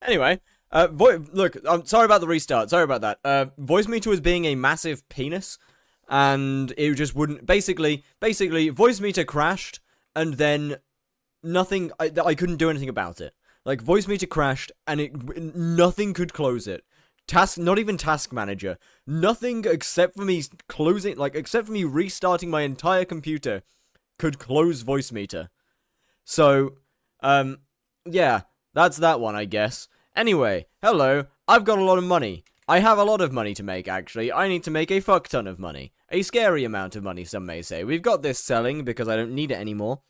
Anyway, look, I'm sorry about the restart. Sorry about that. Voice meter was being a massive penis, and it just wouldn't. Basically, voice meter crashed, and then nothing. I couldn't do anything about it. Like, voice meter crashed, and nothing could close it. Not even task manager. Nothing except for me closing, except for me restarting my entire computer, could close voice meter. So, yeah, that's that one, I guess. Anyway, hello, I've got a lot of money. I have a lot of money to make, actually. I need to make a fuck ton of money. A scary amount of money, some may say. We've got this selling, because I don't need it anymore.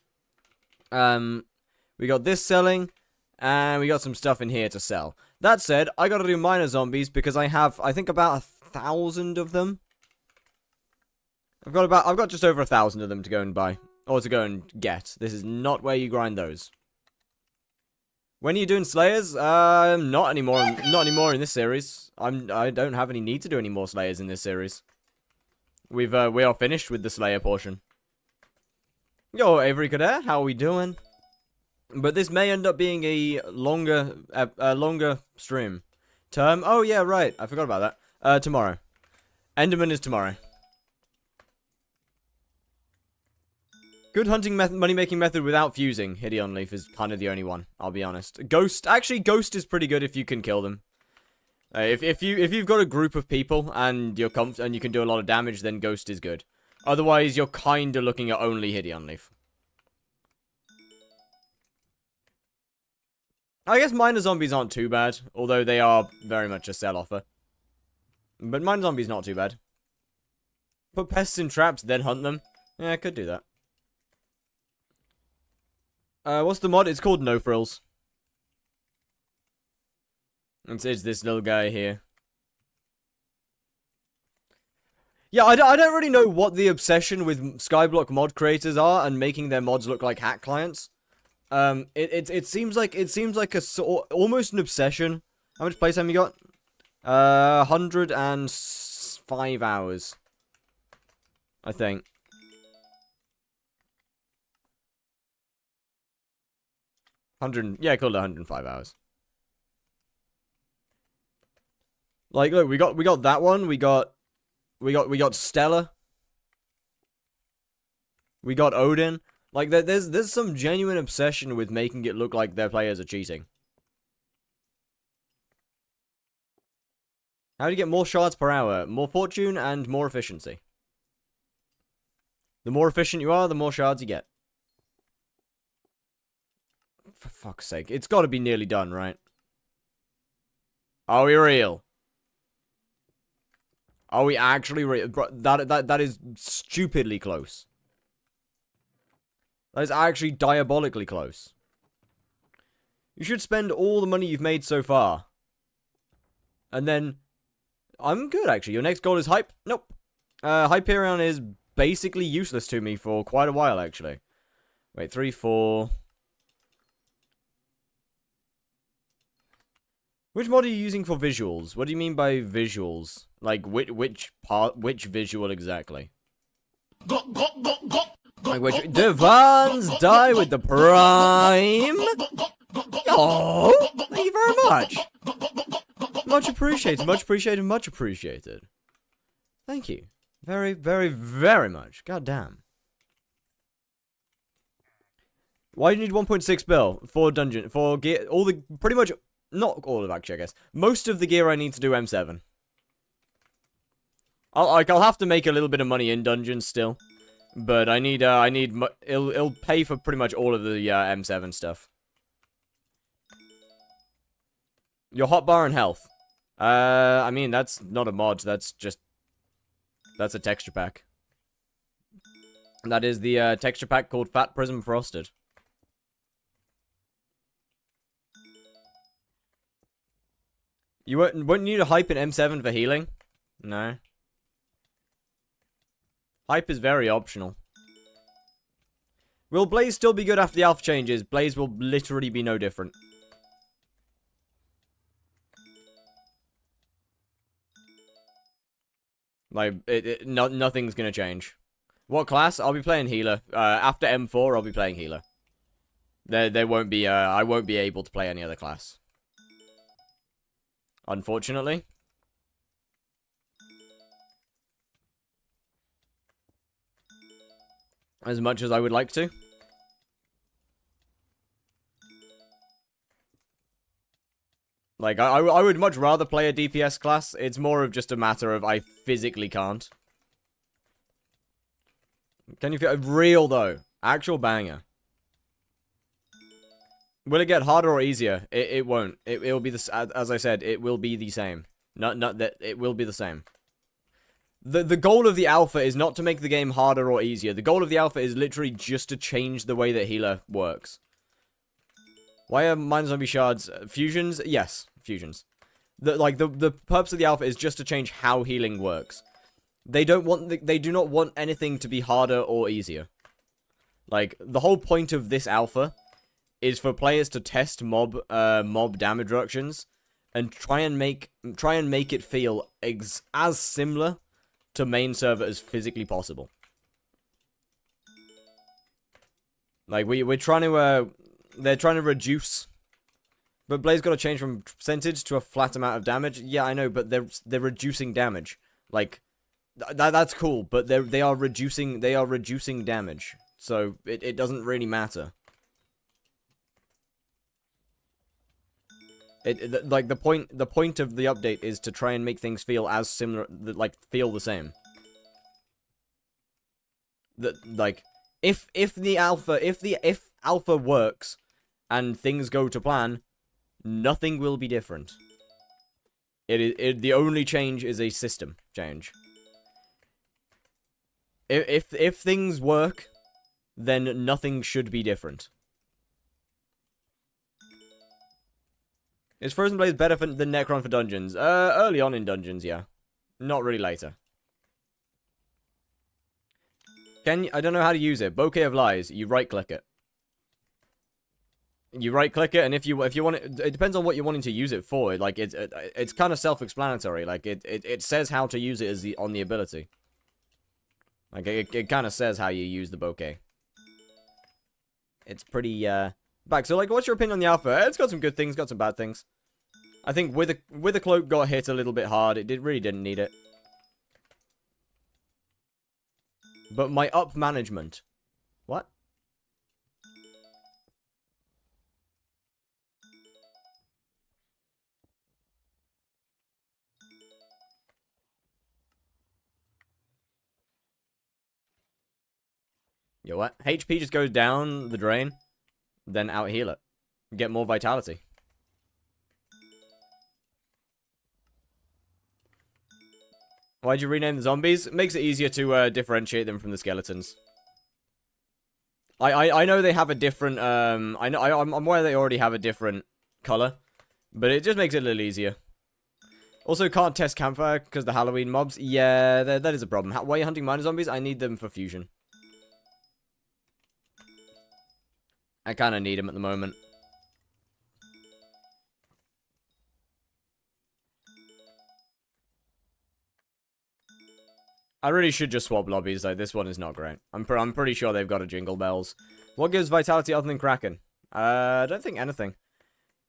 We got this selling, and we got some stuff in here to sell. That said, I gotta do miner zombies, because I have, I think, about 1,000 of them. I've got just over 1,000 of them to go and buy. Or to go and get. This is not where you grind those. When are you doing Slayers? Not anymore. Not anymore in this series. I don't have any need to do any more Slayers in this series. We are finished with the Slayer portion. Yo, Avery Kader, how are we doing? But this may end up being a longer stream. Term? Oh yeah, right. I forgot about that. Tomorrow. Enderman is tomorrow. Good hunting method, money-making method without fusing. Hideon Leaf is kind of the only one, I'll be honest. Ghost, actually, Ghost is pretty good if you can kill them. If you've got a group of people and you can do a lot of damage, then Ghost is good. Otherwise, you're kind of looking at only Hideon Leaf. I guess miner zombies aren't too bad, although they are very much a sell offer. But miner zombies not too bad. Put pests in traps, then hunt them. Yeah, I could do that. What's the mod? It's called No Frills. It's this little guy here. Yeah, I don't really know what the obsession with skyblock mod creators are and making their mods look like hack clients. It seems like almost an obsession. How much playtime you got? 105 hours. I think. Yeah, call it 105 hours. Like, look, we got that one. We got Stella. We got Odin. Like, there's some genuine obsession with making it look like their players are cheating. How do you get more shards per hour? More fortune and more efficiency. The more efficient you are, the more shards you get. For fuck's sake. It's got to be nearly done, right? Are we real? Are we actually real? Bro, that is stupidly close. That is actually diabolically close. You should spend all the money you've made so far. And then... I'm good, actually. Your next goal is Hype? Nope. Hyperion is basically useless to me for quite a while, actually. Wait, 3, 4... Which mod are you using for visuals? What do you mean by visuals? Like, which visual exactly? Like, which... Divans die with the prime! Oh, thank you very much! Much appreciated, much appreciated, much appreciated. Thank you. Very, very, very much. God damn. Why do you need 1.6 bill? For dungeon, for gear, all the, pretty much... Not all of actually, I guess. Most of the gear I need to do M7. I'll have to make a little bit of money in dungeons still, but it'll pay for pretty much all of the M7 stuff. Your hotbar and health. I mean that's not a mod. That's a texture pack. That is the texture pack called Fat Prism Frosted. You wouldn't need a hype in M7 for healing? No. Hype is very optional. Will Blaze still be good after the alpha changes? Blaze will literally be no different. Like, nothing's gonna change. What class? I'll be playing healer. After M4, I'll be playing healer. There won't be, I won't be able to play any other class. Unfortunately. As much as I would like to. Like, I would much rather play a DPS class. It's more of just a matter of I physically can't. Can you feel real, though? Actual banger. Will it get harder or easier? It won't. It'll be the, as I said, it will be the same. Not that it will be the same. The goal of the alpha is not to make the game harder or easier. The goal of the alpha is literally just to change the way that healer works. Why are mine zombie shards fusions? Yes, fusions. The purpose of the alpha is just to change how healing works. They do not want anything to be harder or easier. Like, the whole point of this alpha is for players to test mob damage reductions and try and make it feel as similar to main server as physically possible. Like, we're trying to they're trying to reduce, but Blaze got to change from percentage to a flat amount of damage. Yeah, I know, but they're reducing damage. Like, that's cool, but they are reducing damage. So it doesn't really matter. Like the point of the update is to try and make things feel as similar, like feel the same. Like if alpha works and things go to plan, nothing will be different. The only change is a system change. If things work, then nothing should be different. Is Frozen Blaze better than Necron for dungeons? Early on in dungeons, yeah. Not really later. I don't know how to use it. Bouquet of Lies. You right-click it. You right-click it, and if you want it depends on what you're wanting to use it for. Like it's kind of self-explanatory. Like it says how to use it on the ability. Like it kind of says how you use the bouquet. It's pretty back. So like, what's your opinion on the alpha? It's got some good things, got some bad things. I think with the cloak got hit a little bit hard. It really didn't need it. But my up management. What? Yo, what? HP just goes down the drain, then out heal it. Get more vitality. Why'd you rename the zombies? It makes it easier to differentiate them from the skeletons. I know they have a different I'm aware they already have a different color, but it just makes it a little easier. Also, can't test campfire because the Halloween mobs. Yeah, that is a problem. Why are you hunting minor zombies? I need them for fusion. I kind of need them at the moment. I really should just swap lobbies, though. This one is not great. I'm pretty sure they've got a Jingle Bells. What gives vitality other than Kraken? I don't think anything.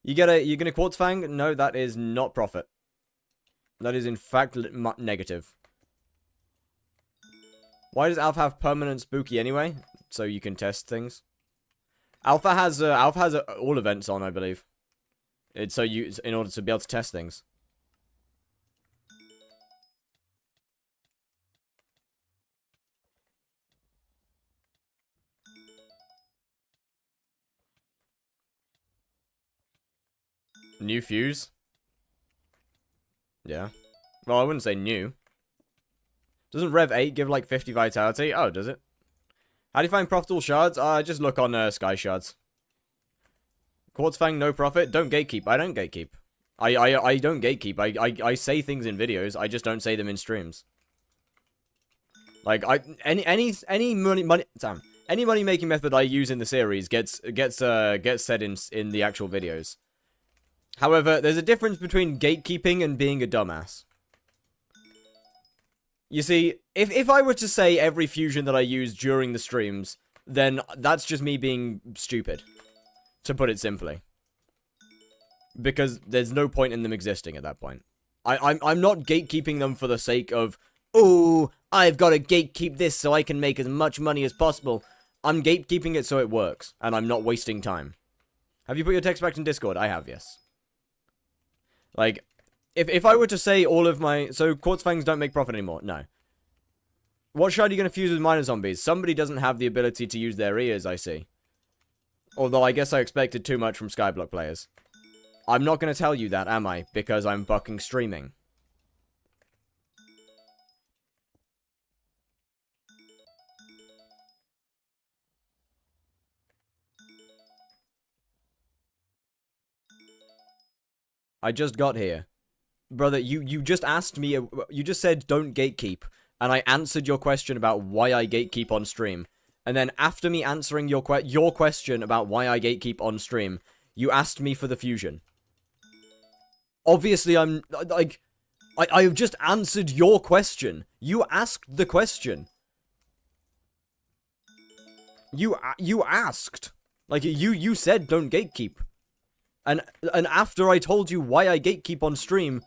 You get a Quartz Fang? No, that is not profit. That is, in fact, negative. Why does Alpha have permanent spooky anyway? So you can test things. Alpha has all events on, I believe. It's in order to be able to test things. New fuse? Yeah. Well, I wouldn't say new. Doesn't Rev 8 give like 50 vitality? Oh, does it? How do you find profitable shards? Just look on Sky Shards. Quartz Fang, no profit. Don't gatekeep. I don't gatekeep. I don't gatekeep. I say things in videos. I just don't say them in streams. Like any money making method I use in the series gets said in the actual videos. However, there's a difference between gatekeeping and being a dumbass. You see, if I were to say every fusion that I use during the streams, then that's just me being stupid. To put it simply. because there's no point in them existing at that point. I'm not gatekeeping them for the sake of, oh, I've got to gatekeep this so I can make as much money as possible. I'm gatekeeping it so it works, and I'm not wasting time. Have you put your text back in Discord? I have, yes. Like, if I were to say all of my... So, Quartz Fangs don't make profit anymore? No. What shard are you going to fuse with Miner Zombies? Somebody doesn't have the ability to use their ears, I see. Although, I guess I expected too much from skyblock players. I'm not going to tell you that, am I? Because I'm fucking streaming. I just got here. Brother, you just asked me, you just said don't gatekeep, and I answered your question about why I gatekeep on stream. And then after me answering your question about why I gatekeep on stream, you asked me for the fusion. Obviously, I'm, like, I've just answered your question. You asked the question. You asked. Like, you said don't gatekeep. And after I told you why I gatekeep on stream,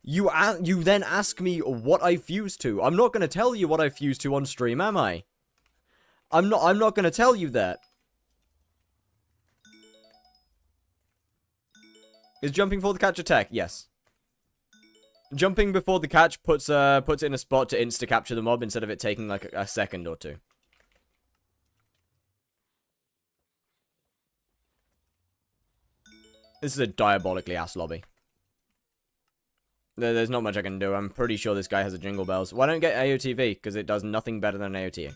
you then ask me what I fuse to. I'm not going to tell you what I fuse to on stream, am I? I'm not going to tell you that. Is jumping for the catch attack? Yes. Jumping before the catch puts it in a spot to insta-capture the mob instead of it taking like a second or two. This is a diabolically ass lobby. There's not much I can do. I'm pretty sure this guy has a Jingle Bells. Why don't get AOTV? Because it does nothing better than an AOT.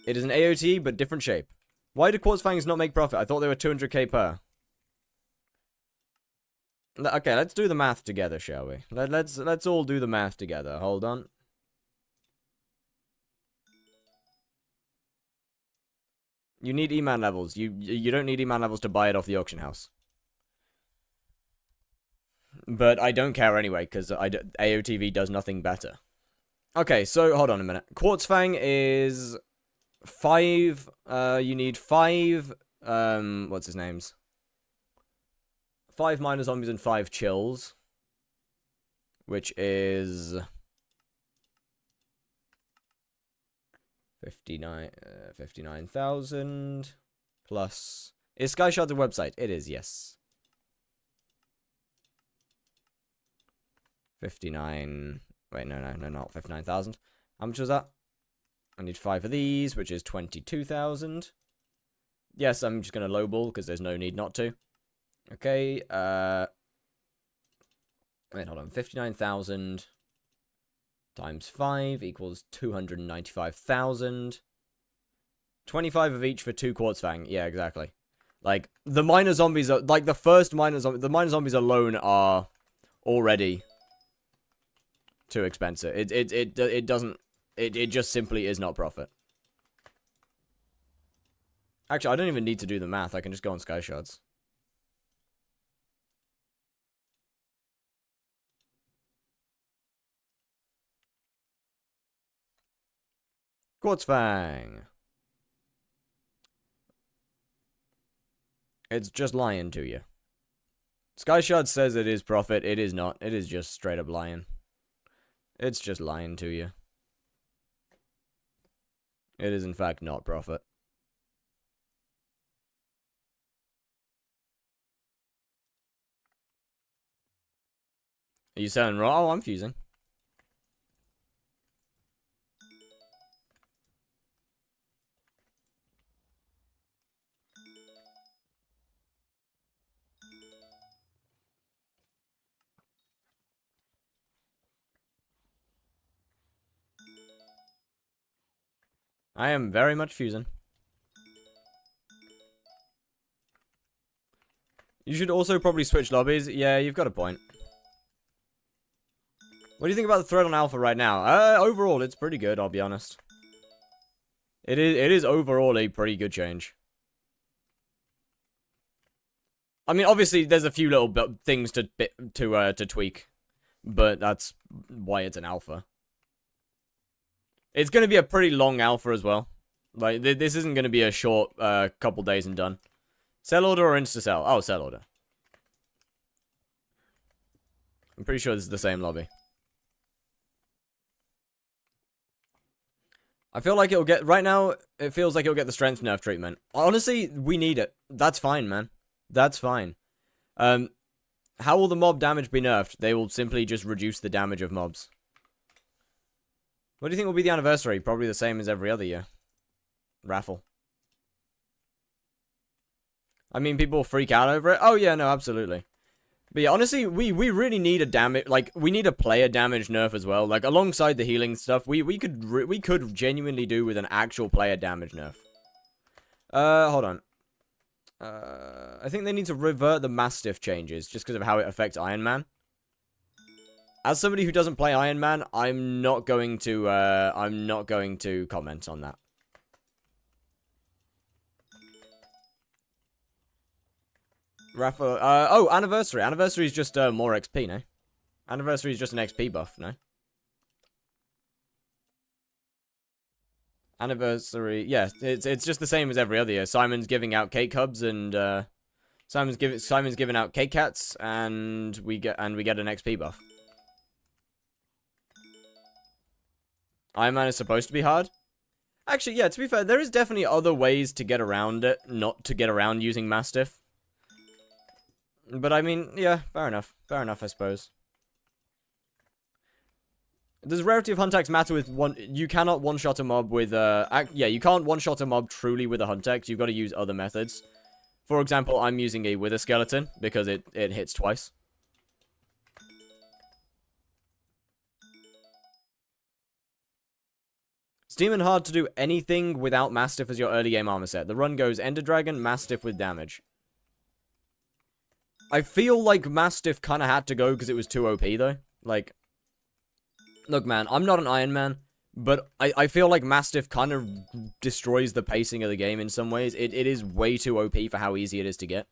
It is an AOT, but different shape. Why do Quartz Fangs not make profit? I thought they were 200k per. Okay, let's do the math together, shall we? Let's all do the math together. Hold on. You need E-man levels. You don't need E-man levels to buy it off the auction house. But I don't care anyway, because AOTV does nothing better. Okay, so hold on a minute. Quartz Fang is 5. You need 5. What's his names? 5 Miner Zombies and 5 Chills, which is 59,000 plus. Is Sky Shards a website? It is, yes. 59. Wait, no, not 59,000. How much was that? I need 5 of these, which is 22,000. Yes, I'm just gonna lowball because there's no need not to. Okay, wait, hold on. 59,000 times 5 equals 295,000. 25 of each for 2 Quartz Fang. Yeah, exactly. Like, the Miner Zombies are, like, the first Miner Zombies, the Miner Zombies alone are already too expensive. It doesn't, it just simply is not profit. Actually, I don't even need to do the math. I can just go on Sky Shards. Quartz Fang. It's just lying to you. Sky Shard says it is profit. It is not. It is just straight up lying. It's just lying to you. It is in fact not profit. Are you selling raw? Oh, I'm fusing. I am very much fusing. You should also probably switch lobbies. Yeah, you've got a point. What do you think about the thread on Alpha right now? Overall, it's pretty good, I'll be honest. It is overall a pretty good change. I mean, obviously, there's a few little things to tweak, but that's why it's an alpha. It's going to be a pretty long alpha as well. Like, this isn't going to be a short couple days and done. Sell order or insta-sell? Oh, sell order. I'm pretty sure this is the same lobby. I feel like it'll get... Right now, it feels like it'll get the strength nerf treatment. Honestly, we need it. That's fine, man. That's fine. How will the mob damage be nerfed? They will simply just reduce the damage of mobs. What do you think will be the anniversary? Probably the same as every other year. Raffle. I mean, people freak out over it. Oh, yeah, no, absolutely. But yeah, honestly, we really need a damage, like, we need a player damage nerf as well. Like, alongside the healing stuff, we could genuinely do with an actual player damage nerf. Hold on. I think they need to revert the Mastiff changes, just because of how it affects Iron Man. As somebody who doesn't play Iron Man, I'm not going to comment on that. Raffle, oh, Anniversary. Anniversary is just, more XP, no? Anniversary is just an XP buff, no? Anniversary, yeah, it's just the same as every other year. Simon's giving out cake hubs, and, Simon's giving out cake cats, and we get an XP buff. Iron Man is supposed to be hard? Actually, yeah, to be fair, there is definitely other ways to get around it, not to get around using Mastiff. But I mean, yeah, fair enough. Fair enough, I suppose. Does rarity of Huntex matter with one? You cannot one-shot a mob with, yeah, you can't one-shot a mob truly with a Huntex. You've got to use other methods. For example, I'm using a Wither Skeleton because it hits twice. It's demon hard to do anything without Mastiff as your early game armor set. The run goes Ender Dragon, Mastiff with damage. I feel like Mastiff kind of had to go because it was too OP, though. Like, look, man, I'm not an Iron Man, but I feel like Mastiff kind of destroys the pacing of the game in some ways. It is way too OP for how easy it is to get.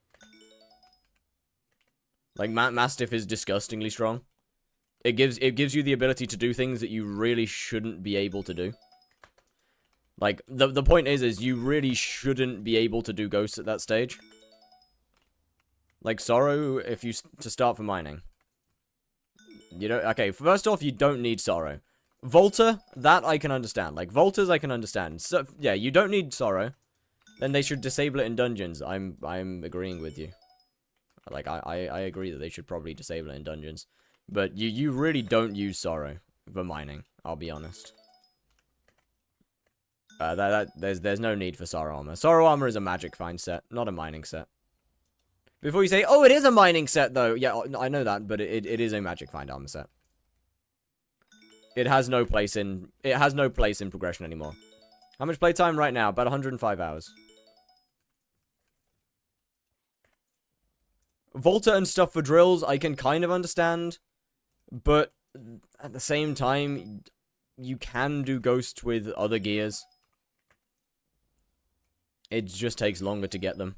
Like, Mastiff is disgustingly strong. It gives you the ability to do things that you really shouldn't be able to do. Like, the point is you really shouldn't be able to do ghosts at that stage. Like, Sorrow, if you... to start for mining. You don't... Okay, first off, you don't need Sorrow. Volta, that I can understand. Like, Voltas I can understand. So, yeah, you don't need Sorrow. Then they should disable it in dungeons. I'm agreeing with you. Like, I agree that they should probably disable it in dungeons. But you really don't use Sorrow for mining, I'll be honest. There's no need for Sorrow Armor. Sorrow Armor is a magic find set, not a mining set. Before you say, oh, it is a mining set, though. Yeah, I know that, but it is a magic find armor set. It has no place in progression anymore. How much playtime right now? About 105 hours. Volta and stuff for drills, I can kind of understand. But at the same time, you can do ghosts with other gears. It just takes longer to get them.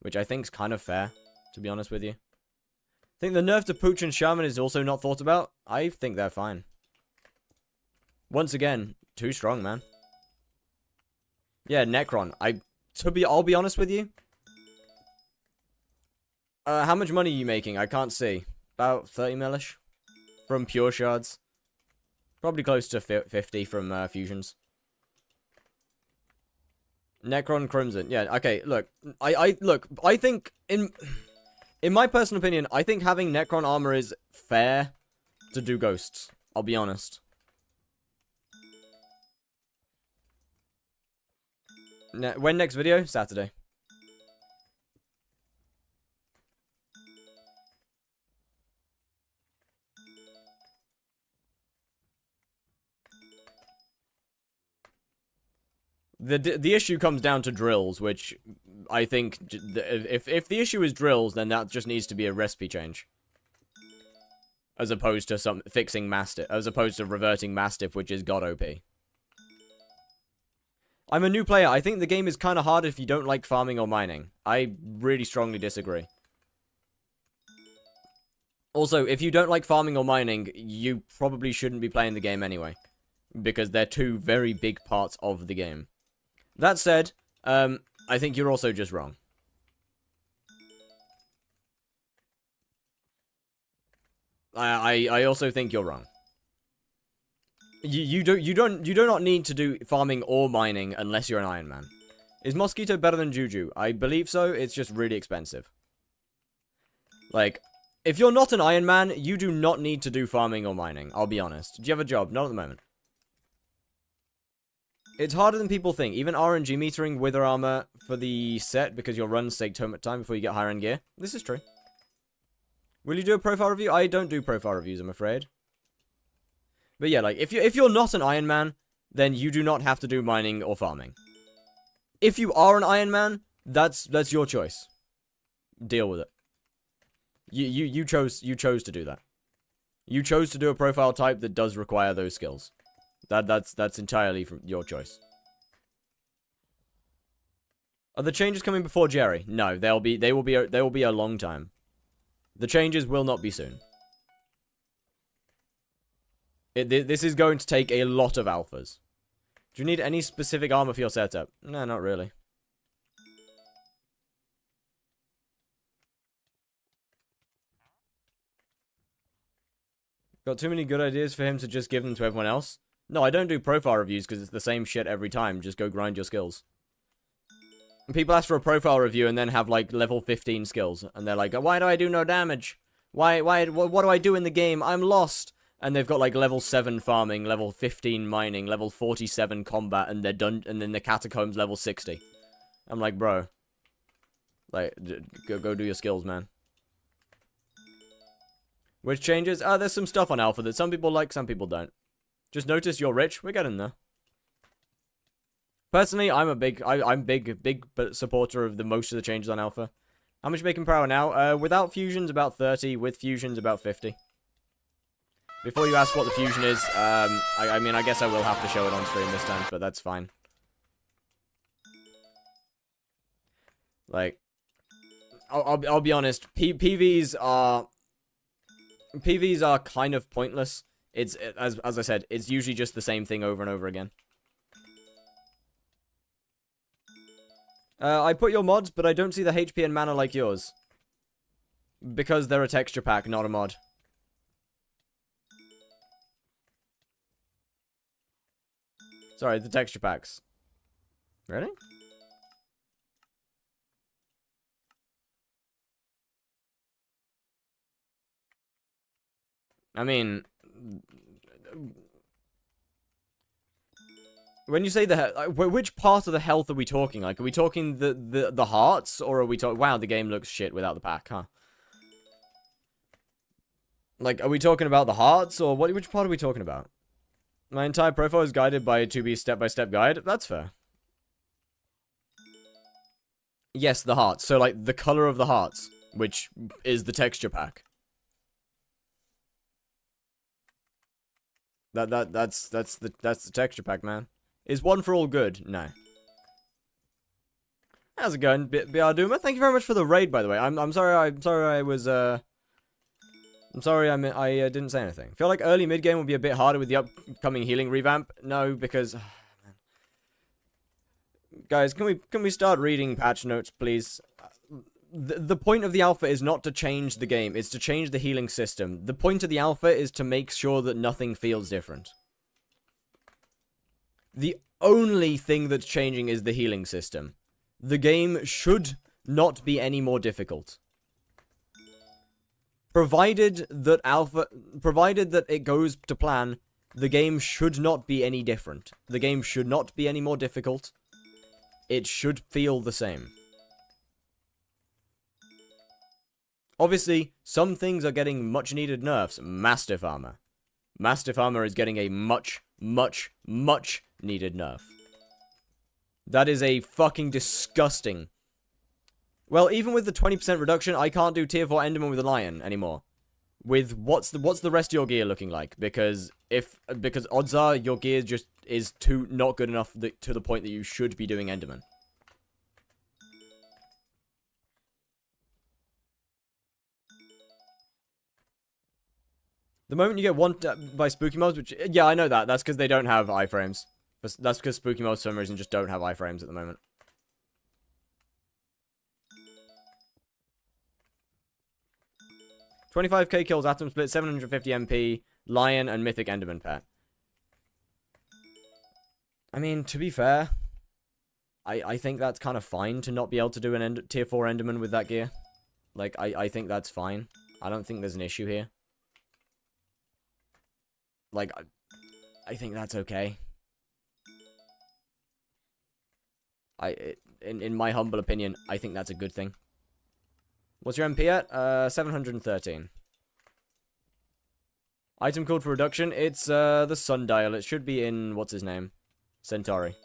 Which I think is kind of fair, to be honest with you. I think the nerf to Pooch and Shaman is also not thought about. I think they're fine. Once again, too strong, man. Yeah, Necron. I'll be honest with you. How much money are you making? I can't see. About 30 millish from pure shards. Probably close to 50 from fusions. Necron Crimson. Yeah, okay, look. I think in my personal opinion, I think having Necron armor is fair to do ghosts. I'll be honest. When next video? Saturday. The issue comes down to drills, which I think if the issue is drills, then that just needs to be a recipe change, as opposed to fixing Mastiff, as opposed to reverting Mastiff, which is god OP. I'm a new player. I think the game is kind of hard if you don't like farming or mining. I really strongly disagree. Also, if you don't like farming or mining, you probably shouldn't be playing the game anyway, because they're two very big parts of the game. That said, I think you're also just wrong. I also think you're wrong. You do not need to do farming or mining unless you're an Iron Man. Is Mosquito better than Juju? I believe so. It's just really expensive. Like, if you're not an Iron Man, you do not need to do farming or mining. I'll be honest. Do you have a job? Not at the moment. It's harder than people think. Even RNG metering wither armor for the set because your runs take too much time before you get higher end gear. This is true. Will you do a profile review? I don't do profile reviews, I'm afraid. But yeah, like, if you're not an Iron Man, then you do not have to do mining or farming. If you are an Iron Man, that's your choice. Deal with it. You chose to do that. You chose to do a profile type that does require those skills. That's entirely from your choice. Are the changes coming before Jerry? No, they will be a long time. The changes will not be soon. This is going to take a lot of alphas. Do you need any specific armor for your setup? No, not really. Got too many good ideas for him to just give them to everyone else? No, I don't do profile reviews because it's the same shit every time. Just go grind your skills. And people ask for a profile review and then have, like, level 15 skills. And they're like, why do I do no damage? What do I do in the game? I'm lost. And they've got, like, level 7 farming, level 15 mining, level 47 combat, and they're done, and then the catacombs level 60. I'm like, bro. Like, go do your skills, man. Which changes? There's some stuff on Alpha that some people like, some people don't. Just notice you're rich. We're getting there. Personally, I'm big supporter of most of the changes on Alpha. How much making power now? Without fusions, about 30. With fusions, about 50. Before you ask what the fusion is, I mean, I guess I will have to show it on stream this time, but that's fine. Like, I'll be honest. PVs are kind of pointless. It's as I said, it's usually just the same thing over and over again. I put your mods, but I don't see the HP and mana like yours. Because they're a texture pack, not a mod. Sorry, the texture packs. Really? I mean, when you say which part of the health are we talking? Like, are we talking the hearts, or are we talking? Wow, the game looks shit without the pack, huh? Like, are we talking about the hearts, or what? Which part are we talking about? My entire profile is guided by a 2B step-by-step guide. That's fair. Yes, the hearts. So, like, the color of the hearts, which is the texture pack. That's the texture pack, man. Is one for all good? No. How's it going, Biarduma? Thank you very much for the raid, by the way. I'm sorry I didn't say anything. Feel like early mid game will be a bit harder with the upcoming healing revamp. No, because guys, can we start reading patch notes, please? The point of the alpha is not to change the game, it's to change the healing system. The point of the alpha is to make sure that nothing feels different. The only thing that's changing is the healing system. The game should not be any more difficult. Provided that it goes to plan, the game should not be any different. The game should not be any more difficult. It should feel the same. Obviously, some things are getting much needed nerfs. Mastiff armor. Mastiff armor is getting a much needed nerf. That is a fucking disgusting. Well, even with the 20% reduction, I can't do tier 4 Enderman with a lion anymore. With what's the rest of your gear looking like? Because odds are your gear just is not good enough to the point that you should be doing Enderman. The moment you get one by spooky mods, which yeah, I know that. That's because they don't have iframes. That's because spooky mods for some reason just don't have iframes at the moment. 25k kills, Atom Split, 750 MP, Lion, and Mythic Enderman Pet. I mean, to be fair, I think that's kind of fine to not be able to do an tier 4 Enderman with that gear. Like, I think that's fine. I don't think there's an issue here. Like, I think that's okay. In my humble opinion, I think that's a good thing. What's your MP at? 713. Item called for reduction. It's, the Sundial. It should be in, what's his name? Centauri.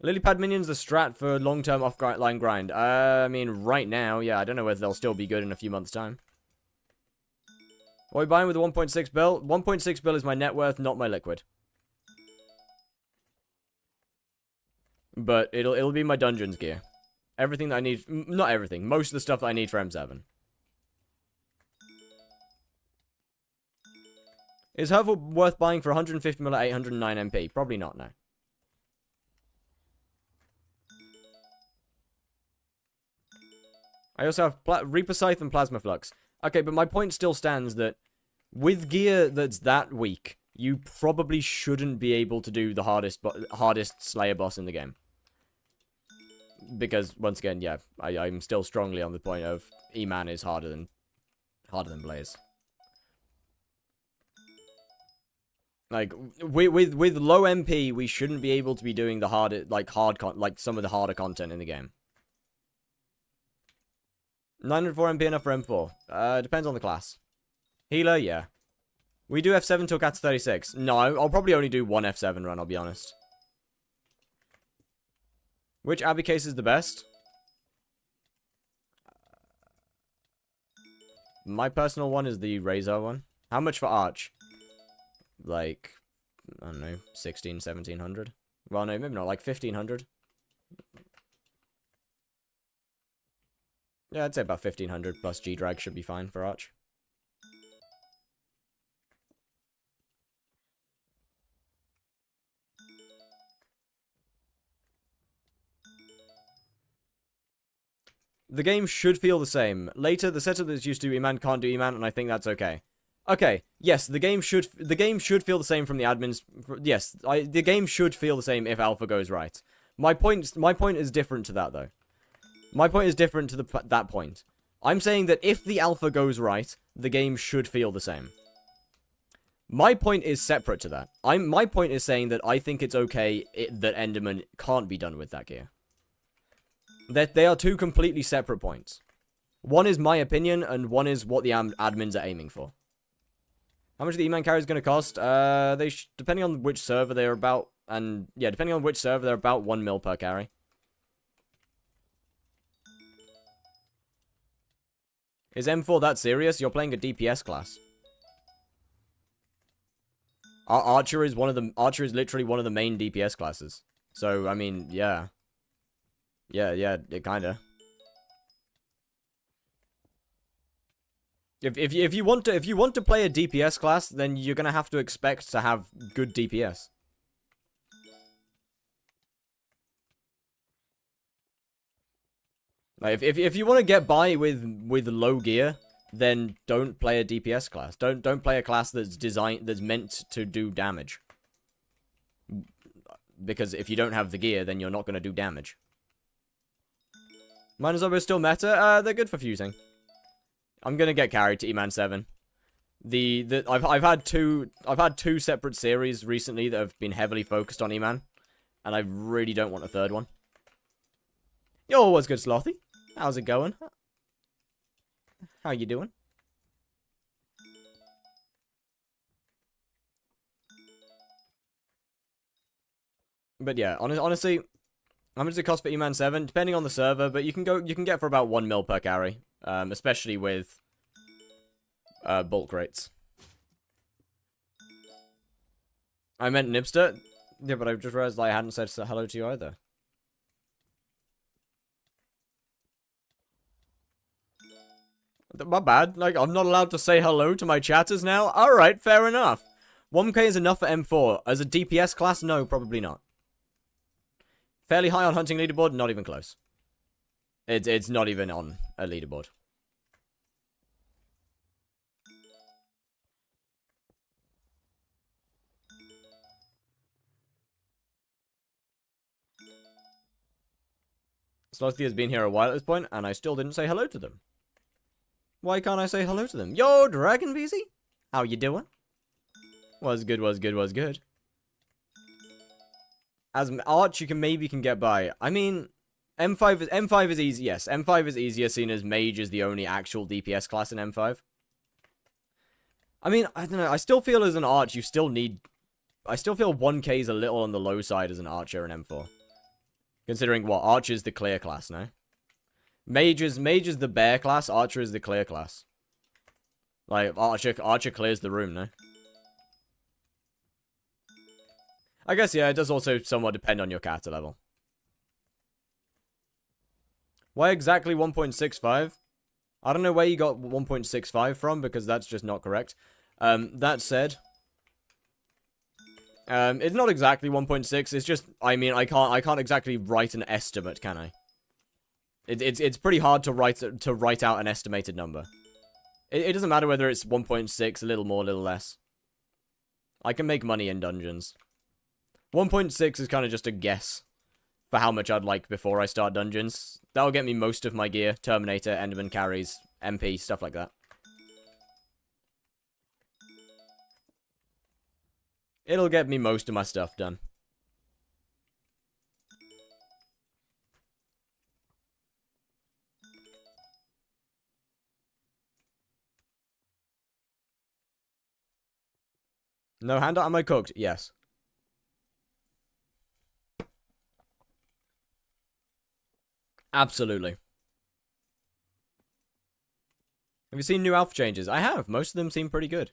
Lilypad minions, the strat for long-term offline grind. I mean, right now, yeah, I don't know whether they'll still be good in a few months' time. What are we buying with the 1.6 bill? 1.6 bill is my net worth, not my liquid. But it'll be my dungeons gear. Everything that I need, not everything, most of the stuff that I need for M7. Is Herval worth buying for 150 mil at 809 MP? Probably not, no. I also have Reaper Scythe and Plasma Flux. Okay, but my point still stands that with gear that's that weak, you probably shouldn't be able to do the hardest Slayer boss in the game. Because, once again, yeah, I'm still strongly on the point of E-Man is harder than Blaze. Like, with low MP, we shouldn't be able to be doing the some of the harder content in the game. 904 MP enough for M4. Depends on the class. Healer, yeah. We do F7 till Cat's 36. No, I'll probably only do one F7 run, I'll be honest. Which Abbey case is the best? My personal one is the Razor one. How much for Arch? Like, I don't know, 16, 1700? Well, no, maybe not, like 1500? Yeah, I'd say about 1500 plus G-Drag should be fine for Arch. The game should feel the same. Later, the setup that's used to E-Man can't do E-Man, and I think that's okay. Okay, yes, the game should feel the same from the admins. Yes, the game should feel the same if alpha goes right. My point is different to that, though. My point is different to that point. I'm saying that if the alpha goes right, the game should feel the same. My point is separate to that. My point is saying that I think it's okay that Enderman can't be done with that gear. That they are two completely separate points. One is my opinion, and one is what the admins are aiming for. How much the E-Man carry is going to cost? Depending on which server they're about, and yeah, depending on which server, they're about 1 mil per carry. Is M4 that serious? You're playing a DPS class. Archer is literally one of the main DPS classes. So I mean, yeah. Yeah, it kinda. If you want to play a DPS class, then you're gonna have to expect to have good DPS. Like if you want to get by with low gear, then don't play a DPS class. Don't play a class that's meant to do damage. Because if you don't have the gear, then you're not gonna do damage. Miners are still meta. They're good for fusing. I'm gonna get carried to E-Man 7. I've had two separate series recently that have been heavily focused on E-Man, and I really don't want a third one. Yo, what's good, Slothy? How's it going? How you doing? But yeah, honestly, how much does it cost for E-Man 7? Depending on the server, but you can get for about 1 mil per carry. Especially with bulk rates. I meant Nibster. Yeah, but I just realized I hadn't said hello to you either. My bad. Like, I'm not allowed to say hello to my chatters now? Alright, fair enough. 1k is enough for M4. As a DPS class, no, probably not. Fairly high on hunting leaderboard, not even close. It's not even on a leaderboard. Slothy has been here a while at this point, and I still didn't say hello to them. Why can't I say hello to them? Yo, Dragon BZ? How you doing? Was good, was good, was good. As Arch, you maybe can get by. I mean, M5 is easy. Yes, M5 is easier, seeing as Mage is the only actual DPS class in M5. I mean, I don't know. I still feel as an Arch, you still need... I still feel 1k is a little on the low side as an Archer in M4. Considering what? Archer is the clear class, no? Mage is the bear class, Archer is the clear class. Like, Archer clears the room, no? I guess, yeah, it does also somewhat depend on your kata level. Why exactly 1.65? I don't know where you got 1.65 from, because that's just not correct. That said... it's not exactly 1.6, it's just, I mean, I can't exactly write an estimate, can I? It's pretty hard to write out an estimated number. It doesn't matter whether it's 1.6, a little more, a little less. I can make money in dungeons. 1.6 is kind of just a guess for how much I'd like before I start dungeons. That'll get me most of my gear, Terminator, Enderman carries, MP, stuff like that. It'll get me most of my stuff done. No handout, am I cooked? Yes. Absolutely. Have you seen new alpha changes? I have. Most of them seem pretty good.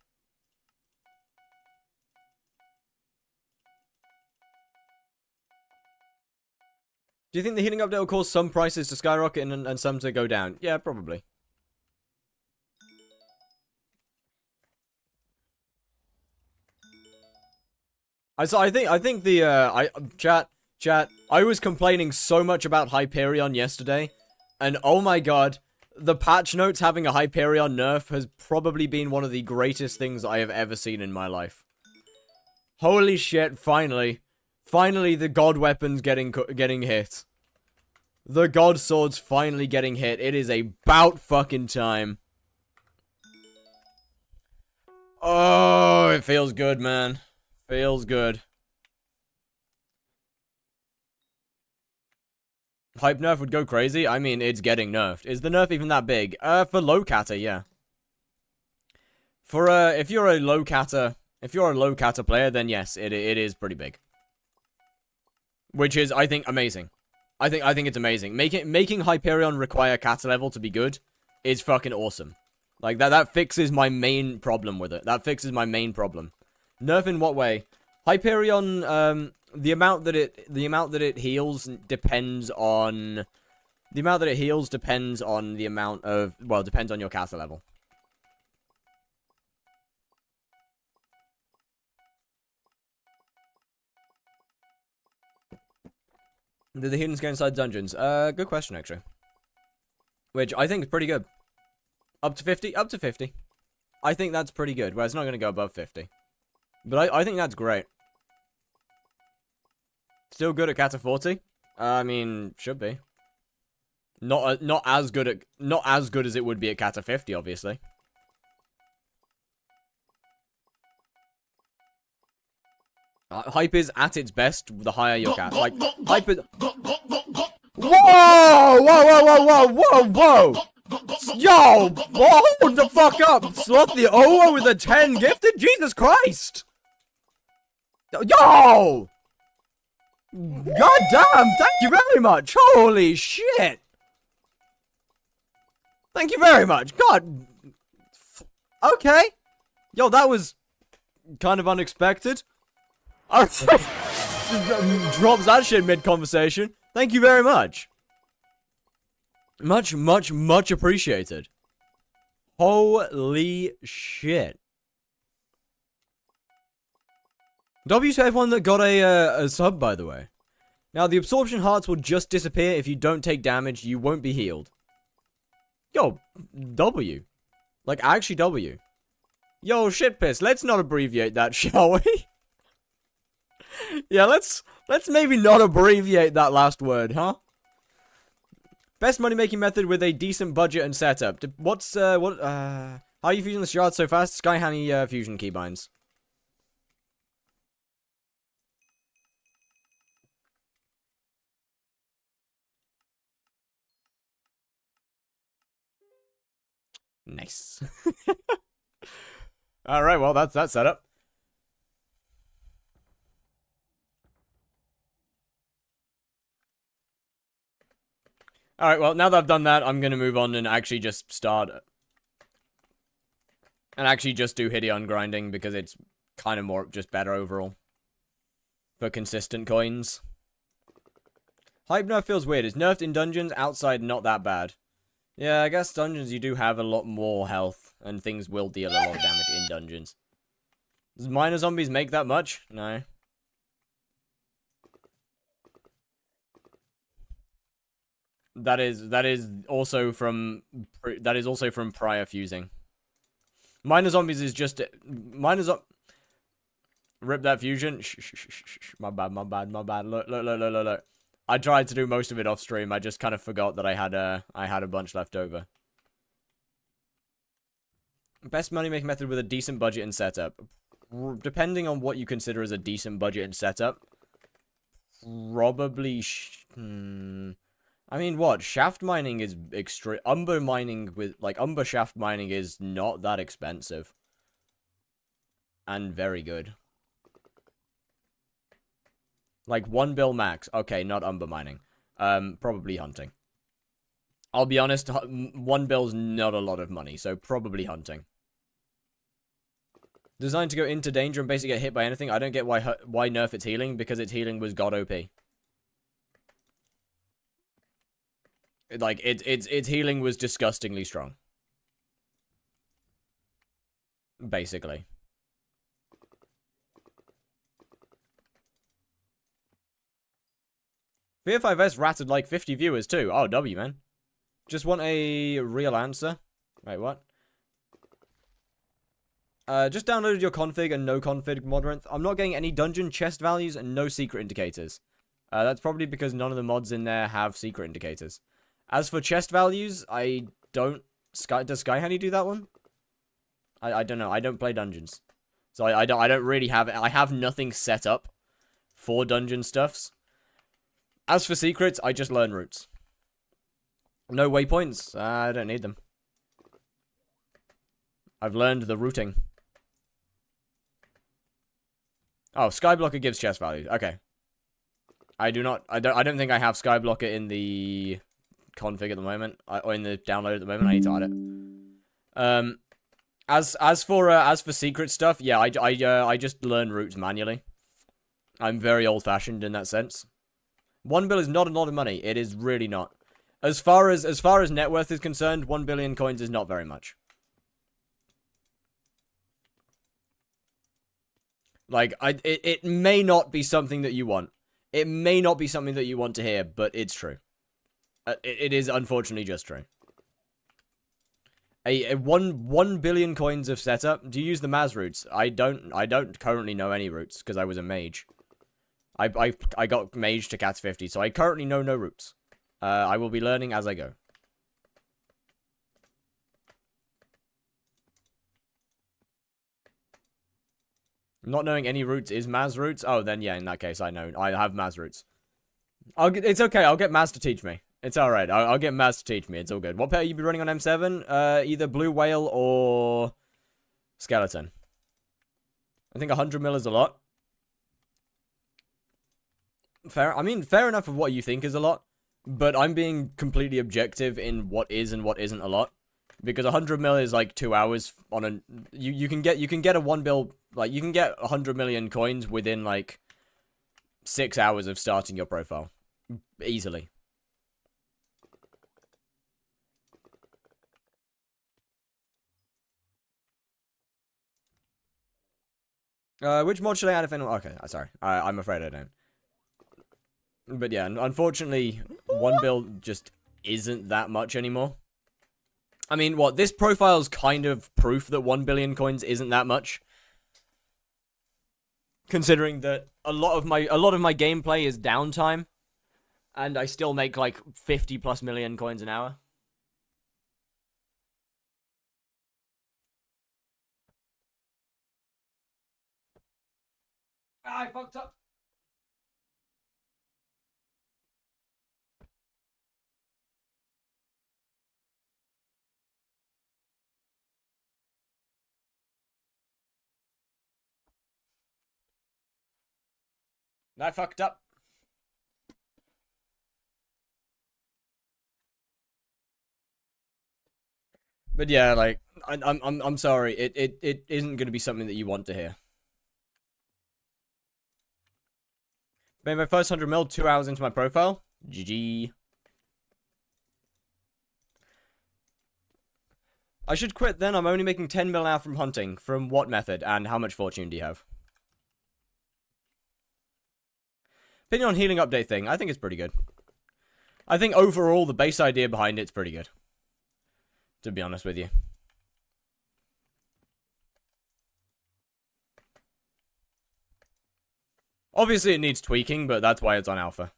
Do you think the healing update will cause some prices to skyrocket and some to go down? Yeah, probably. I think the chat, I was complaining so much about Hyperion yesterday, and oh my god, the patch notes having a Hyperion nerf has probably been one of the greatest things I have ever seen in my life. Holy shit, finally. Finally the god weapons getting hit. The god swords finally getting hit. It is about fucking time. Oh, it feels good, man. Feels good. Hype nerf would go crazy? I mean, it's getting nerfed. Is the nerf even that big? For low kata, yeah. For, if you're a low kata player, then yes, it is pretty big. Which is, I think, amazing. I think it's amazing. Making Hyperion require kata level to be good is fucking awesome. Like, that fixes my main problem with it. That fixes my main problem. Nerf in what way? Hyperion, the amount that it heals depends on... The amount that it heals depends on the amount of... Well, depends on your kata level. Do the healings go inside dungeons? Good question, actually. Which I think is pretty good. Up to 50? Up to 50. I think that's pretty good. Well, it's not going to go above 50. But I think that's great. Still good at Kata 40? I mean, should be. Not as good as it would be at Kata 50, obviously. Hype is at its best the higher your cat. Like, hype is... Whoa! Whoa, whoa, whoa, whoa, whoa, whoa! Yo! Hold the fuck up! Slot the Owo with a 10 gifted? Jesus Christ! Yo! God damn! Thank you very much! Holy shit! Thank you very much! God! Okay! Yo, that was kind of unexpected. Drops that shit mid-conversation. Thank you very much. Much, much, much appreciated. Holy shit. W to everyone that got a sub, by the way. Now, the absorption hearts will just disappear if you don't take damage. You won't be healed. Yo, W. Like, actually W. Yo, shitpiss, let's not abbreviate that, shall we? Yeah, let's maybe not abbreviate that last word, huh? Best money-making method with a decent budget and setup. How are you fusing the shards so fast? Sky Honey fusion keybinds. Nice. Alright, well, that's that setup. Alright, well, now that I've done that, I'm gonna move on and actually just start... And actually just do Hideon grinding, because it's kind of more, just better overall. For consistent coins. Hype nerf feels weird. It's nerfed in dungeons, outside not that bad. Yeah, I guess dungeons you do have a lot more health, and things will deal a lot of damage in dungeons. Does minor zombies make that much? No. That is also from prior fusing. Minor zombies is just rip that fusion. Shh. My bad. Look. I tried to do most of it off stream. I just kind of forgot that I had a bunch left over. Best money making method with a decent budget and setup. Depending on what you consider as a decent budget and setup, probably. I mean, what? Shaft mining is extreme. Umber mining with, like, Umber shaft mining is not that expensive. And very good. Like, 1 bill max. Okay, not Umber mining. Probably hunting. I'll be honest, 1 bill's not a lot of money, so probably hunting. Designed to go into danger and basically get hit by anything. I don't get why nerf its healing, because its healing was god OP. Like, its healing was disgustingly strong. Basically. Fear 5S ratted like 50 viewers too. Oh, W, man. Just want a real answer. Wait, what? Just downloaded your config and no config Modrinth. I'm not getting any dungeon chest values and no secret indicators. That's probably because none of the mods in there have secret indicators. As for chest values, I don't... Does Sky Honey do that one? I don't know. I don't play dungeons. So I don't really have... I have nothing set up for dungeon stuffs. As for secrets, I just learn routes. No waypoints. I don't need them. I've learned the routing. Oh, skyblocker gives chest values. Okay. I don't think I have skyblocker in the config at the moment, or in the download at the moment. I need to add it. As for secret stuff, yeah, I just learn routes manually. I'm very old-fashioned in that sense. 1 bill is not a lot of money. It is really not. As far as net worth is concerned, 1 billion coins is not very much. Like, it may not be something that you want. It may not be something that you want to hear, but it's true. It is unfortunately just true. A 1 billion coins of setup. Do you use the Maz routes? I don't currently know any routes because I was a mage. I got mage to Cats 50, so I currently know no routes. I will be learning as I go. Not knowing any routes is Maz routes? Oh, then yeah, in that case, I know. I have Maz routes. It's okay, I'll get Maz to teach me. It's alright, I'll get Maz to teach me, it's all good. What pet you be running on M7? Either Blue Whale or Skeleton. I think 100 mil is a lot. Fair enough of what you think is a lot. But I'm being completely objective in what is and what isn't a lot. Because 100 mil is like 2 hours on a... You can get a 1 bill... Like, you can get 100 million coins within, like, 6 hours of starting your profile. Easily. Which mod should I add if anyone... Okay, sorry. I'm afraid I don't. But yeah, unfortunately, 1 bill just isn't that much anymore. I mean, what? This profile's kind of proof that 1 billion coins isn't that much. Considering that a lot of my gameplay is downtime. And I still make like 50 plus million coins an hour. I fucked up. I fucked up. But yeah, like I'm sorry. It isn't going to be something that you want to hear. Made my first 100 mil 2 hours into my profile. GG. I should quit then. I'm only making 10 mil now from hunting. From what method and how much fortune do you have? Opinion on healing update thing. I think it's pretty good. I think overall the base idea behind it's pretty good. To be honest with you. Obviously it needs tweaking, but that's why it's on alpha.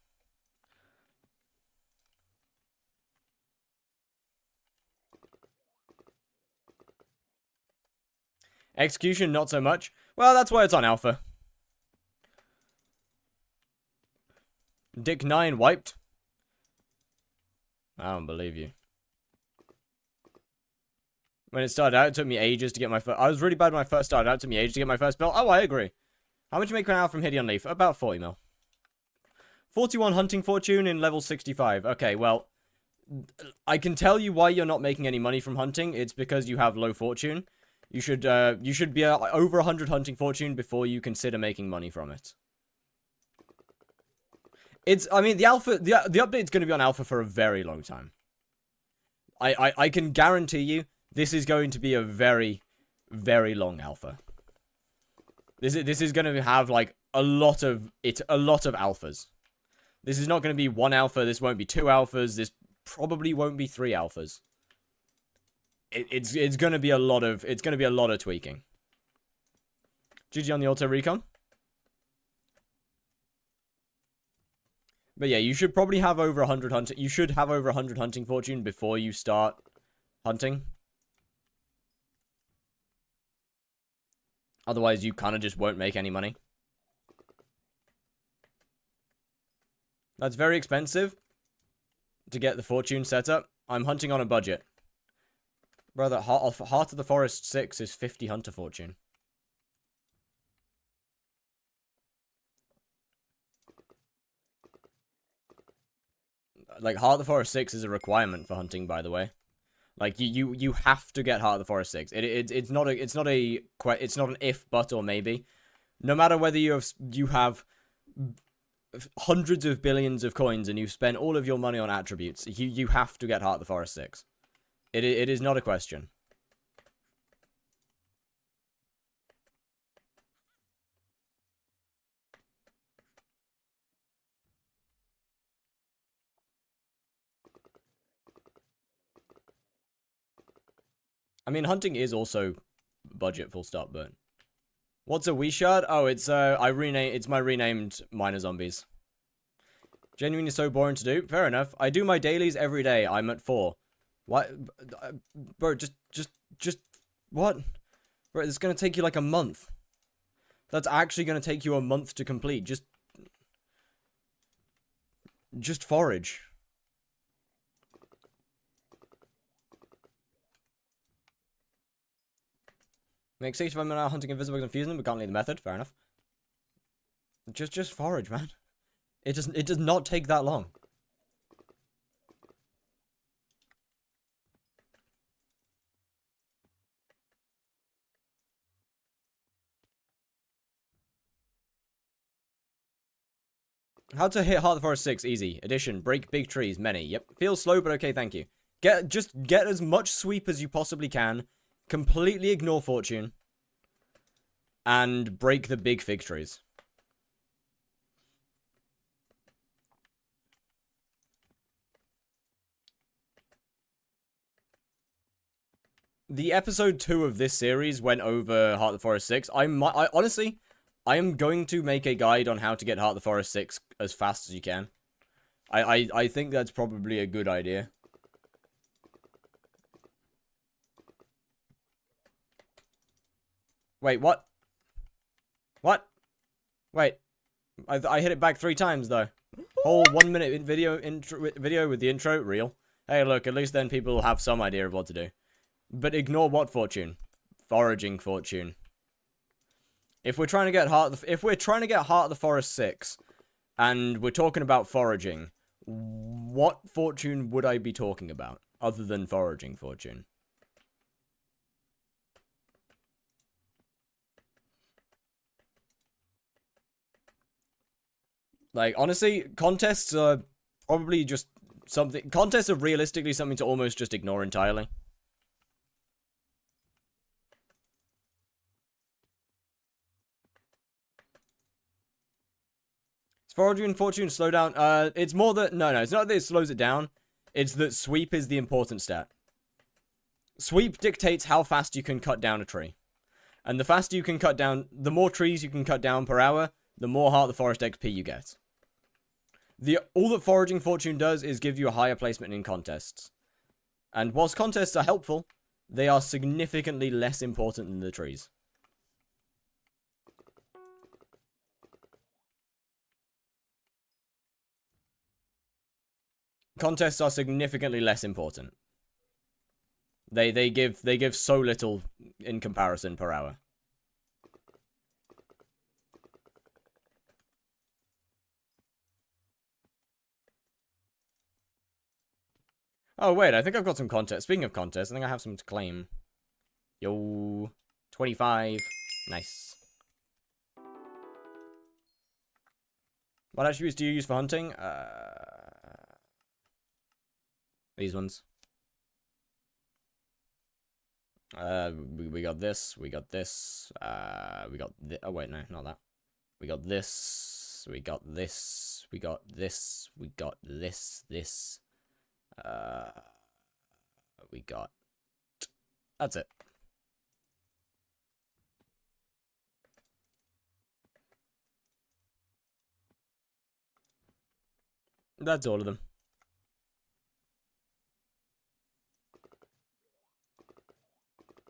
Execution, not so much. Well, that's why it's on alpha. Dick 9 wiped. I don't believe you. When it started out, it took me ages to get my first... I was really bad when I first started out. It took me ages to get my first belt. Oh, I agree. How much you make per hour from Hideon Leaf? About 40 mil. 41 hunting fortune in level 65. Okay, well... I can tell you why you're not making any money from hunting. It's because you have low fortune. You should be over 100 hunting fortune before you consider making money from it. I mean, the update's going to be on alpha for a very long time. I can guarantee you this is going to be a very, very long alpha. This is going to have like a lot of alphas. This is not going to be one alpha. This won't be 2 alphas. This probably won't be 3 alphas. It's going to be a lot of tweaking. GG on the auto recon. But yeah, you should probably have over 100 hunting. You should have over 100 hunting fortune before you start hunting. Otherwise, you kind of just won't make any money. That's very expensive to get the fortune set up. I'm hunting on a budget. Brother, Heart of the Forest 6 is 50 hunter fortune. Like, Heart of the Forest 6 is a requirement for hunting, by the way. Like, you have to get Heart of the Forest 6. It's not an if, but, or maybe. No matter whether you have hundreds of billions of coins and you've spent all of your money on attributes, you have to get Heart of the Forest 6. It is not a question. I mean, hunting is also budget, full stop, but... What's a Wii shard? Oh, it's my renamed Minor Zombies. Genuinely so boring to do. Fair enough. I do my dailies every day. I'm at 4. What? Bro, just... What? Bro, it's gonna take you like a month. That's actually gonna take you a month to complete. Just forage. Make 65 minutes hunting invisible and fusing them, but can't leave the method. Fair enough. Just forage, man. It does not take that long. How to hit Heart of the Forest 6, easy. Addition, break big trees, many. Yep. Feels slow, but okay, thank you. Just get as much sweep as you possibly can. Completely ignore fortune. And break the big fig trees. The episode 2 of this series went over Heart of the Forest 6. Honestly, I am going to make a guide on how to get Heart of the Forest 6 as fast as you can. I think that's probably a good idea. Wait, what? What? Wait. I hit it back 3 times, though. Whole 1 minute video with the intro, real. Hey, look, at least then people will have some idea of what to do. But ignore what fortune? Foraging fortune. If we're trying to get Heart of the Forest 6, and we're talking about foraging, what fortune would I be talking about, other than foraging fortune? Like, honestly, contests are probably just something... Contests are realistically something to almost just ignore entirely. Is foraging fortune slow down? It's more that... No, it's not that it slows it down. It's that sweep is the important stat. Sweep dictates how fast you can cut down a tree. And the faster you can cut down... The more trees you can cut down per hour, the more Heart of the Forest XP you get. All that foraging fortune does is give you a higher placement in contests. And whilst contests are helpful, they are significantly less important than the trees. Contests are significantly less important. They give so little in comparison per hour. Oh, wait, I think I've got some contests. Speaking of contests, I think I have some to claim. Yo, 25. Nice. What attributes do you use for hunting? These ones. We got this. We got this. We got this. Oh, wait, no, not that. We got this. We got this. We got this. We got this. This. We got... That's it. That's all of them.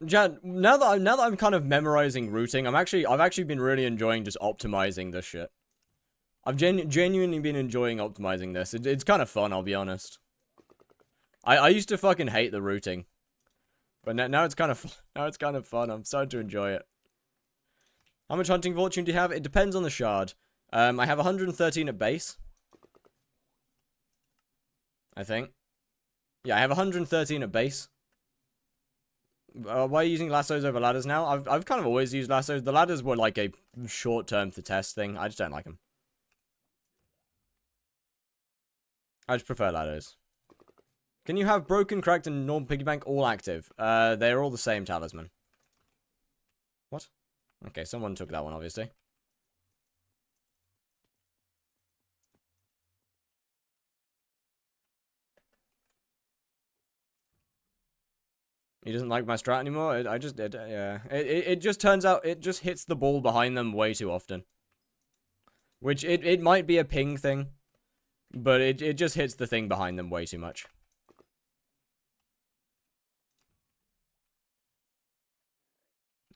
Jan, now that I'm kind of memorizing routing, I've actually been really enjoying just optimizing this shit. I've genuinely been enjoying optimizing this. It's kind of fun, I'll be honest. I used to fucking hate the routing, but now it's kind of fun. I'm starting to enjoy it. How much hunting fortune do you have? It depends on the shard. I have 113 at base, I think. Yeah, I have 113 at base. Why are you using lassos over ladders now? I've kind of always used lassos. The ladders were like a short-term to test thing. I just don't like them. I just prefer ladders. Can you have broken, cracked, and normal piggy bank all active? They're all the same talisman. What? Okay, someone took that one, obviously. He doesn't like my strat anymore? It just turns out it just hits the ball behind them way too often. Which, it might be a ping thing. But it just hits the thing behind them way too much.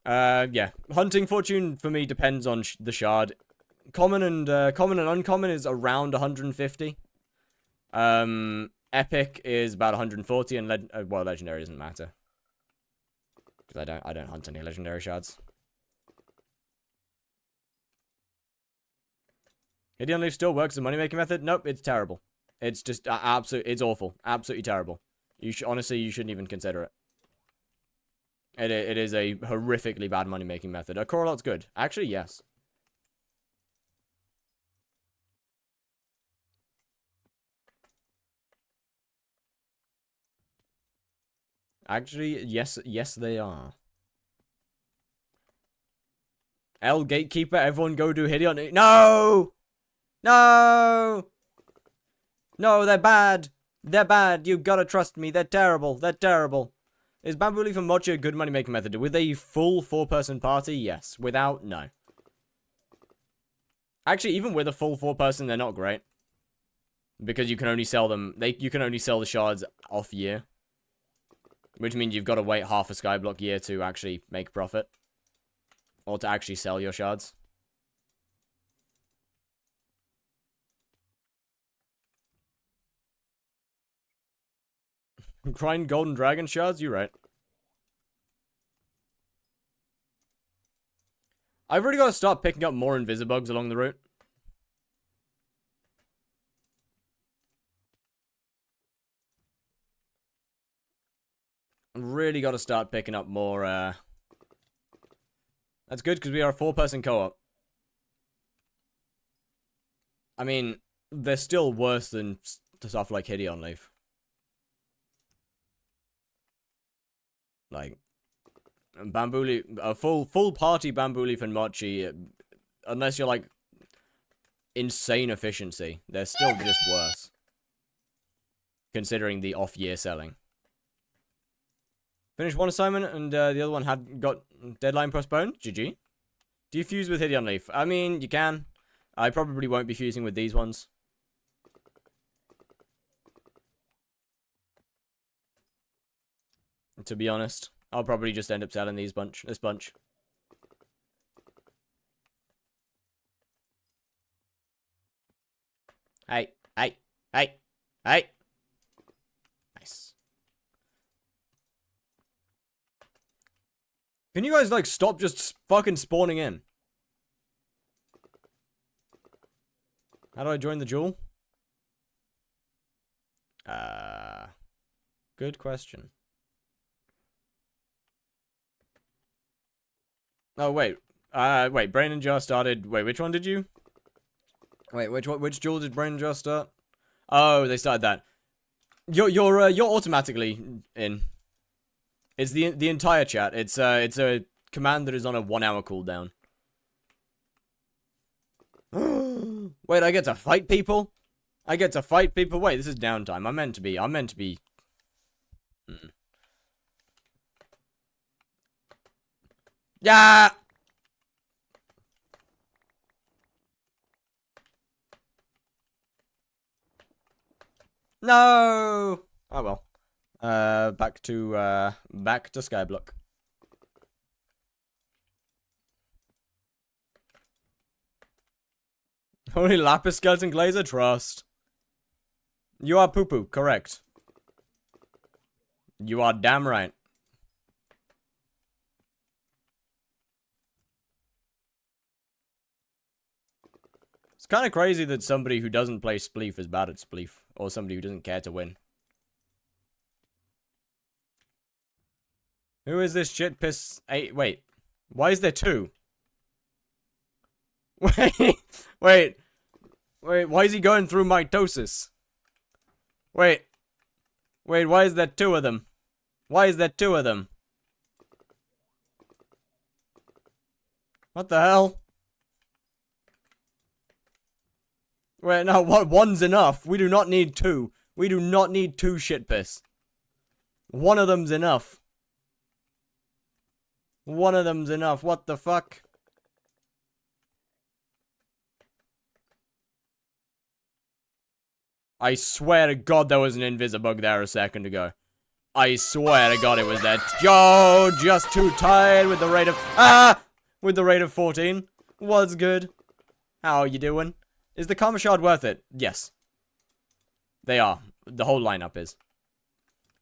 Yeah. Hunting fortune for me depends on the shard. Common and uncommon is around 150. Epic is about 140, and well, legendary doesn't matter. Because I don't hunt any legendary shards. Gideon Leaf still works as a money-making method? Nope, it's terrible. It's just it's awful. Absolutely terrible. Honestly, you shouldn't even consider it. It is a horrifically bad money-making method. A Coralot's good. Actually, yes. Actually, yes, they are. L Gatekeeper, everyone go do Hideon. No! No! No, they're bad. They're bad. You gotta trust me. They're terrible. They're terrible. Is Bamboo Leaf and Mochi a good money-making method? With a full 4-person party? Yes. Without? No. Actually, even with a full 4-person, they're not great. Because you can only sell them, you can only sell the shards off year. Which means you've got to wait half a skyblock year to actually make profit. Or to actually sell your shards. Grind golden dragon shards? You're right. I've really got to start picking up more invisibugs along the route. Really got to start picking up more, That's good, because we are a 4-person co-op. I mean, they're still worse than stuff like Hideon Leaf. Like, Bamboo Leaf, a full party Bamboo Leaf and Mochi, unless you're, like, insane efficiency, they're still just worse. Considering the off-year selling. Finished one assignment, and the other one got deadline postponed. GG. Do you fuse with Hideon Leaf? I mean, you can. I probably won't be fusing with these ones. To be honest, I'll probably just end up selling this bunch. Hey. Nice. Can you guys, like, stop just fucking spawning in? How do I join the duel? Good question. Oh, wait. Wait, Brain and Jar started... Wait, which one did you... Wait, which duel did Brain and Jar start? Oh, they started that. You're automatically in. It's the entire chat. It's a command that is on a 1-hour cooldown. Wait, I get to fight people? Wait, this is downtime. I'm meant to be. Yeah! No! Oh well. Back to skyblock. Only lapis skeleton glazer? Trust. You are poo-poo, correct. You are damn right. It's kind of crazy that somebody who doesn't play Spleef is bad at Spleef. Or somebody who doesn't care to win. Who is this shit piss? Wait. Why is there 2? Wait. Why is he going through mitosis? Wait, why is there 2 of them? What the hell? Wait, no, one's enough. We do not need 2. We do not need 2 shit piss. One of them's enough. What the fuck? I swear to God there was an invisibug there a second ago. I swear to God it was there. Yo, just too tired with the rate of... With the rate of 14. What's good? How are you doing? Is the Karma Shard worth it? Yes. They are. The whole lineup is.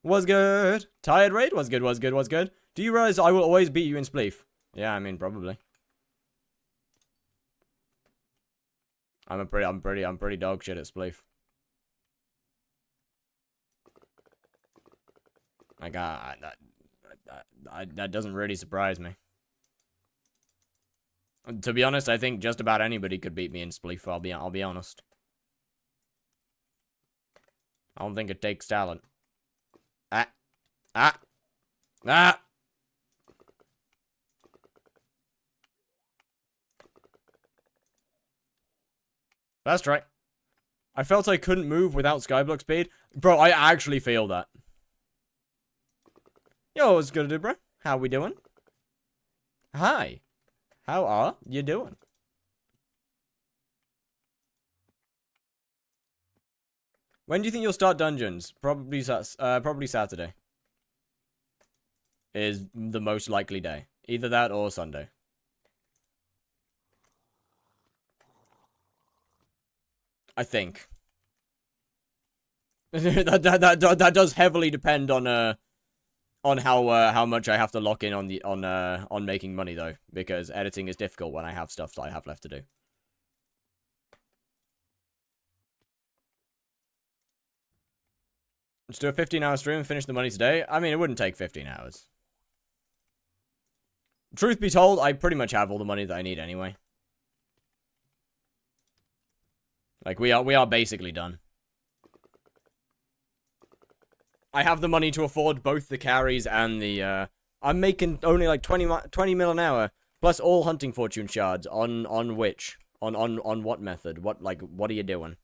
Was good. Tired rate? Was good. Do you realize I will always beat you in Spleef? Yeah, I mean, probably. I'm pretty dog shit at Spleef. Like, that doesn't really surprise me. To be honest, I think just about anybody could beat me in Spleef. I'll be honest. I don't think it takes talent. That's right. I felt I couldn't move without skyblock speed. Bro, I actually feel that. Yo, what's good, bro? How we doing? Hi. How are you doing? When do you think you'll start dungeons? Probably Saturday. Is the most likely day. Either that or Sunday. I think. that does heavily depend on how much I have to lock in on making money though, because editing is difficult when I have stuff that I have left to do. Let's do a 15-hour stream and finish the money today. I mean, it wouldn't take 15 hours. Truth be told, I pretty much have all the money that I need anyway. Like, we are basically done. I have the money to afford both the carries and the, I'm making only like 20 mil an hour, plus all hunting fortune shards on which? On what method? What are you doing?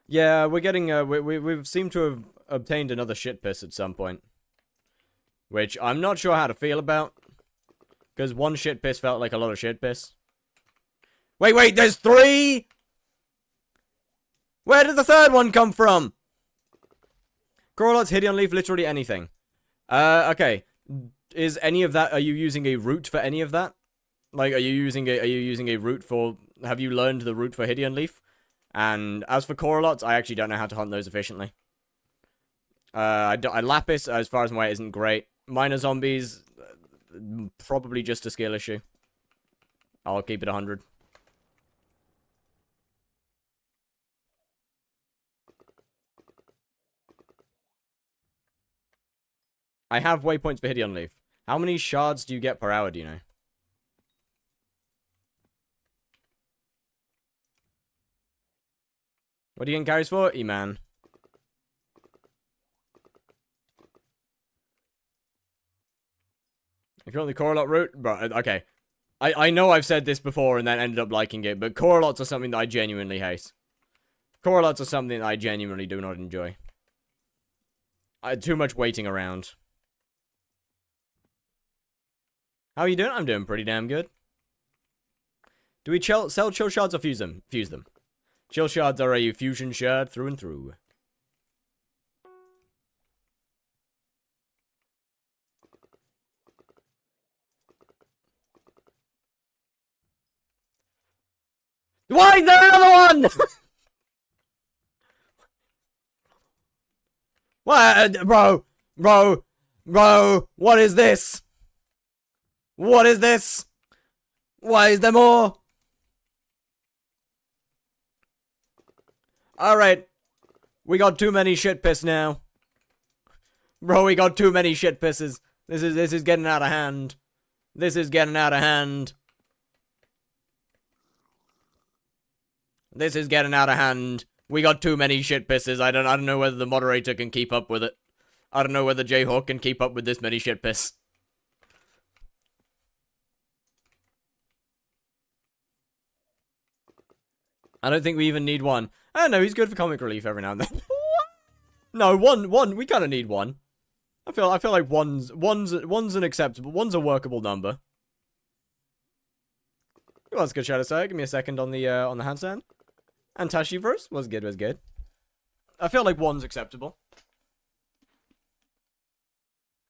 Yeah, we're getting, we've seemed to have obtained another shit piss at some point. Which I'm not sure how to feel about. Because one shit piss felt like a lot of shit piss. Wait, there's 3?! Where did the third one come from? Coralots, Hideon Leaf, literally anything. Okay. Is any of that, are you using a route for any of that? Like, are you using a route for, have you learned the route for Hideon Leaf? And as for Coralots, I actually don't know how to hunt those efficiently. Lapis, as far as my way, isn't great. Minor zombies, probably just a skill issue. I'll keep it 100. I have waypoints for Hideon Leaf. How many shards do you get per hour, do you know? What are you getting carries for? E-man. If you're on the Coralot route, bro, okay. I know I've said this before and then ended up liking it, but Coralots are something that I genuinely hate. Coralots are something that I genuinely do not enjoy. Too much waiting around. How are you doing? I'm doing pretty damn good. Do we sell chill shards or fuse them? Fuse them. Chill shards are a fusion shard through and through. Why is there another one? What? Bro, what is this? What is this? Why is there more? Alright. We got too many shit piss now. Bro, we got too many shit pisses. This is getting out of hand. This is getting out of hand. This is getting out of hand. We got too many shit pisses. I don't know whether the moderator can keep up with it. I don't know whether Jayhawk can keep up with this many shit piss. I don't think we even need one. I don't know, he's good for comic relief every now and then. No, one, we kinda need one. I feel like one's an acceptable, one's a workable number. Well, that's good, Shadow Sir. Give me a second on the handstand. And Tashiverse was good. I feel like one's acceptable.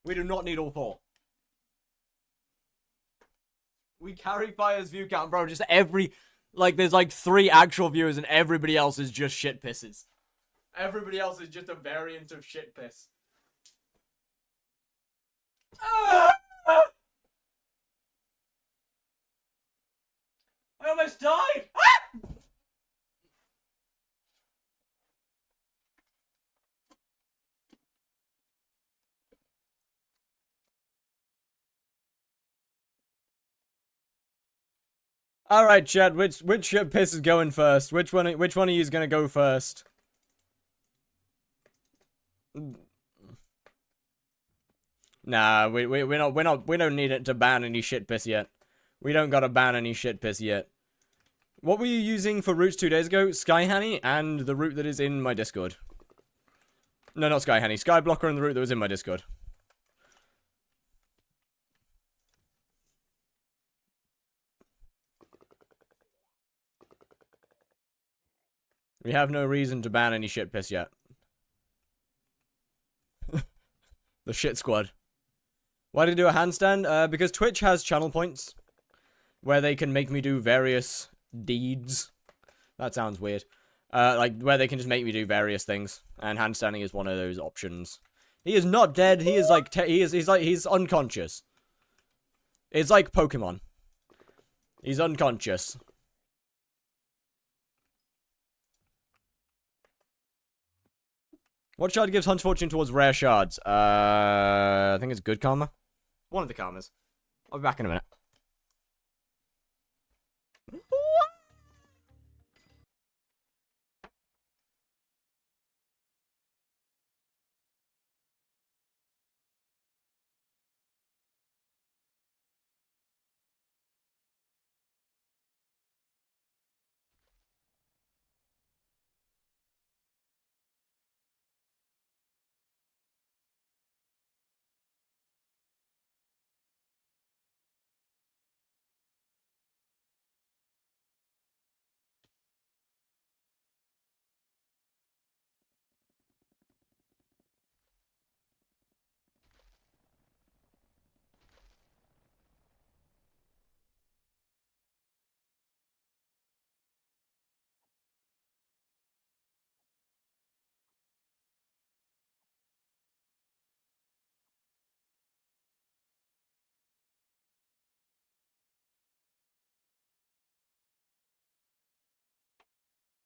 We do not need all 4. We carry Fire's view count, bro. Just every, like, there's like 3 actual viewers and everybody else is just shit pisses. Everybody else is just a variant of shit piss. I almost died! Alright, Chad, which piss is going first? Which one of you is gonna go first? Nah, we don't need it to ban any shit piss yet. We don't gotta ban any shit piss yet. What were you using for routes 2 days ago? Skyhanny and the route that is in my Discord. No, not Skyhanny. Skyblocker and the route that was in my Discord. We have no reason to ban any shit piss yet. The shit squad. Why did I do a handstand? Because Twitch has channel points where they can make me do various deeds. That sounds weird. Like where they can just make me do various things, and handstanding is one of those options. He is not dead. He is like he's unconscious. It's like Pokemon. He's unconscious. What shard gives Hunt's Fortune towards rare shards? I think it's good karma. One of the karmas. I'll be back in a minute.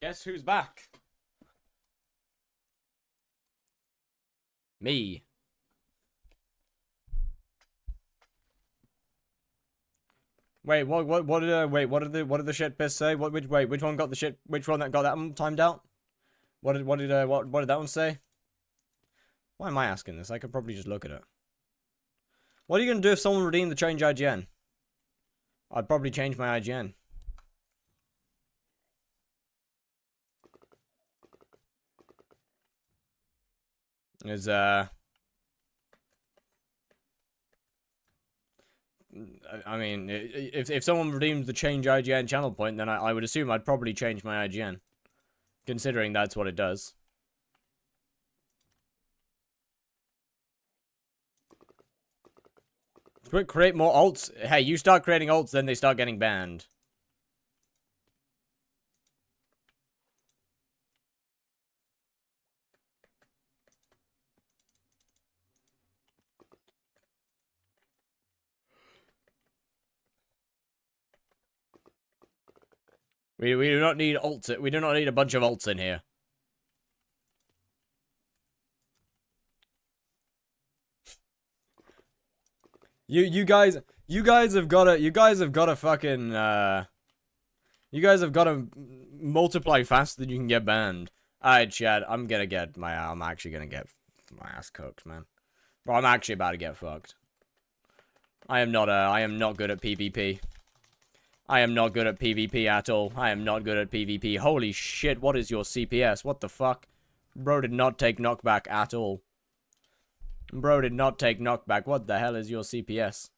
Guess who's back? Me. Wait, what did the shit piss say? Which one got the shit? Which one that got that one timed out? What did that one say? Why am I asking this? I could probably just look at it. What are you gonna do if someone redeemed the change IGN? I'd probably change my IGN. Is I mean, if someone redeemed the change IGN channel point, then I would assume I'd probably change my IGN, considering that's what it does. Quick, create more alts. Hey, you start creating alts, then they start getting banned. We do not need alts. We do not need a bunch of alts in here. You guys have gotta fucking you guys have gotta multiply faster than you can get banned. Alright, Chad, I'm actually gonna get my ass cooked, man. Bro, I'm actually about to get fucked. I am not good at PvP. I am not good at PvP at all. I am not good at PvP. Holy shit, what is your CPS? What the fuck? Bro did not take knockback at all. Bro did not take knockback. What the hell is your CPS?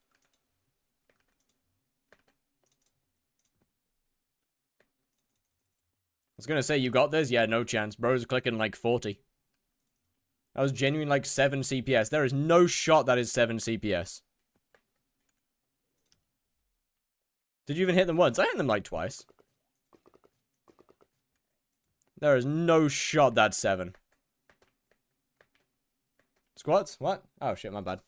I was gonna say, you got this? Yeah, no chance. Bro's clicking like 40. That was genuine like 7 CPS. There is no shot that is 7 CPS. Did you even hit them once? I hit them like twice. There is no shot that's 7. Squats? What? Oh shit, my bad.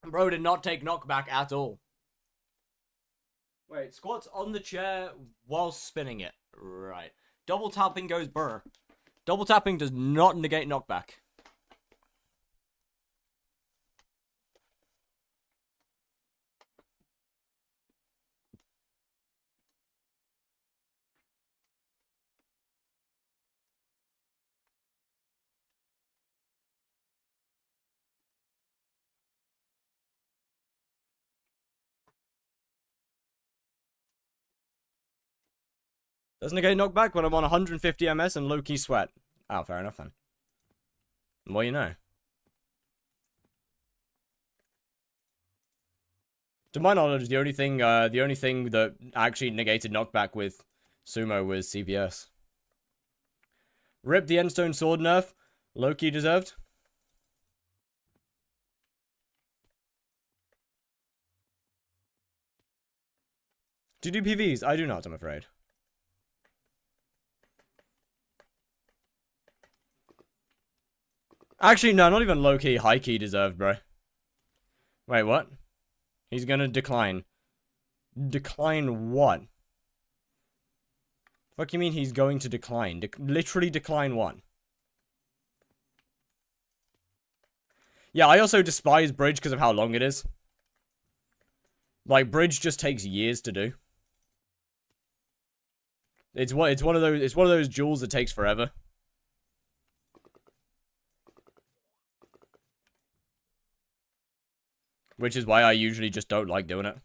Bro did not take knockback at all. Wait, squats on the chair while spinning it. Right. Double tapping goes burr. Double tapping does not negate knockback. Doesn't negate knockback when I'm on 150 MS and low-key sweat. Oh, fair enough then. The more you know. To my knowledge, the only thing that actually negated knockback with Sumo with CPS. Rip the Endstone sword nerf. Low-key deserved. Do you do PVs? I do not, I'm afraid. Actually, no, not even low-key. High-key deserved, bro. Wait, what? He's gonna decline. Decline what? Fuck you mean he's going to decline? Literally decline what? Yeah, I also despise Bridge because of how long it is. Like, Bridge just takes years to do. It's one of those jewels that takes forever. Which is why I usually just don't like doing it.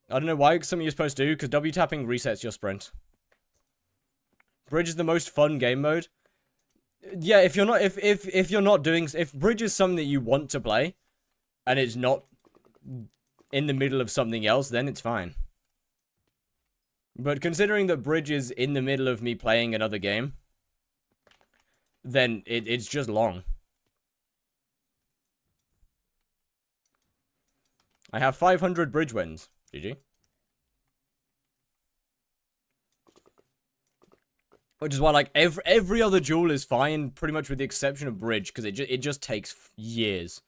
I don't know why it's something you're supposed to do, because W tapping resets your sprint. Bridge is the most fun game mode. Yeah, if you're not if Bridge is something that you want to play, and it's not in the middle of something else, then it's fine. But considering that Bridge is in the middle of me playing another game, then it's just long. I have 500 Bridge wins. GG. Which is why, like, every other jewel is fine, pretty much with the exception of Bridge, because it just takes years.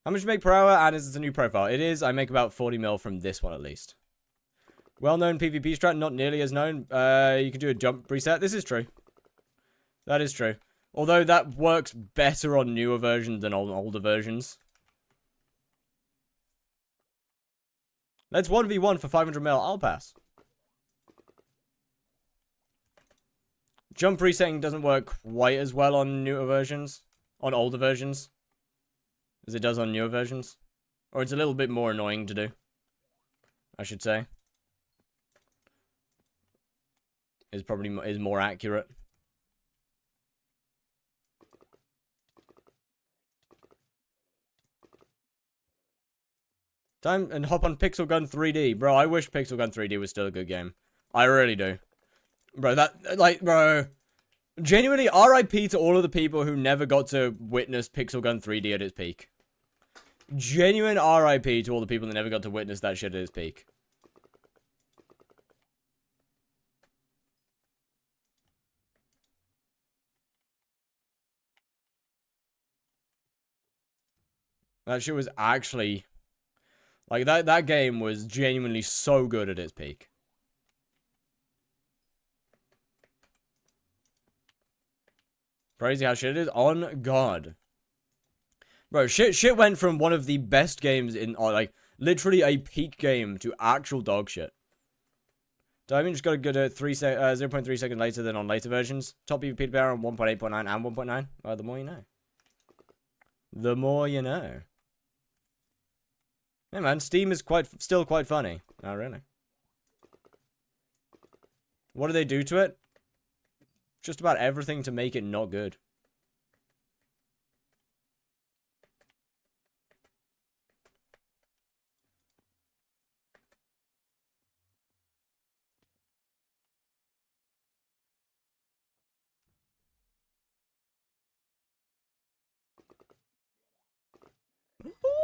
How much you make per hour? And is this a new profile? It is. I make about 40 mil from this one, at least. Well-known PvP strat, not nearly as known. You can do a jump reset. This is true. That is true. Although that works better on newer versions than on older versions. Let's 1v1 for 500 mil. I'll pass. Jump resetting doesn't work quite as well on newer versions. On older versions. As it does on newer versions. Or it's a little bit more annoying to do. I should say. Is more accurate. Time and hop on Pixel Gun 3D. Bro, I wish Pixel Gun 3D was still a good game. I really do. Bro, bro. Genuinely, RIP to all of the people who never got to witness Pixel Gun 3D at its peak. Genuine RIP to all the people that never got to witness that shit at its peak. That shit was actually... Like, that game was genuinely so good at its peak. Crazy how shit it is. On God. Bro, shit went from one of the best games in, like, literally a peak game to actual dog shit. Diving just got a good 0.3 seconds later than on later versions. Top PvP power on 1.8.9 and 1.9. Well, the more you know. The more you know. Yeah, man, Steam is still quite funny. Oh, really? What do they do to it? Just about everything to make it not good.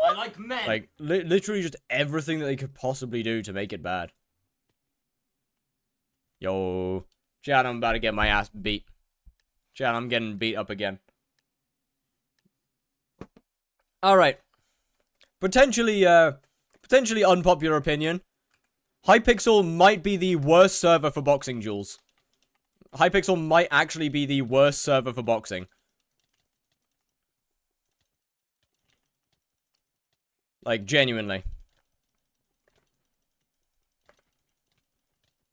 I like men. Like, literally just everything that they could possibly do to make it bad. Yo. Chat, I'm about to get my ass beat. Chat, I'm getting beat up again. Alright. Potentially unpopular opinion. Hypixel might be the worst server for boxing, Jules. Hypixel might actually be the worst server for boxing. Like, genuinely.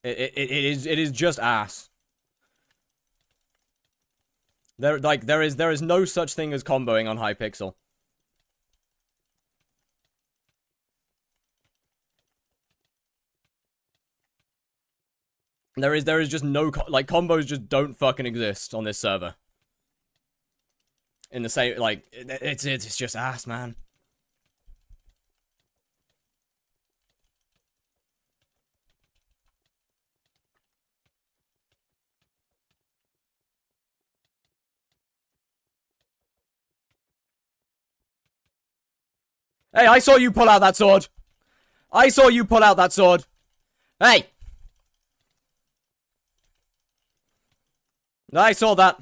It is just ass. There is no such thing as comboing on Hypixel. There is just no like combos just don't fucking exist on this server. In the same, like, it's just ass, man. Hey, I saw you pull out that sword. I saw you pull out that sword. Hey! I saw that.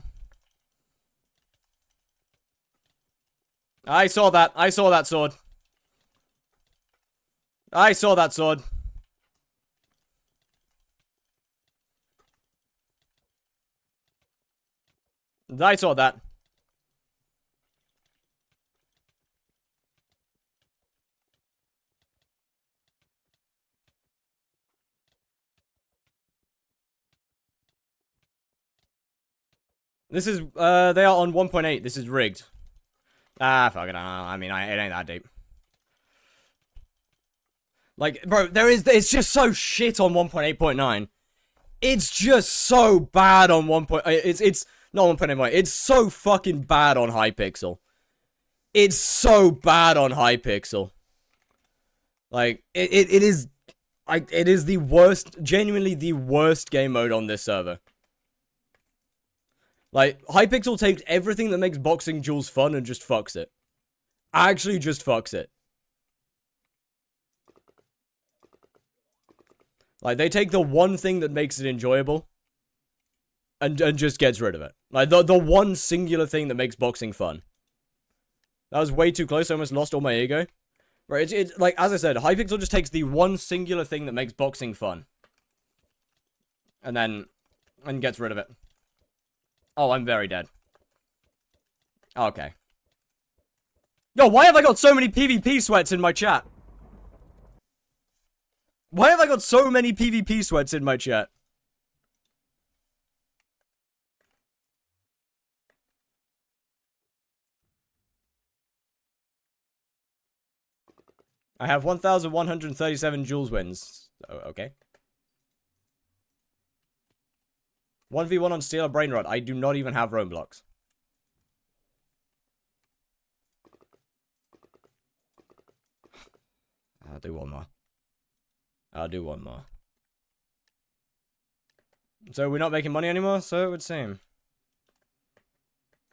I saw that. I saw that sword. I saw that sword. I saw that. This is, they are on 1.8. This is rigged. Ah, fuck it. I mean, it ain't that deep. Like, bro, it's just so shit on 1.8.9. It's just so bad on 1. It's not 1.8. It's so fucking bad on hypixel. It's so bad on hypixel. Like, it is the worst, genuinely the worst game mode on this server. Like, hypixel takes everything that makes boxing duels fun and just fucks it. Actually just fucks it. Like, they take the one thing that makes it enjoyable and just gets rid of it. Like, the one singular thing that makes boxing fun. That was way too close. I almost lost all my ego. Right, it's like, as I said, hypixel just takes the one singular thing that makes boxing fun. And gets rid of it. Oh, I'm very dead. Okay. Yo, why have I got so many PvP sweats in my chat? Why have I got so many PvP sweats in my chat? I have 1,137 Jules wins. Oh, okay. 1v1 on Steel or Brain Rot. I do not even have roam blocks. I'll do one more. I'll do one more. So we're not making money anymore, so it would seem.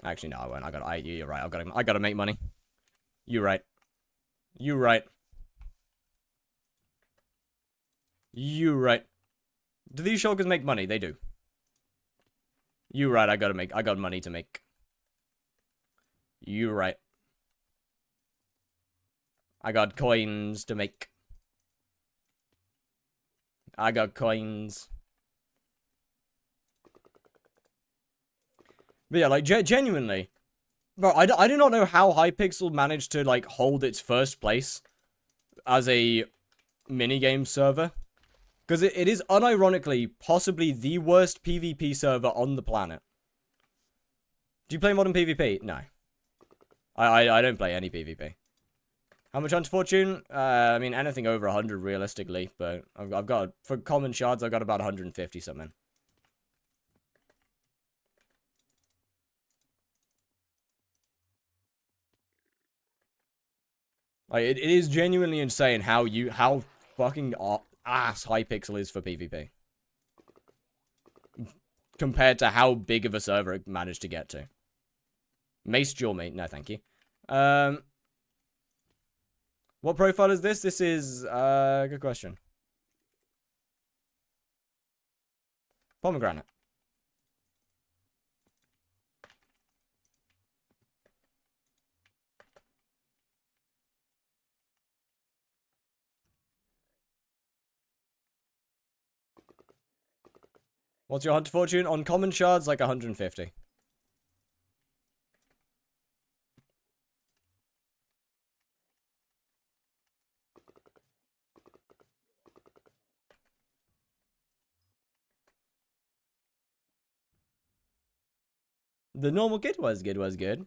Actually, no, I won't. You're right. I gotta make money. You're right. You right. You right. Do these shulkers make money? They do. You right. I got money to make. You right. I got coins to make. I got coins. But yeah, like, genuinely. Bro, I do not know how Hypixel managed to, like, hold its first place as a minigame server. Because it is, unironically, possibly the worst PvP server on the planet. Do you play modern PvP? No. I don't play any PvP. How much Hunter Fortune? I mean, anything over 100 realistically, but I've got, for common shards, I've got about 150 something. Like, it is genuinely insane how fucking ass Hypixel is for PvP. Compared to how big of a server it managed to get to. Mace Duel, mate. No, thank you. What profile is this? This is, good question. Pomegranate. What's your Hunter Fortune? On common shards, like 150. The normal kid was good.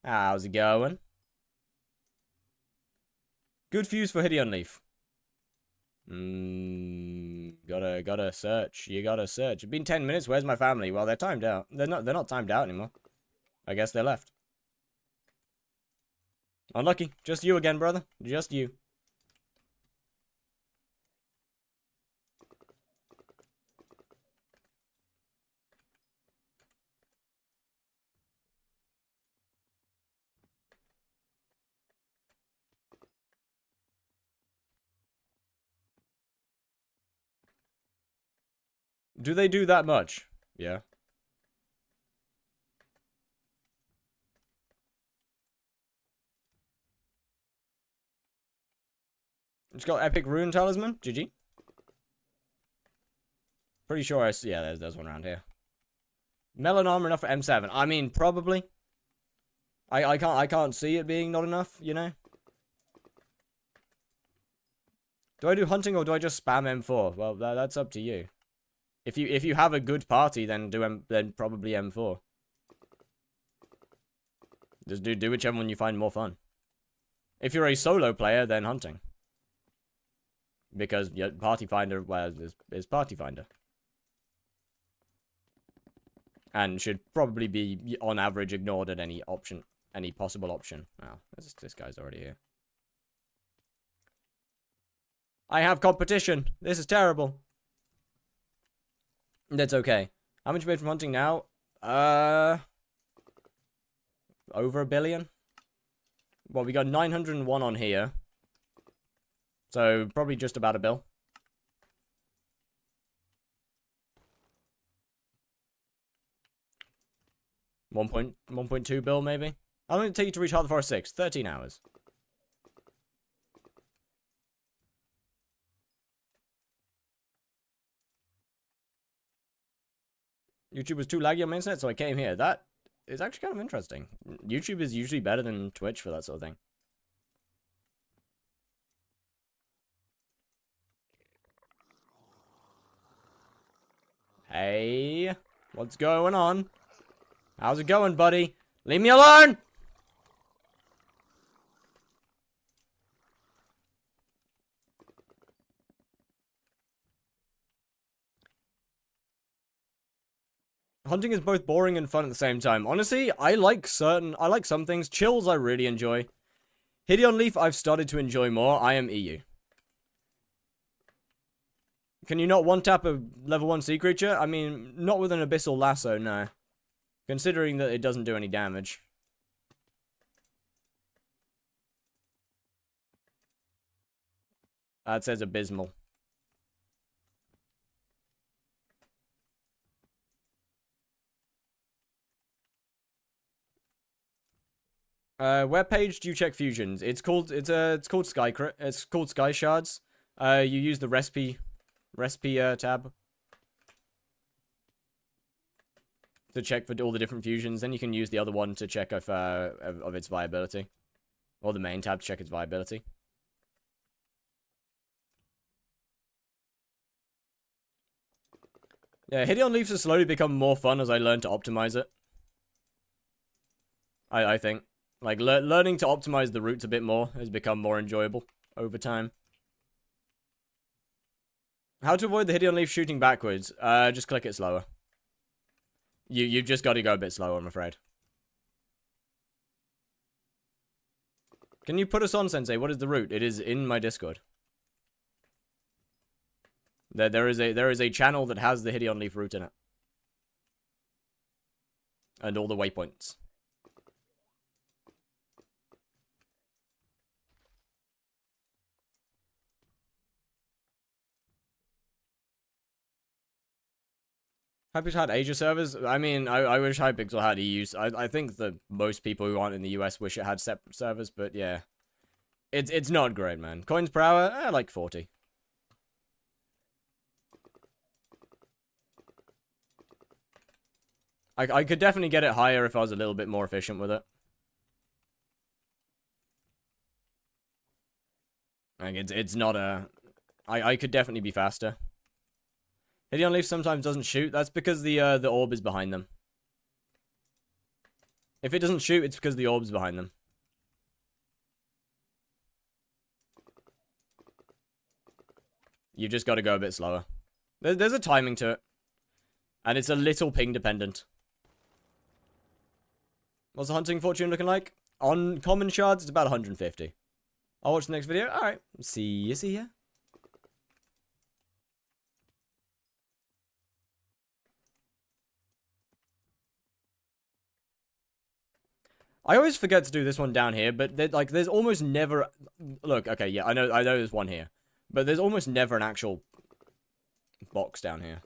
How's it going? Good fuse for Hideon Leaf. Gotta search. You gotta search. It's been 10 minutes. Where's my family? Well, they're timed out. They're not timed out anymore. I guess they left. Unlucky. Just you again, brother. Just you. Do they do that much? Yeah. It's got epic rune talisman. GG. Pretty sure yeah, there's one around here. Melon armor enough for M7. I mean, probably. I can't see it being not enough, you know? Do I do hunting or do I just spam M4? Well, that's up to you. If you have a good party, then then probably M4. Just do whichever one you find more fun. If you're a solo player, then hunting. Because your party finder, well, is party finder. And should probably be, on average, ignored at any possible option. Wow, this guy's already here. I have competition. This is terrible. That's okay. How much you made from hunting now? Over 1 billion. Well, we got 901 on here. So, probably just about 1 bill. $1.2 bill, maybe? How long did it take you to reach Heart of the Forest 6? 13 hours. YouTube was too laggy on my internet, so I came here. That is actually kind of interesting. YouTube is usually better than Twitch for that sort of thing. Hey, what's going on? How's it going, buddy? Leave me alone! Hunting is both boring and fun at the same time. Honestly, I like some things. Chills I really enjoy. Hideon Leaf I've started to enjoy more. I am EU. Can you not one-tap a level 1 sea creature? I mean, not with an Abyssal Lasso, no. Considering that it doesn't do any damage. That says abysmal. Where page do you check fusions? It's called Sky Shards. You use the recipe tab to check for all the different fusions. Then you can use the other one to check if of its viability, or the main tab to check its viability. Yeah, Hideon Leafs has slowly become more fun as I learn to optimize it. I think. Like, learning to optimize the routes a bit more has become more enjoyable over time. How to avoid the Hideon Leaf shooting backwards? Just click it slower. You've just got to go a bit slower, I'm afraid. Can you put us on, Sensei? What is the route? It is in my Discord. There is a channel that has the Hideon Leaf route in it. And all the waypoints. Hypixel had Asia servers. I mean, I wish Hypixel had EU. I think that most people who aren't in the US wish it had separate servers, but yeah. It's not great, man. Coins per hour, like 40. I could definitely get it higher if I was a little bit more efficient with it. Like, it's not a... I could definitely be faster. Hideon Leaf sometimes doesn't shoot. That's because the orb is behind them. If it doesn't shoot, it's because the orb's behind them. You've just got to go a bit slower. There's a timing to it. And it's a little ping dependent. What's the hunting fortune looking like? On common shards, it's about 150. I'll watch the next video. Alright. See ya. I always forget to do this one down here, but there's almost never... Look, okay, yeah, I know there's one here. But there's almost never an actual box down here.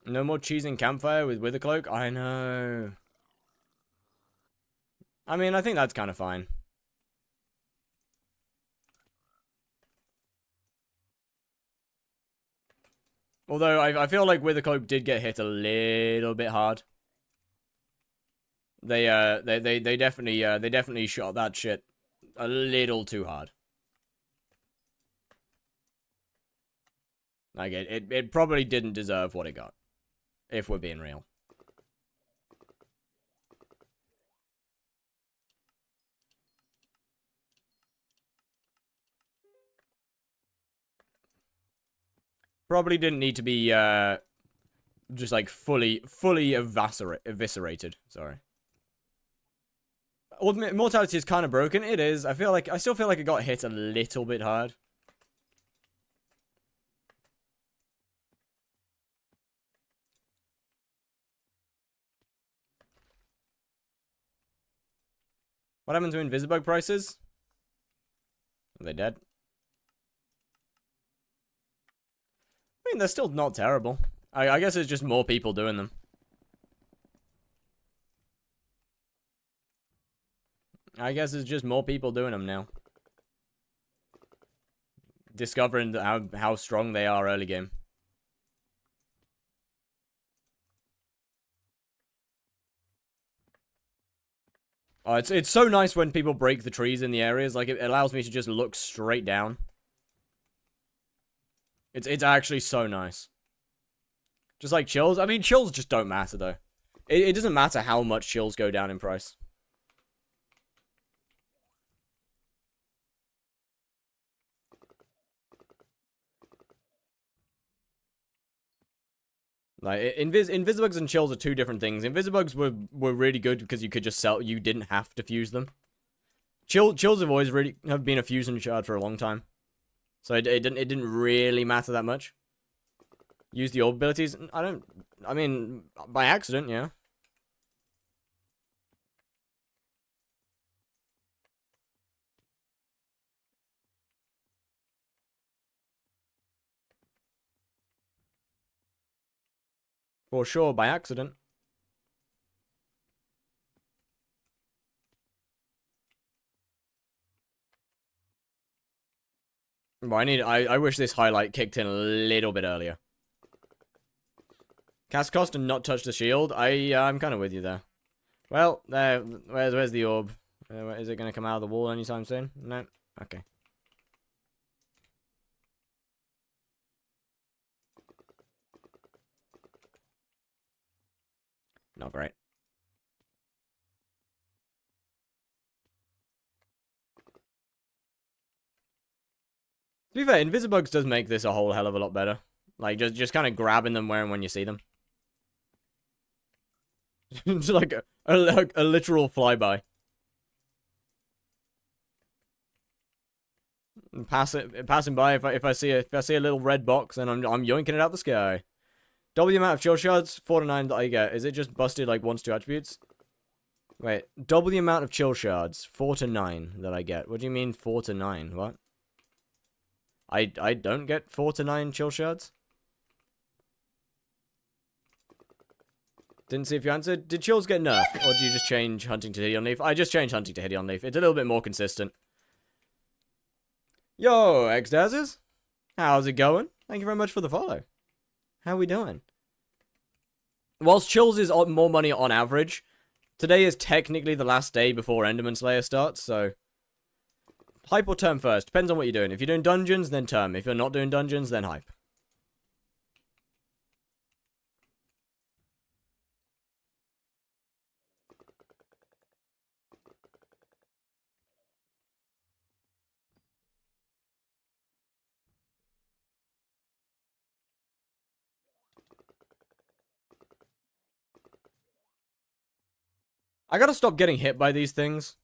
No more cheesing campfire with Withercloak? I know. I mean, I think that's kind of fine. Although, I feel like Withercloak did get hit a little bit hard. They definitely shot that shit a little too hard. Like, it probably didn't deserve what it got. If we're being real. Probably didn't need to be, just, like, fully eviscerated. Sorry. Ultimate Immortality is kind of broken. It is. I still feel like it got hit a little bit hard. What happened to Invisibug prices? Are they dead? I mean, they're still not terrible. I guess it's just more people doing them. I guess it's just more people doing them now. Discovering how strong they are early game. Oh, it's so nice when people break the trees in the areas. Like, it allows me to just look straight down. It's actually so nice. Just like chills. I mean, chills just don't matter, though. It doesn't matter how much chills go down in price. Like, Invisibugs and chills are two different things. Invisibugs were really good because you could just sell. You didn't have to fuse them. Chills have always have been a fusion shard for a long time. So it didn't really matter that much. Use the orb abilities. I mean, by accident, yeah. For sure, by accident. But I wish this highlight kicked in a little bit earlier. Cast cost and not touch the shield. I'm kind of with you there. Well, there. Where's the orb? Is it going to come out of the wall anytime soon? No. Okay. Not great. To be fair, Invisibugs does make this a whole hell of a lot better. Like, just kind of grabbing them when you see them. It's like a literal flyby. Passing by. If I see a little red box, then I'm yoinking it out the sky. Double the amount of chill shards, 4 to 9 that I get. Is it just busted like 1 to 2 attributes? Wait, double the amount of chill shards, 4 to 9 that I get. What do you mean 4 to 9? What? I don't get 4 to 9 chill shards? Didn't see if you answered. Did chills get nerfed, or did you just change hunting to Hideon Leaf? I just changed hunting to Hideon Leaf. It's a little bit more consistent. Yo, X-Dazers. How's it going? Thank you very much for the follow. How we doing? Whilst chills is more money on average, today is technically the last day before Enderman Slayer starts, so... Hype or term first? Depends on what you're doing. If you're doing dungeons, then term. If you're not doing dungeons, then hype. I gotta stop getting hit by these things.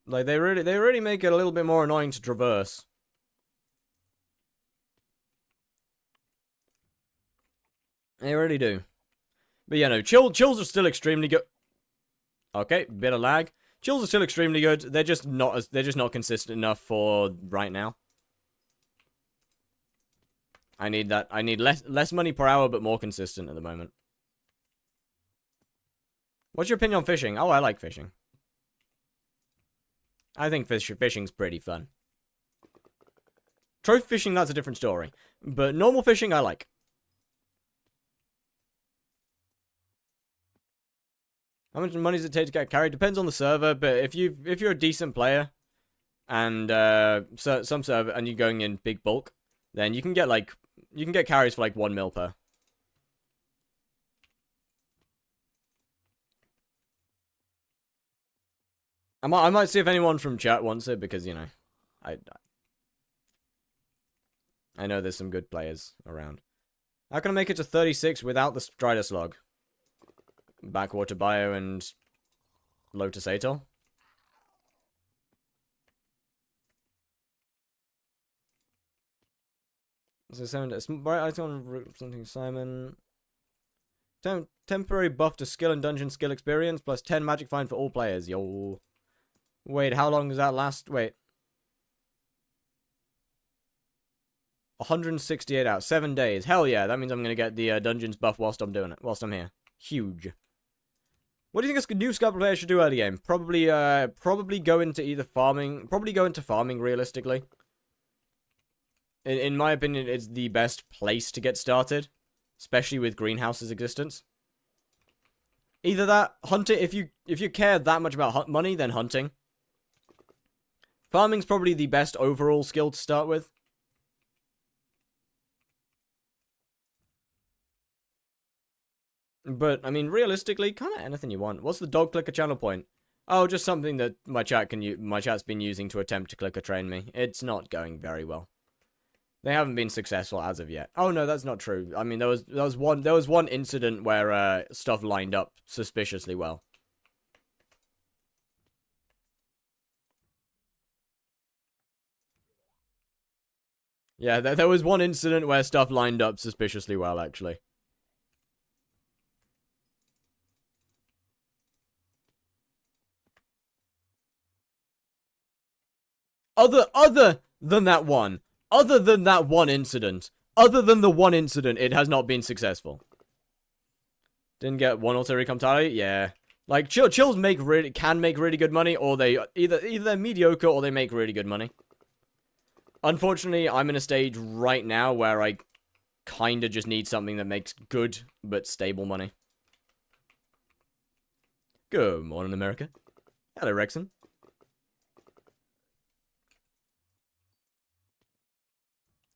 Like, they really make it a little bit more annoying to traverse. They really do. But yeah, no, chills are still extremely good. Okay, bit of lag. Chills are still extremely good. They're just not consistent enough for right now. I need that. I need less money per hour, but more consistent at the moment. What's your opinion on fishing? Oh, I like fishing. I think fishing's pretty fun. Trophy fishing, that's a different story. But normal fishing, I like. How much money does it take to get carried? Depends on the server, but if you're a decent player, and some server, and you're going in big bulk, then you can get carries for like 1 mil per. I might see if anyone from chat wants it, because, you know, I know there's some good players around. How can I make it to 36 without the Strider Slug? Backwater Bio and Lotus Atoll? So bright icon representing Simon. Temporary buff to skill and dungeon skill experience plus 10 magic fine for all players. Yo. Wait, how long does that last? Wait. 168 hours. 7 days. Hell yeah, that means I'm gonna get the dungeons buff whilst I'm doing it. Whilst I'm here. Huge. What do you think a new Scalper player should do early game? Probably go into either farming. Probably go into farming, realistically. In my opinion, it's the best place to get started. Especially with Greenhouse's existence. Either that, hunting, if you care that much about money, then hunting. Farming's probably the best overall skill to start with. But, I mean, realistically, kind of anything you want. What's the dog clicker channel point? Oh, just something that my chat's been using to attempt to clicker train me. It's not going very well. They haven't been successful as of yet. Oh no, that's not true. I mean, there was one incident where stuff lined up suspiciously well. Yeah, there was one incident where stuff lined up suspiciously well, actually. Other than that one. Other than that one incident. Other than the one incident, it has not been successful. Didn't get one auto recom tally? Yeah. Like, chills can make really good money, or they either they're mediocre or they make really good money. Unfortunately, I'm in a stage right now where I kinda just need something that makes good but stable money. Good morning, America. Hello, Rexon.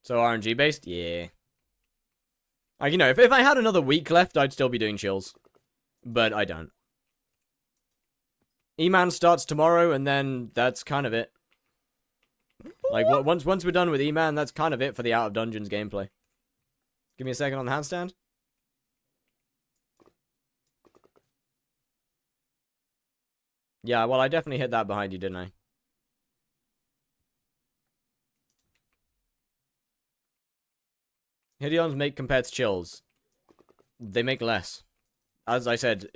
So RNG based? Yeah. Like, you know, if I had another week left, I'd still be doing chills. But I don't. E-Man starts tomorrow, and then that's kind of it. Like, once we're done with E-Man, that's kind of it for the Out of Dungeons gameplay. Give me a second on the handstand. Yeah, well, I definitely hit that behind you, didn't I? Hideons make compared to chills. They make less. As I said,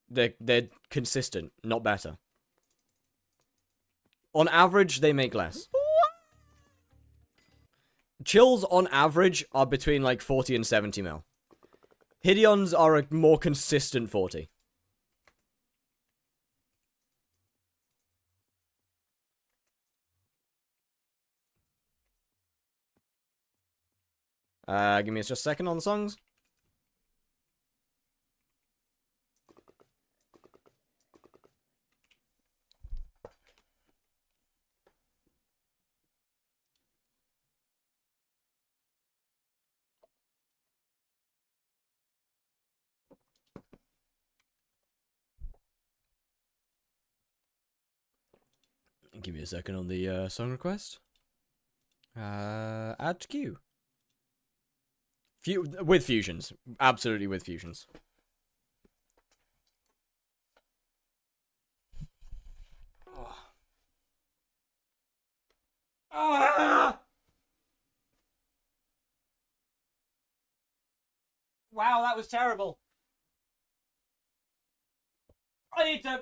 they're consistent, not better. On average, they make less. Chills, on average, are between, like, 40 and 70 mil. Hideons are a more consistent 40. Give me just a second on the songs. Give me a second on the song request. Add to queue. With fusions. Absolutely with fusions. Ah! Wow, that was terrible. I need to...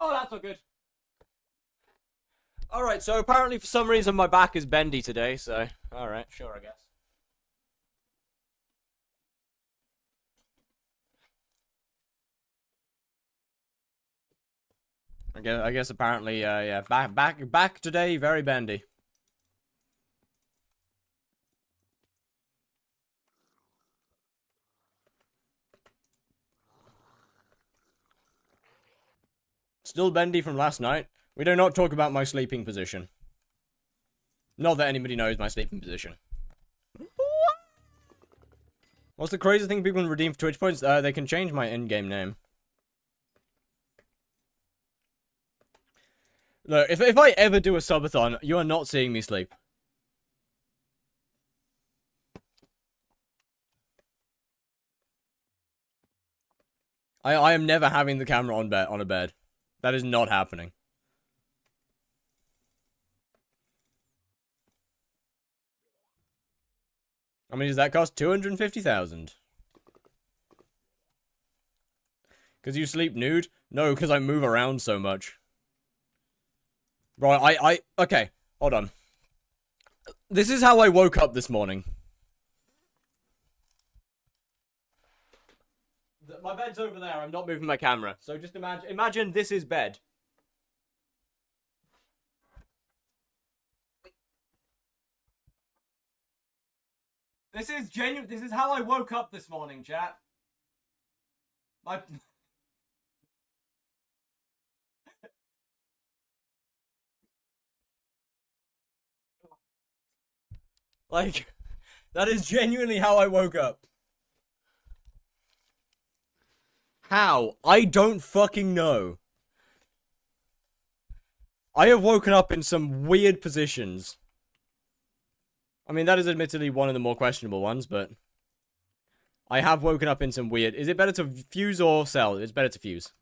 Oh, that's not good. Alright, so apparently for some reason my back is bendy today, so... Alright, sure, I guess. I guess apparently, yeah, back today, very bendy. Still bendy from last night. We do not talk about my sleeping position. Not that anybody knows my sleeping position. What's the crazy thing people can redeem for Twitch points? They can change my in-game name. Look, if I ever do a subathon, you are not seeing me sleep. I am never having the camera on a bed. That is not happening. How many does that cost? 250,000. Because you sleep nude? No, because I move around so much. Right, okay, hold on. This is how I woke up this morning. My bed's over there, I'm not moving my camera. So just imagine this is bed. This is genuine, this is how I woke up this morning, chat. Like, that is genuinely how I woke up. How? I don't fucking know. I have woken up in some weird positions. I mean, that is admittedly one of the more questionable ones, but... I have woken up in some weird... Is it better to fuse or sell? It's better to fuse.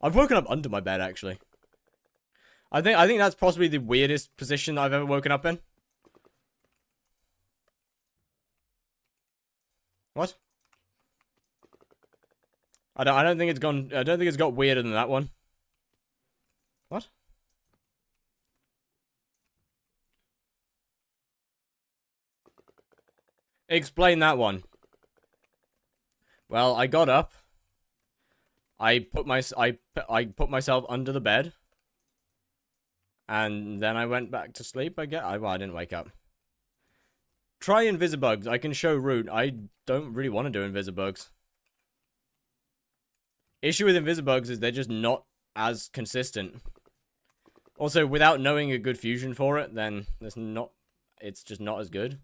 I've woken up under my bed, actually. I think that's possibly the weirdest position I've ever woken up in. What? I don't think it's got weirder than that one. What? Explain that one. Well, I got up. I put myself under the bed. And then I went back to sleep, I guess. Well, I didn't wake up. Try Invisibugs. I can show route. I don't really want to do Invisibugs. Issue with Invisibugs is they're just not as consistent. Also, without knowing a good fusion for it, then it's just not as good.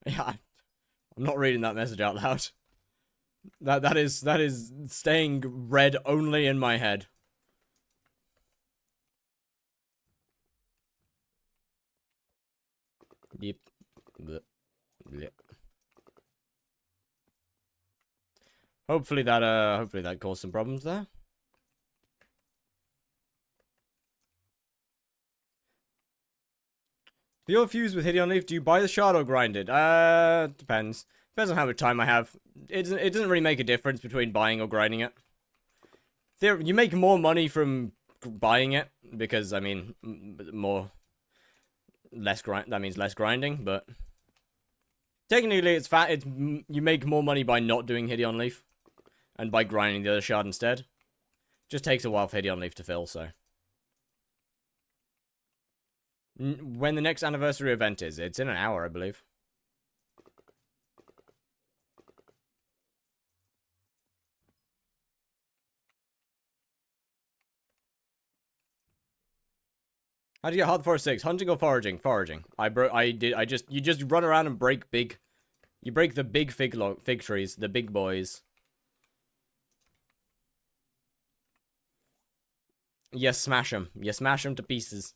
Yeah, I'm not reading that message out loud. That is staying red only in my head. Yep. Blech. Blech. Hopefully that caused some problems there. Do you fuse with Hideon Leaf? Do you buy the shard or grind it? Depends. Depends on how much time I have. It doesn't really make a difference between buying or grinding it. You make more money from buying it because, I mean, that means less grinding, but technically you make more money by not doing Hideon Leaf and by grinding the other shard instead. Just takes a while for Hideon Leaf to fill, so. When the next anniversary event is, it's in an hour, I believe. How do you get hard for 6? Hunting or foraging? Foraging. You just run around and you break the big fig trees, the big boys. You smash them. You smash them to pieces.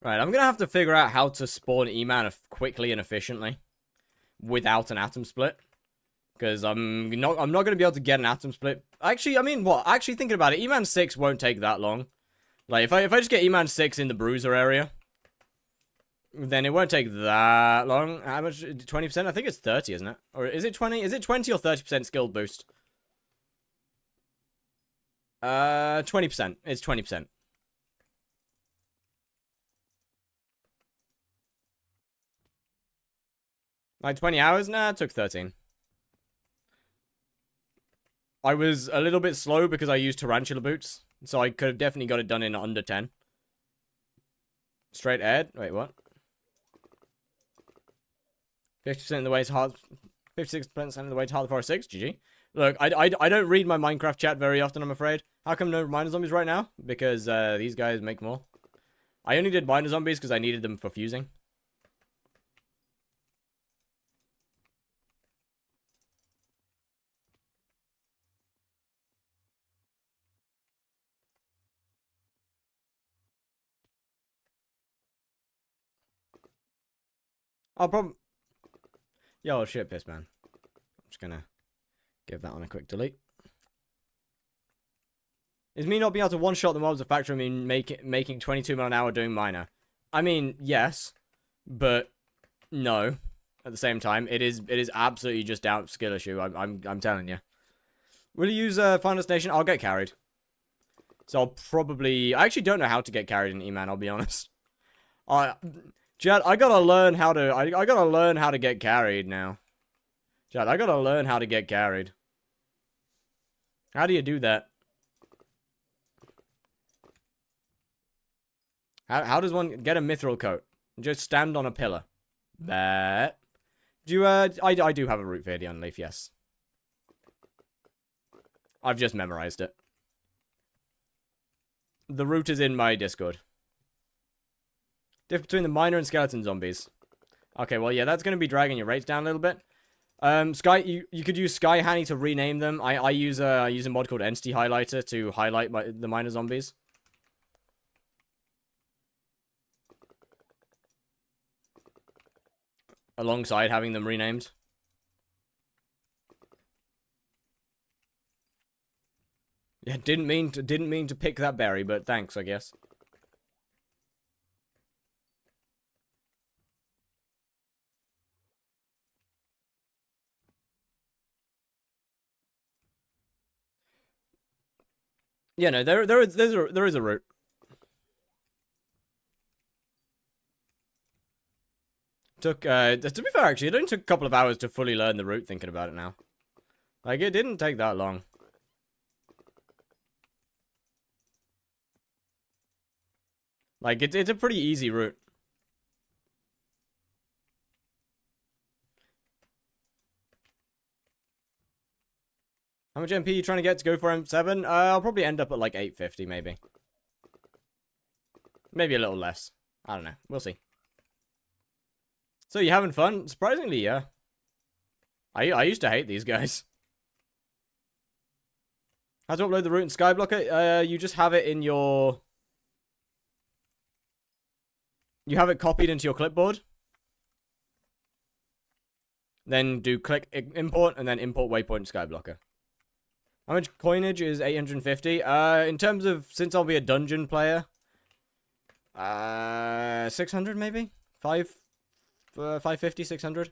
Right, I'm gonna have to figure out how to spawn E-Man quickly and efficiently. without an atom split. Because I'm not going to be able to get an atom split. Actually, I mean, what? Actually, thinking about it, E-Man 6 won't take that long. Like, if I just get E-Man 6 in the bruiser area, then it won't take that long. How much? 20%? I think it's 30, isn't it? Or is it 20? Is it 20 or 30% skill boost? 20%. It's 20%. Like 20 hours? Nah, it took 13. I was a little bit slow because I used tarantula boots. So I could have definitely got it done in under 10. Straight ahead? Wait, what? 50% of the way to hard... 56% of the way to Heart of Forest 6? GG. Look, I don't read my Minecraft chat very often, I'm afraid. How come no miner zombies right now? Because these guys make more. I only did miner zombies because I needed them for fusing. I'll probably... Yo, shit piss, man. I'm just gonna give that on a quick delete. Is me not being able to one-shot the mobs a factor of me making 22 mil an hour doing miner? I mean, yes, but no. At the same time, it is absolutely just down skill issue. I'm telling you. Will you use Final Destination? I'll get carried. So I'll probably... I actually don't know how to get carried in E-Man, I'll be honest. Chad, I gotta learn how to... I gotta learn how to get carried now. Chad, I gotta learn how to get carried. How do you do that? How does one get a mithril coat? Just stand on a pillar. That. Do you, I do have a root for the unleaf, yes. I've just memorized it. The root is in my Discord. Difference between the miner and skeleton zombies. Okay, well, yeah, that's going to be dragging your rates down a little bit. You could use Sky Hanny to rename them. I use a mod called Entity Highlighter to highlight the miner zombies. Alongside having them renamed. Yeah, didn't mean to pick that berry, but thanks, I guess. Yeah, no, there is a route. Took, to be fair, actually, it only took a couple of hours to fully learn the route, thinking about it now. Like, it didn't take that long. Like, it's a pretty easy route. How much MP are you trying to get to go for M7? I'll probably end up at, like, 850, maybe. Maybe a little less. I don't know. We'll see. So, you having fun? Surprisingly, yeah. I used to hate these guys. How to upload the route in Skyblock? You just have it in your... You have it copied into your clipboard. Then do click import, and then import waypoint Skyblocker. How much coinage is 850? In terms of, since I'll be a dungeon player... 600 maybe? 550, 600?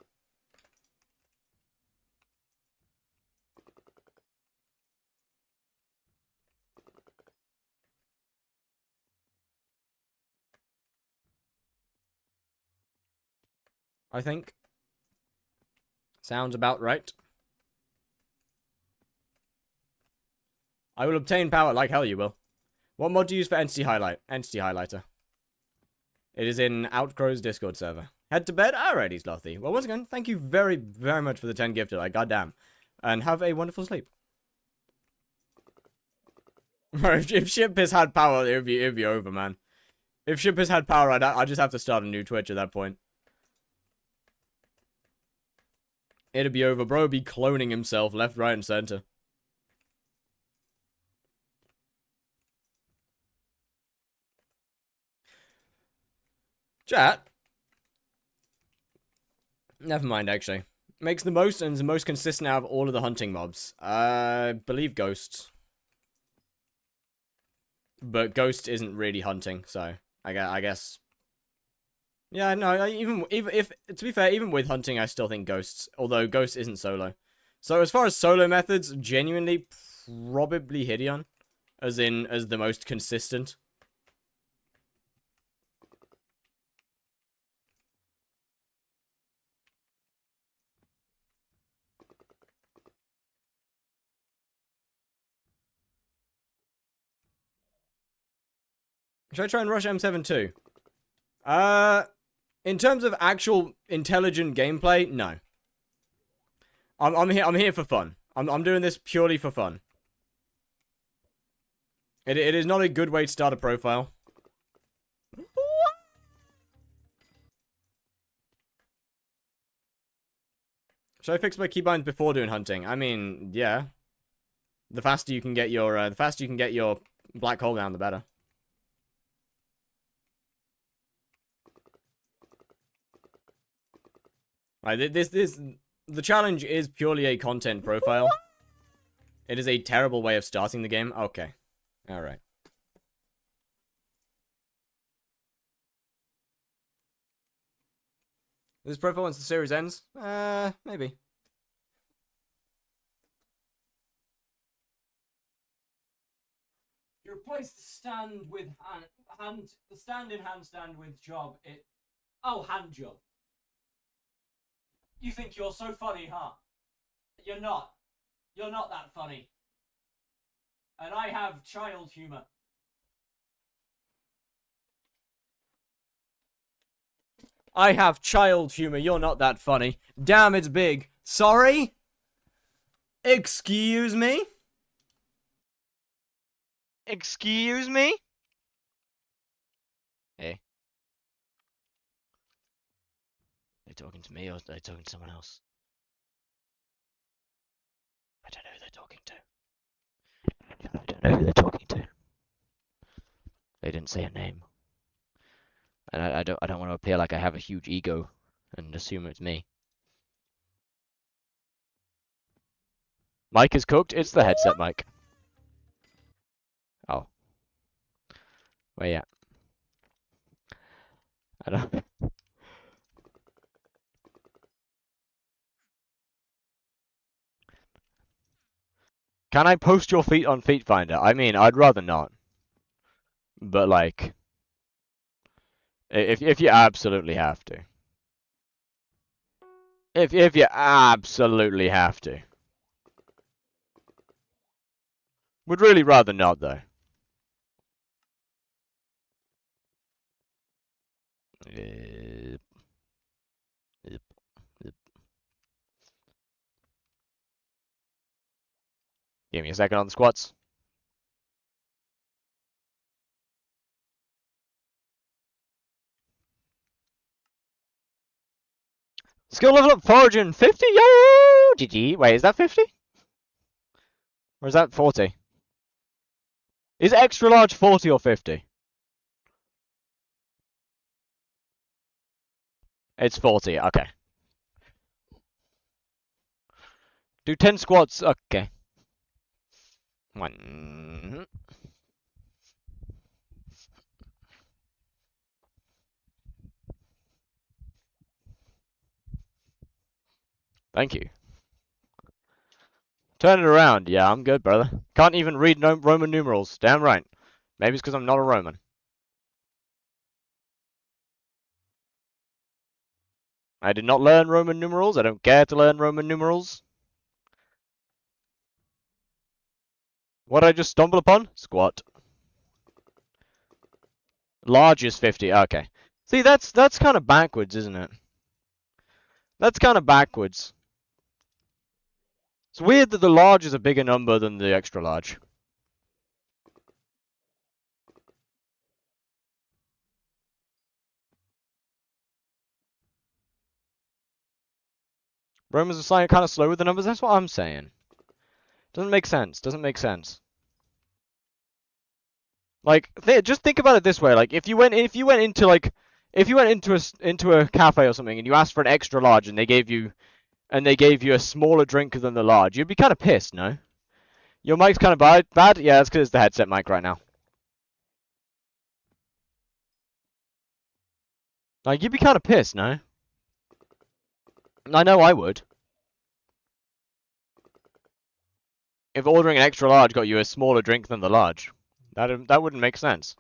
I think. Sounds about right. I will obtain power like hell you will. What mod do you use for Entity Highlight? Entity Highlighter. It is in Outcrow's Discord server. Head to bed? Alrighty, Slothy. Well, once again, thank you very, very much for the 10 gifted. Like, goddamn. And have a wonderful sleep. If Shitpiss had power, it'd be over, man. If Shitpiss had power, I'd just have to start a new Twitch at that point. It'd be over, bro. It'd be cloning himself left, right, and center. Chat. Never mind, actually. makes the most and is the most consistent out of all of the hunting mobs? I believe Ghost. But Ghost isn't really hunting, so I guess. Yeah, no, even if to be fair, even with hunting, I still think Ghosts. Although Ghost isn't solo. So as far as solo methods, genuinely, probably Hideon, as the most consistent. Should I try and rush M7 too? In terms of actual intelligent gameplay, no. I'm here for fun. I'm doing this purely for fun. It is not a good way to start a profile. Should I fix my keybinds before doing hunting? I mean, yeah. The faster you can get your black hole down, the better. Right, the challenge is purely a content profile. It is a terrible way of starting the game. Okay. Alright. This profile once the series ends? Maybe. You replace the stand with the stand in handstand with job. Hand job. You think you're so funny, huh? You're not. You're not that funny. And I have child humor. I have child humor. You're not that funny. Damn, it's big. Sorry? Excuse me? Excuse me? Hey. Are they talking to me or are they talking to someone else? I don't know who they're talking to. I don't know who they're talking to. They didn't say a name. And I don't want to appear like I have a huge ego and assume it's me. Mic is cooked? It's the headset mic. Oh. Where you at? I don't. Can I post your feet on Feet Finder? I mean, I'd rather not. But like, if you absolutely have to. If you absolutely have to. Would really rather not though. Yep. Yep. Yep. Give me a second on the squats. Skill level up foraging 50, yo! GG. Wait, is that 50? Or is that 40? Is extra large 40 or 50? It's 40, okay. Do 10 squats, okay. One. Thank you. Turn it around. Yeah, I'm good, brother. Can't even read Roman numerals. Damn right. Maybe it's because I'm not a Roman. I did not learn Roman numerals. I don't care to learn Roman numerals. What did I just stumble upon? Squat. Large is 50. Okay. See, that's kind of backwards, isn't it? That's kind of backwards. It's weird that the large is a bigger number than the extra large. Romans are slightly kind of slow with the numbers. That's what I'm saying. Doesn't make sense. Doesn't make sense. Like, just think about it this way. Like, if you went into a cafe or something and you asked for an extra large and they gave you and they gave you a smaller drink than the large, you'd be kind of pissed, no? Your mic's kind of bad? Yeah, that's because it's the headset mic right now. Like, you'd be kind of pissed, no? I know I would. If ordering an extra large got you a smaller drink than the large. That wouldn't make sense.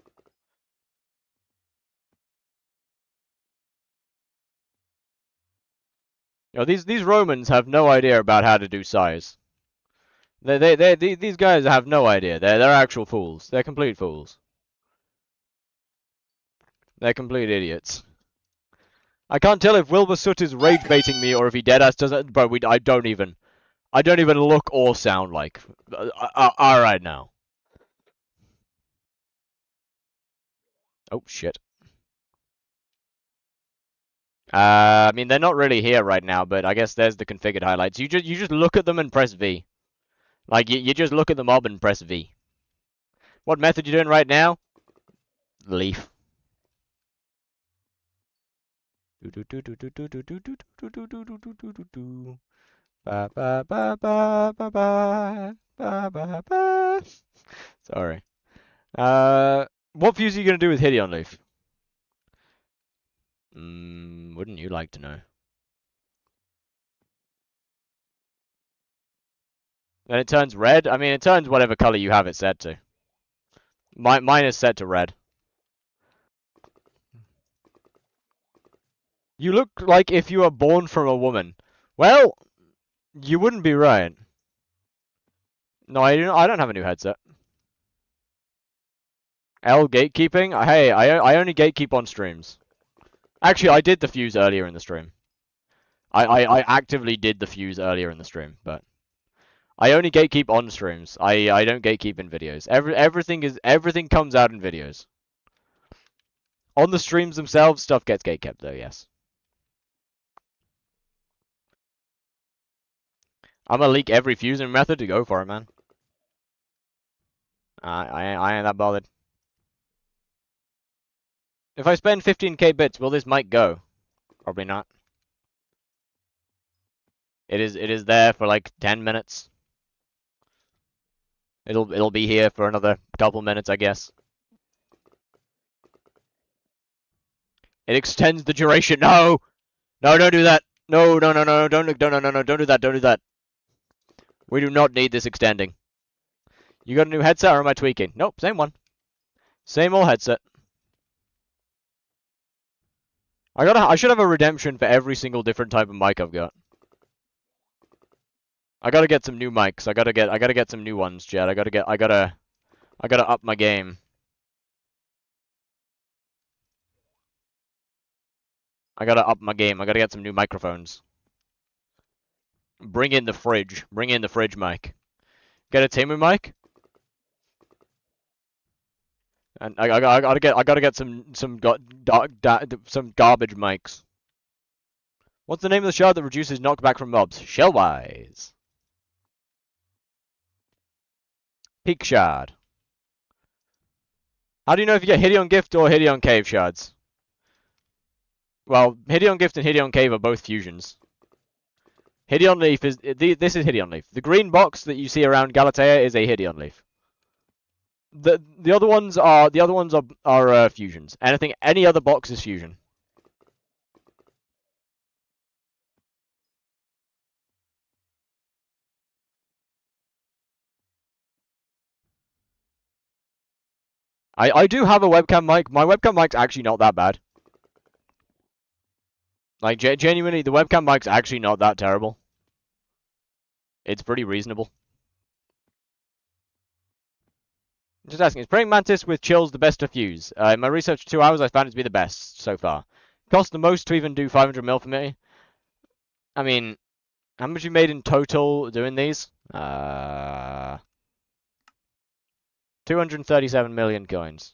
You know, these Romans have no idea about how to do size. These guys have no idea. They're actual fools. They're complete fools. They're complete idiots. I can't tell if Wilbur Soot is rage baiting me or if he deadass doesn't. But I don't even look or sound like. All right now. Oh shit. I mean they're not really here right now, but I guess there's the configured highlights. You just look at them and press V. Like you just look at the mob and press V. What method you doing right now? Leaf. Ba ba ba ba ba ba ba ba ba. Sorry. What fuse are you gonna do with Hideon Leaf? Wouldn't you like to know? Then it turns red? I mean, it turns whatever color you have it set to. Mine is set to red. You look like if you were born from a woman. Well, you wouldn't be right. No, I don't have a new headset. L gatekeeping? Hey, I only gatekeep on streams. Actually, I did the fuse earlier in the stream. I actively did the fuse earlier in the stream, but I only gatekeep on streams. I don't gatekeep in videos. Everything comes out in videos. On the streams themselves, stuff gets gatekept though, yes. I'm gonna leak every fusing method to go for it, man. I ain't that bothered. If I spend 15k bits, will this mic go? Probably not. It is there for like 10 minutes. It'll be here for another couple minutes, I guess. It extends the duration. No! No, don't do that. No, no, no, no, don't do that, don't do that. We do not need this extending. You got a new headset or am I tweaking? Nope, same one. Same old headset. I should have a redemption for every single different type of mic I've got. I gotta get some new mics. I gotta get some new ones, Chad. I gotta up my game. I gotta up my game. I gotta get some new microphones. Bring in the fridge. Bring in the fridge mic. Get a Temu mic. And I gotta get some garbage mics. What's the name of the shard that reduces knockback from mobs? Shellwise. Peak shard. How do you know if you get Hideon Gift or Hideon Cave shards? Well, Hideon Gift and Hideon Cave are both fusions. Hideon Leaf is this is Hideon Leaf. The green box that you see around Galatea is a Hideon Leaf. The other ones are fusions. Any other box is fusion. I do have a webcam mic. My webcam mic's actually not that bad. Like genuinely, the webcam mic's actually not that terrible. It's pretty reasonable. Just asking, is Praying Mantis with chills the best to fuse? In my research for 2 hours, I found it to be the best so far. Cost the most to even do 500 mil for me. I mean, how much you made in total doing these? 237 million coins.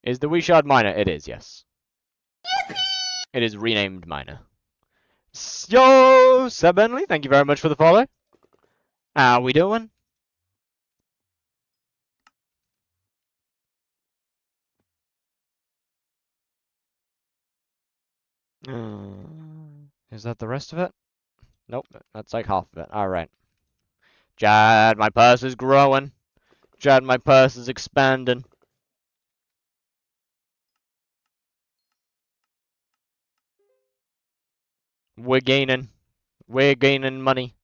Is the Wishard Miner? It is, yes. It is renamed Miner. Yo, Sir Bentley, thank you very much for the follow. How we doing? Is that the rest of it? Nope, that's like half of it. Alright. Jad, my purse is growing. Jad, my purse is expanding. We're gaining. We're gaining money.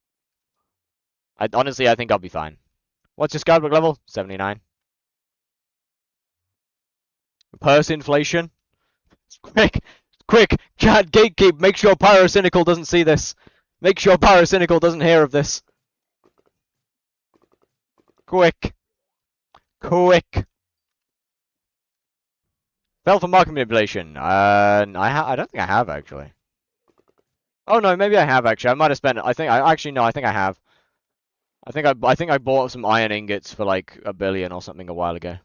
Honestly, I think I'll be fine. What's your skyblock level? 79. Purse inflation. Quick! Quick! Jad, gatekeep! Make sure Pyrocynical doesn't see this. Make sure Pyrocynical doesn't hear of this. Quick! Quick! Fell for market manipulation. I don't think I have actually. Oh no, maybe I have actually. I might have spent it. I think I actually no, I think I have. I think I bought some iron ingots for like 1 billion or something a while ago.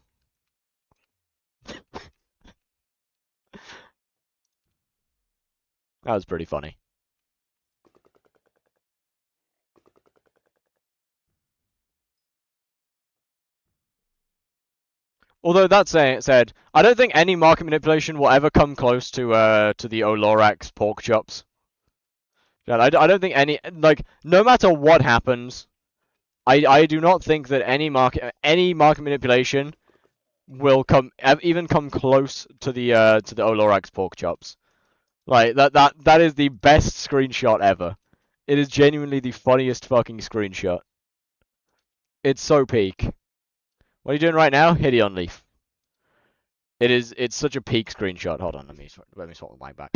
That was pretty funny. Although that said, I don't think any market manipulation will ever come close to the Olorax pork chops. Yeah, I don't think any no matter what happens, I do not think that any market manipulation will even come close to the Olorax pork chops. Like that is the best screenshot ever. It is genuinely the funniest fucking screenshot. It's so peak. What are you doing right now? Hideon Leaf. It's such a peak screenshot. Hold on, let me swap the mic back.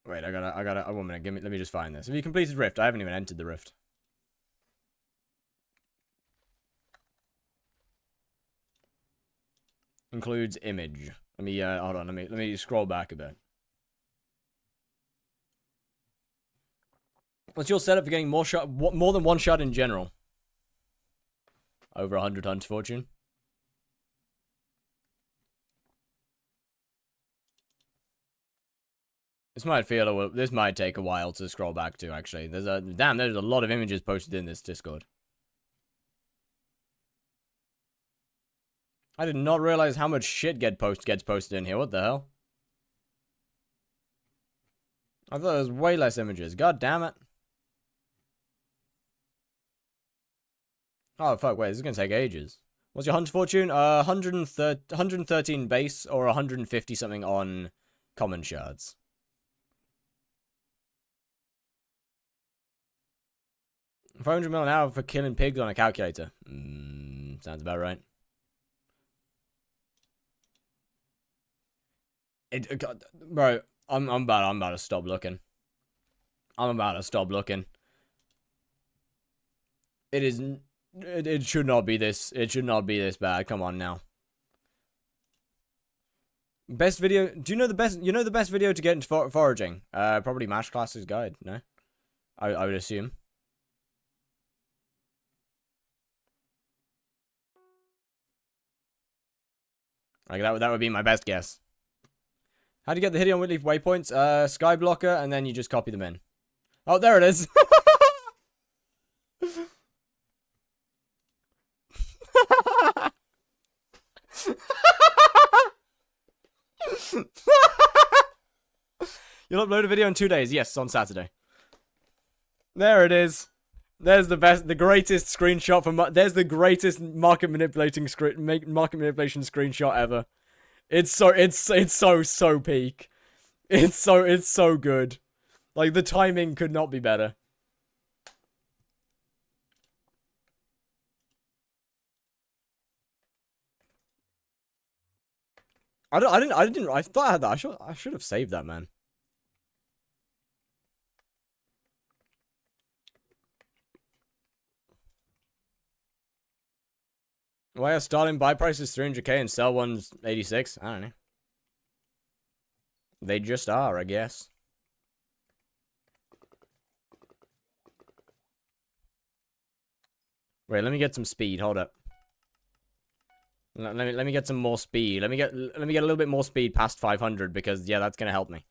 Wait, I gotta, 1 minute, let me just find this. Have you completed Rift? I haven't even entered the Rift. Includes image. Let me, hold on, let me scroll back a bit. What's your setup for getting more than one shot in general? Over 100 Hunt Fortune. This might take a while to scroll back to, actually. There's a lot of images posted in this Discord. I did not realize how much shit gets posted in here. What the hell? I thought there was way less images. God damn it. Oh, fuck, wait, this is gonna take ages. What's your Hunt Fortune? 113 base or 150 something on common shards. $400 mil an hour for killing pigs on a calculator. Sounds about right. God, bro, I'm about to stop looking. I'm about to stop looking. It should not be this. It should not be this bad. Come on now. Best video. Do you know the best? You know the best video to get into foraging? Probably Mash Class's guide. No, I would assume. Like that would be my best guess. How do you get the Hideon Whitleaf waypoints? Skyblocker, and then you just copy them in. Oh, there it is. You'll upload a video in 2 days. Yes, on Saturday. There it is. There's the greatest screenshot from. There's the greatest market manipulation screenshot ever. It's so peak. It's so good. Like the timing could not be better. I thought I had that. I should have saved that, man. Why are starting buy prices 300k and sell ones 86? I don't know. They just are, I guess. Wait, let me get some speed. Hold up. Let me get some more speed. Let me get a little bit more speed past 500 because yeah, that's gonna help me.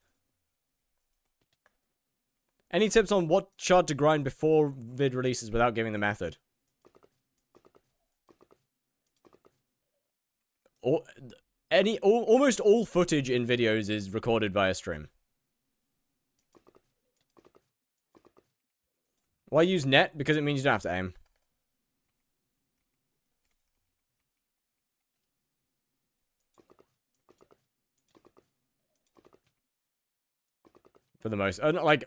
Any tips on what shard to grind before vid releases without giving the method? Or almost all footage in videos is recorded via stream. Why use net? Because it means you don't have to aim. For the most, like,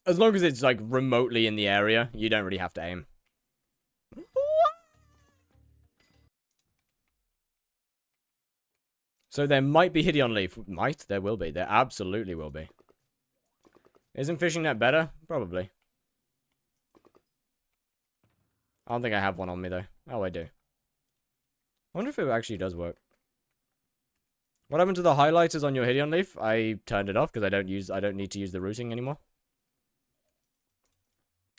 as long as it's like remotely in the area, you don't really have to aim. So there might be Hideon Leaf. Might? There will be. There absolutely will be. Isn't fishing net better? Probably. I don't think I have one on me though. Oh, I do. I wonder if it actually does work. What happened to the highlighters on your Hideon Leaf? I turned it off because I don't need to use the routing anymore.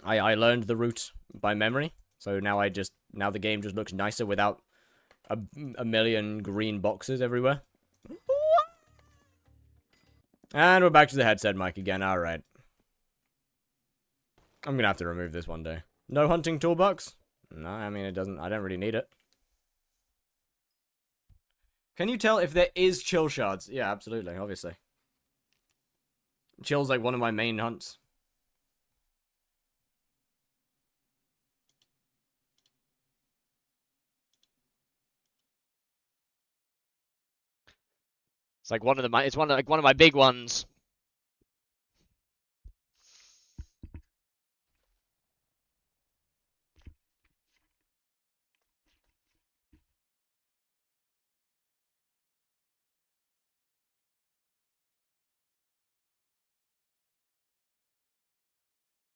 I learned the route by memory, so now the game just looks nicer without a million green boxes everywhere. And we're back to the headset mic again. All right. I'm gonna have to remove this one day. No hunting toolbox? No, I mean it doesn't. I don't really need it. Can you tell if there is chill shards? Yeah, absolutely, obviously. Chill's like one of my main hunts. It's like one of the it's one of my big ones.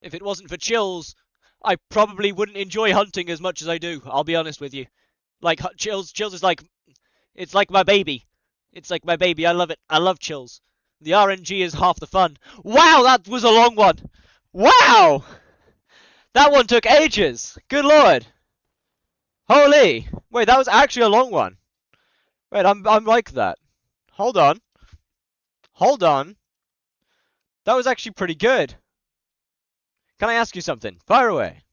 If it wasn't for chills, I probably wouldn't enjoy hunting as much as I do. I'll be honest with you. Like chills is like, it's like my baby. It's like my baby. I love it. I love chills. The RNG is half the fun. Wow, that was a long one. Wow, that one took ages. Good lord. Holy. Wait, that was actually a long one. Wait, I'm like that. Hold on. Hold on. That was actually pretty good. Can I ask you something? Fire away.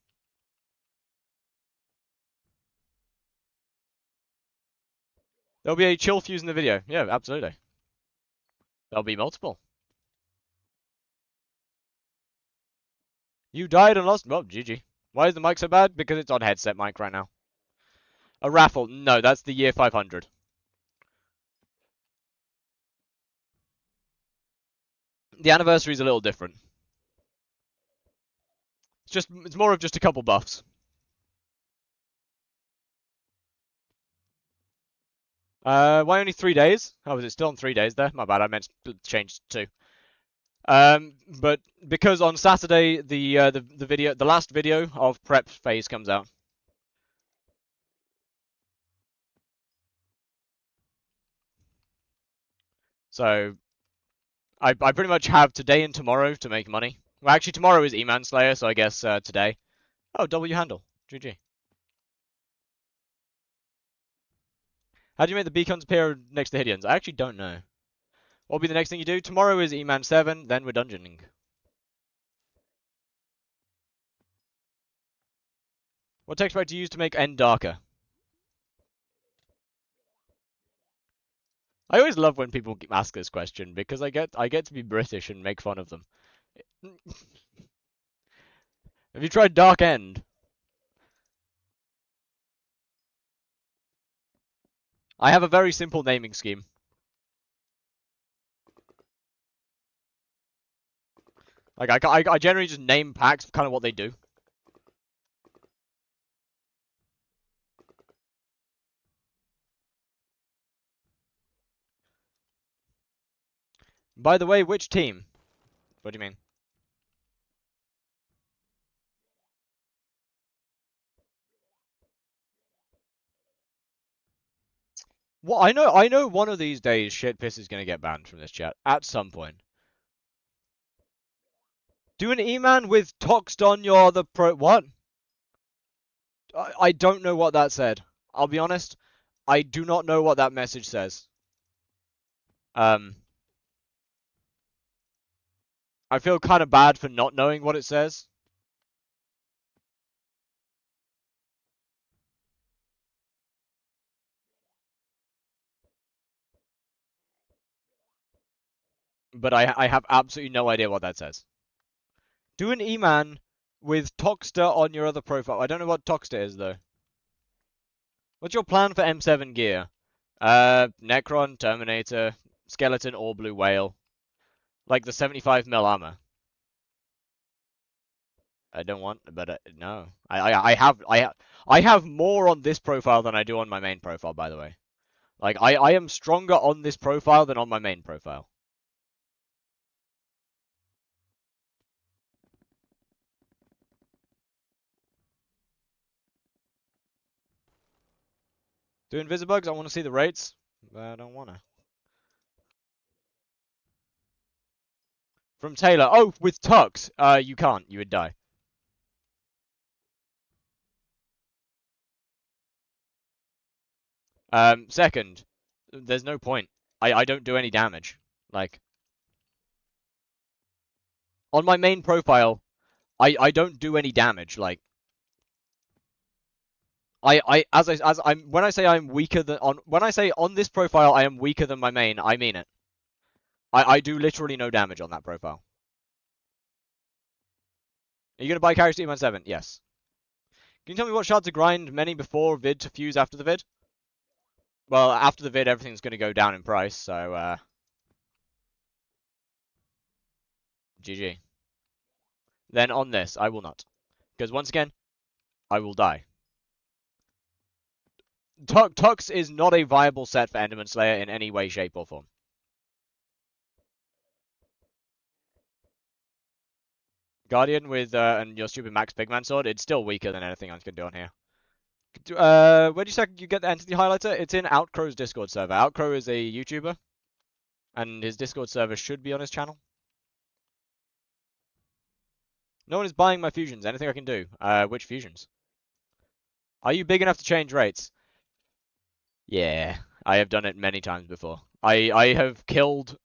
There'll be a chill fuse in the video. Yeah, absolutely. There'll be multiple. You died and lost. Well, GG. Why is the mic so bad? Because it's on headset mic right now. A raffle. No, that's the year 500. The anniversary's a little different. It's more of just a couple buffs. Why only 3 days? Oh, was it still on 3 days there? My bad, I meant to change to 2. But because on Saturday the last video of prep phase comes out. So I pretty much have today and tomorrow to make money. Well, actually tomorrow is E-Man Slayer, so I guess today. Oh, W handle. GG. How do you make the beacons appear next to Hideons? I actually don't know. What will be the next thing you do? Tomorrow is E-Man 7, then we're dungeoning. What text pack do you use to make End darker? I always love when people ask this question because I get to be British and make fun of them. Have you tried Dark End? I have a very simple naming scheme. Like I generally just name packs for kind of what they do. By the way, which team? What do you mean? Well, I know one of these days Shitpiss is gonna get banned from this chat at some point. Do an E-Man with Toxed on your the pro. What? I don't know what that said. I'll be honest. I do not know what that message says. I feel kind of bad for not knowing what it says. But I have absolutely no idea what that says. Do an E-man with Toxter on your other profile. I don't know what Toxter is, though. What's your plan for M7 gear? Necron, Terminator, Skeleton, or Blue Whale. Like the 75mm armor. I don't want, but no. I have more on this profile than I do on my main profile, by the way. Like, I am stronger on this profile than on my main profile. Do Invisibugs? I want to see the rates, but I don't want to. From Taylor. Oh, with Tux. You can't. You would die. Second, there's no point. I don't do any damage. Like, on my main profile, I don't do any damage. Like, when I say I'm weaker than when I say on this profile I am weaker than my main, I mean it. I do literally no damage on that profile. Are you gonna buy character Team 7? Yes. Can you tell me what shard to grind many before vid to fuse after the vid? Well, after the vid everything's gonna go down in price, so GG. Then on this, I will not. Because once again, I will die. Tux is not a viable set for Enderman Slayer in any way, shape, or form. Guardian with and your stupid Max Pigman sword, it's still weaker than anything I can do on here. Where do you say you get the entity highlighter? It's in Outcrow's Discord server. Outcrow is a YouTuber, and his Discord server should be on his channel. No one is buying my fusions. Anything I can do? Which fusions? Are you big enough to change rates? Yeah, I have done it many times before. I have killed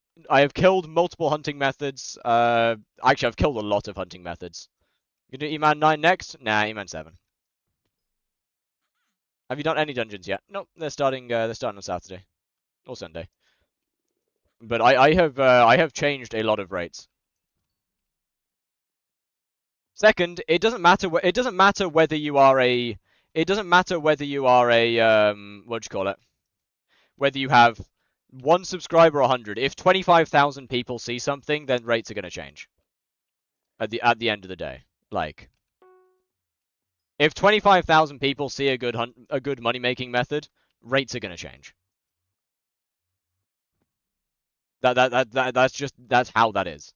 multiple hunting methods. Actually, I've killed a lot of hunting methods. You do E-Man 9 next? Nah, E-Man 7. Have you done any dungeons yet? Nope, they're starting on Saturday or Sunday. But I have changed a lot of rates. Second, it doesn't matter whether you are a what do you call it? Whether you have 1 subscriber or 100. If 25,000 people see something, then rates are going to change. At the end of the day, like, if 25,000 people see a good money making method, rates are going to change. That's how that is.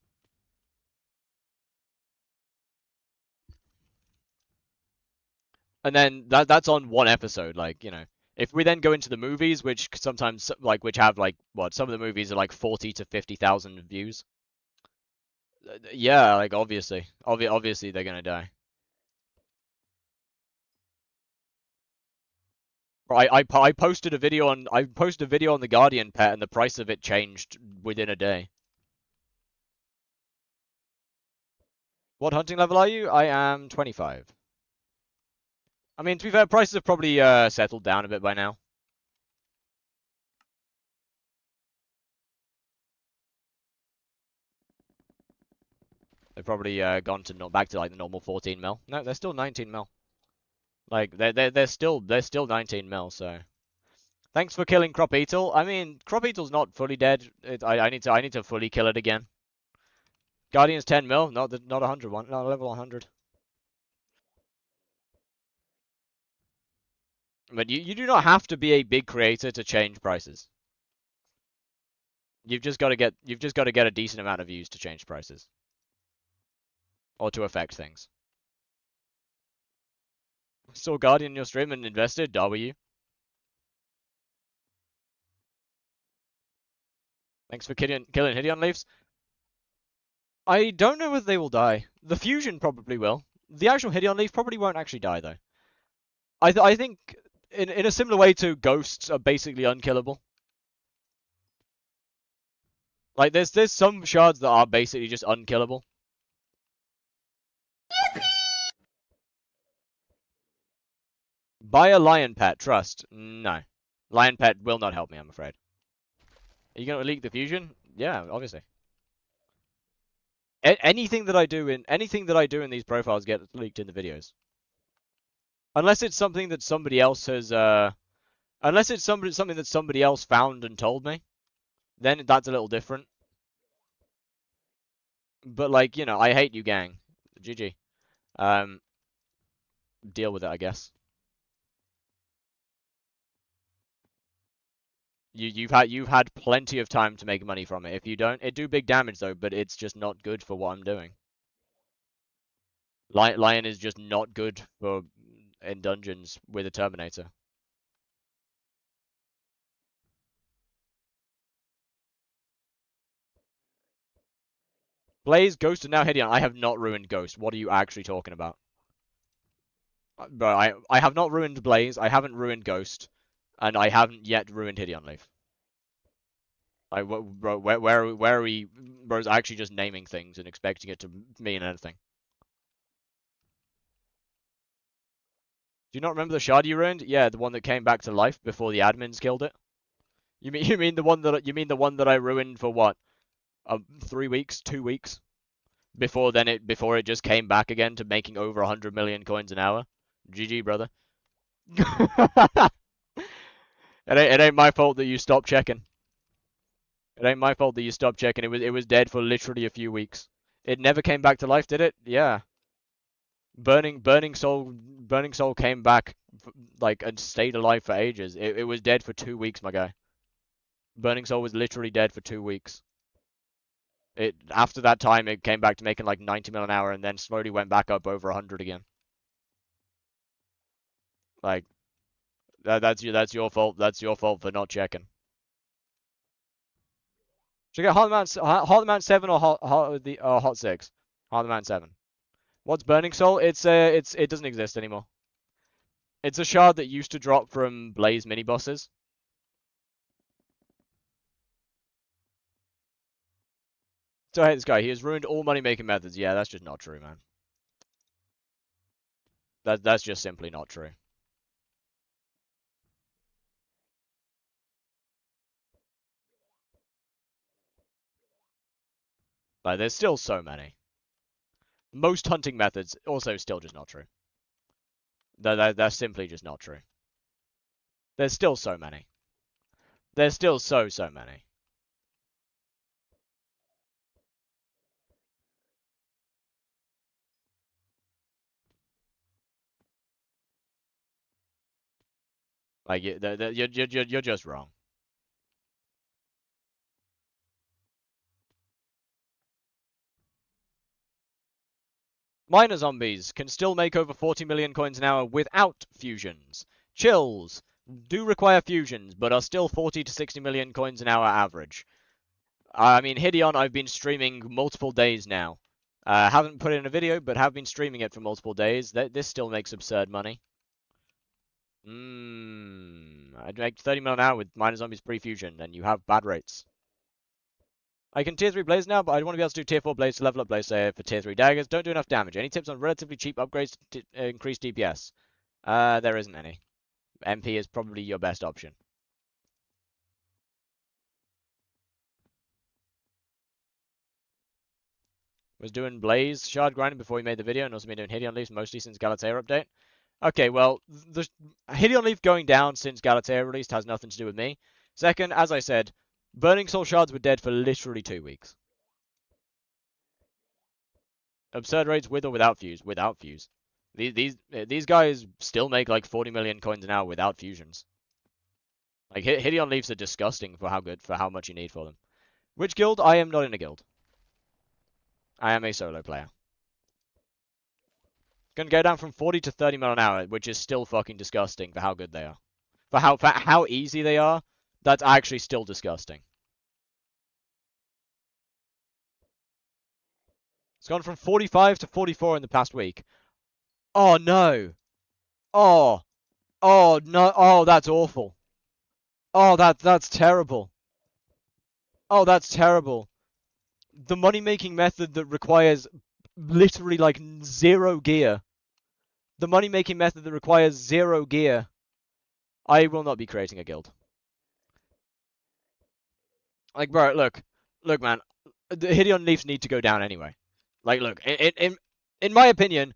And then that's on one episode, like, you know. If we then go into the movies, which sometimes have some of the movies are like 40 to 50,000 views. Yeah, like obviously they're gonna die. I posted a video on the Guardian pet, and the price of it changed within a day. What hunting level are you? I am 25. I mean, to be fair, prices have probably settled down a bit by now. They've probably gone to back to like the normal 14 mil. No, they're still 19 mil. Like they're still 19 mil. So thanks for killing Crop Eatle. I mean, Crop Eatle's not fully dead. I need to fully kill it again. Guardian's 10 mil, not 100 one, not level 100. But you do not have to be a big creator to change prices. You've just got to get a decent amount of views to change prices. Or to affect things. Saw Guardian in your stream and invested, W. Thanks for killing Hideon Leafs. I don't know whether they will die. The fusion probably will. The actual Hideon Leaf probably won't actually die though. I think in a similar way to ghosts are basically unkillable. Like there's some shards that are basically just unkillable. Buy a lion pet, trust. No. Lion pet will not help me, I'm afraid. Are you gonna leak the fusion? Yeah, obviously. Anything that I do in these profiles gets leaked in the videos. Unless it's something that somebody else has unless it's something that somebody else found and told me, then that's a little different. But like, you know, I hate you, gang. GG. Um, deal with it, I guess. You've had plenty of time to make money from it. If you don't, it do big damage though, but it's just not good for what I'm doing. Lion is just not good for in dungeons with a Terminator. Blaze, Ghost, and now Hideon. I have not ruined Ghost. What are you actually talking about? Bro, I have not ruined Blaze. I haven't ruined Ghost, and I haven't yet ruined Hideon Leaf. Like, bro, where are we? Bro's actually just naming things and expecting it to mean anything. Do you not remember the shard you ruined? Yeah, the one that came back to life before the admins killed it. You mean the one that I ruined for what? 3 weeks, 2 weeks before it just came back again to making over 100 million coins an hour. GG, brother. It ain't my fault that you stopped checking. It ain't my fault that you stopped checking. It was dead for literally a few weeks. It never came back to life, did it? Yeah. Burning Soul came back like and stayed alive for ages. It was dead for 2 weeks, my guy. Burning Soul was literally dead for 2 weeks. It after that time it came back to making like 90 mil an hour and then slowly went back up over 100 again. Like that's your fault. That's your fault for not checking. Should I get Heart Mount 7 or Hot 6? Heart Mount 7. What's Burning Soul? It doesn't exist anymore. It's a shard that used to drop from Blaze mini bosses. So I hate this guy. He has ruined all money making methods. Yeah, that's just not true, man. That's just simply not true. Like there's still so many. Most hunting methods also still just not true. That's simply just not true. There's still so many. There's still so many. Like you're just wrong. Miner zombies can still make over 40 million coins an hour without fusions. Chills do require fusions, but are still 40 to 60 million coins an hour average. I mean, Hideon, I've been streaming multiple days now. Haven't put in a video, but have been streaming it for multiple days. This still makes absurd money. I'd make 30 mil an hour with Miner Zombies pre-fusion, and you have bad rates. I can tier 3 Blaze now, but I want to be able to do tier 4 Blaze to level up Blaze for tier 3 daggers. Don't do enough damage. Any tips on relatively cheap upgrades to increase DPS? There isn't any. MP is probably your best option. Was doing Blaze shard grinding before we made the video, and also been doing Hideon Leafs mostly since Galatea update. Okay, well, the Hideon Leaf going down since Galatea released has nothing to do with me. Second, as I said, Burning Soul shards were dead for literally 2 weeks. Absurd rates with or without fuse? Without fuse. These guys still make like 40 million coins an hour without fusions. Like Hideon Leafs are disgusting for how much you need for them. Which guild? I am not in a guild. I am a solo player. Gonna go down from 40 to 30 mil an hour, which is still fucking disgusting for how good they are. For how easy they are, that's actually still disgusting. It's gone from 45 to 44 in the past week. Oh no! Oh! Oh no! Oh, that's awful. Oh, that's terrible. Oh, that's terrible. The money-making method that requires literally like zero gear. The money-making method that requires zero gear. I will not be creating a guild. Like, bro, look, man. The Hideon Leafs need to go down anyway. Like, look, in my opinion,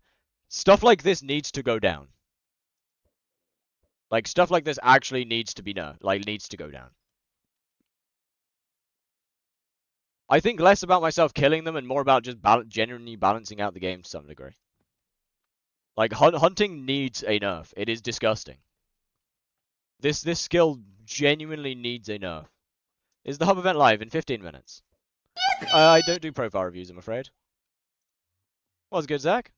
stuff like this needs to go down. Like, stuff like this actually needs to be needs to go down. I think less about myself killing them and more about just genuinely balancing out the game to some degree. Like, hunting needs a nerf. It is disgusting. This skill genuinely needs a nerf. Is the hub event live in 15 minutes? I don't do profile reviews, I'm afraid. What's good, Zach?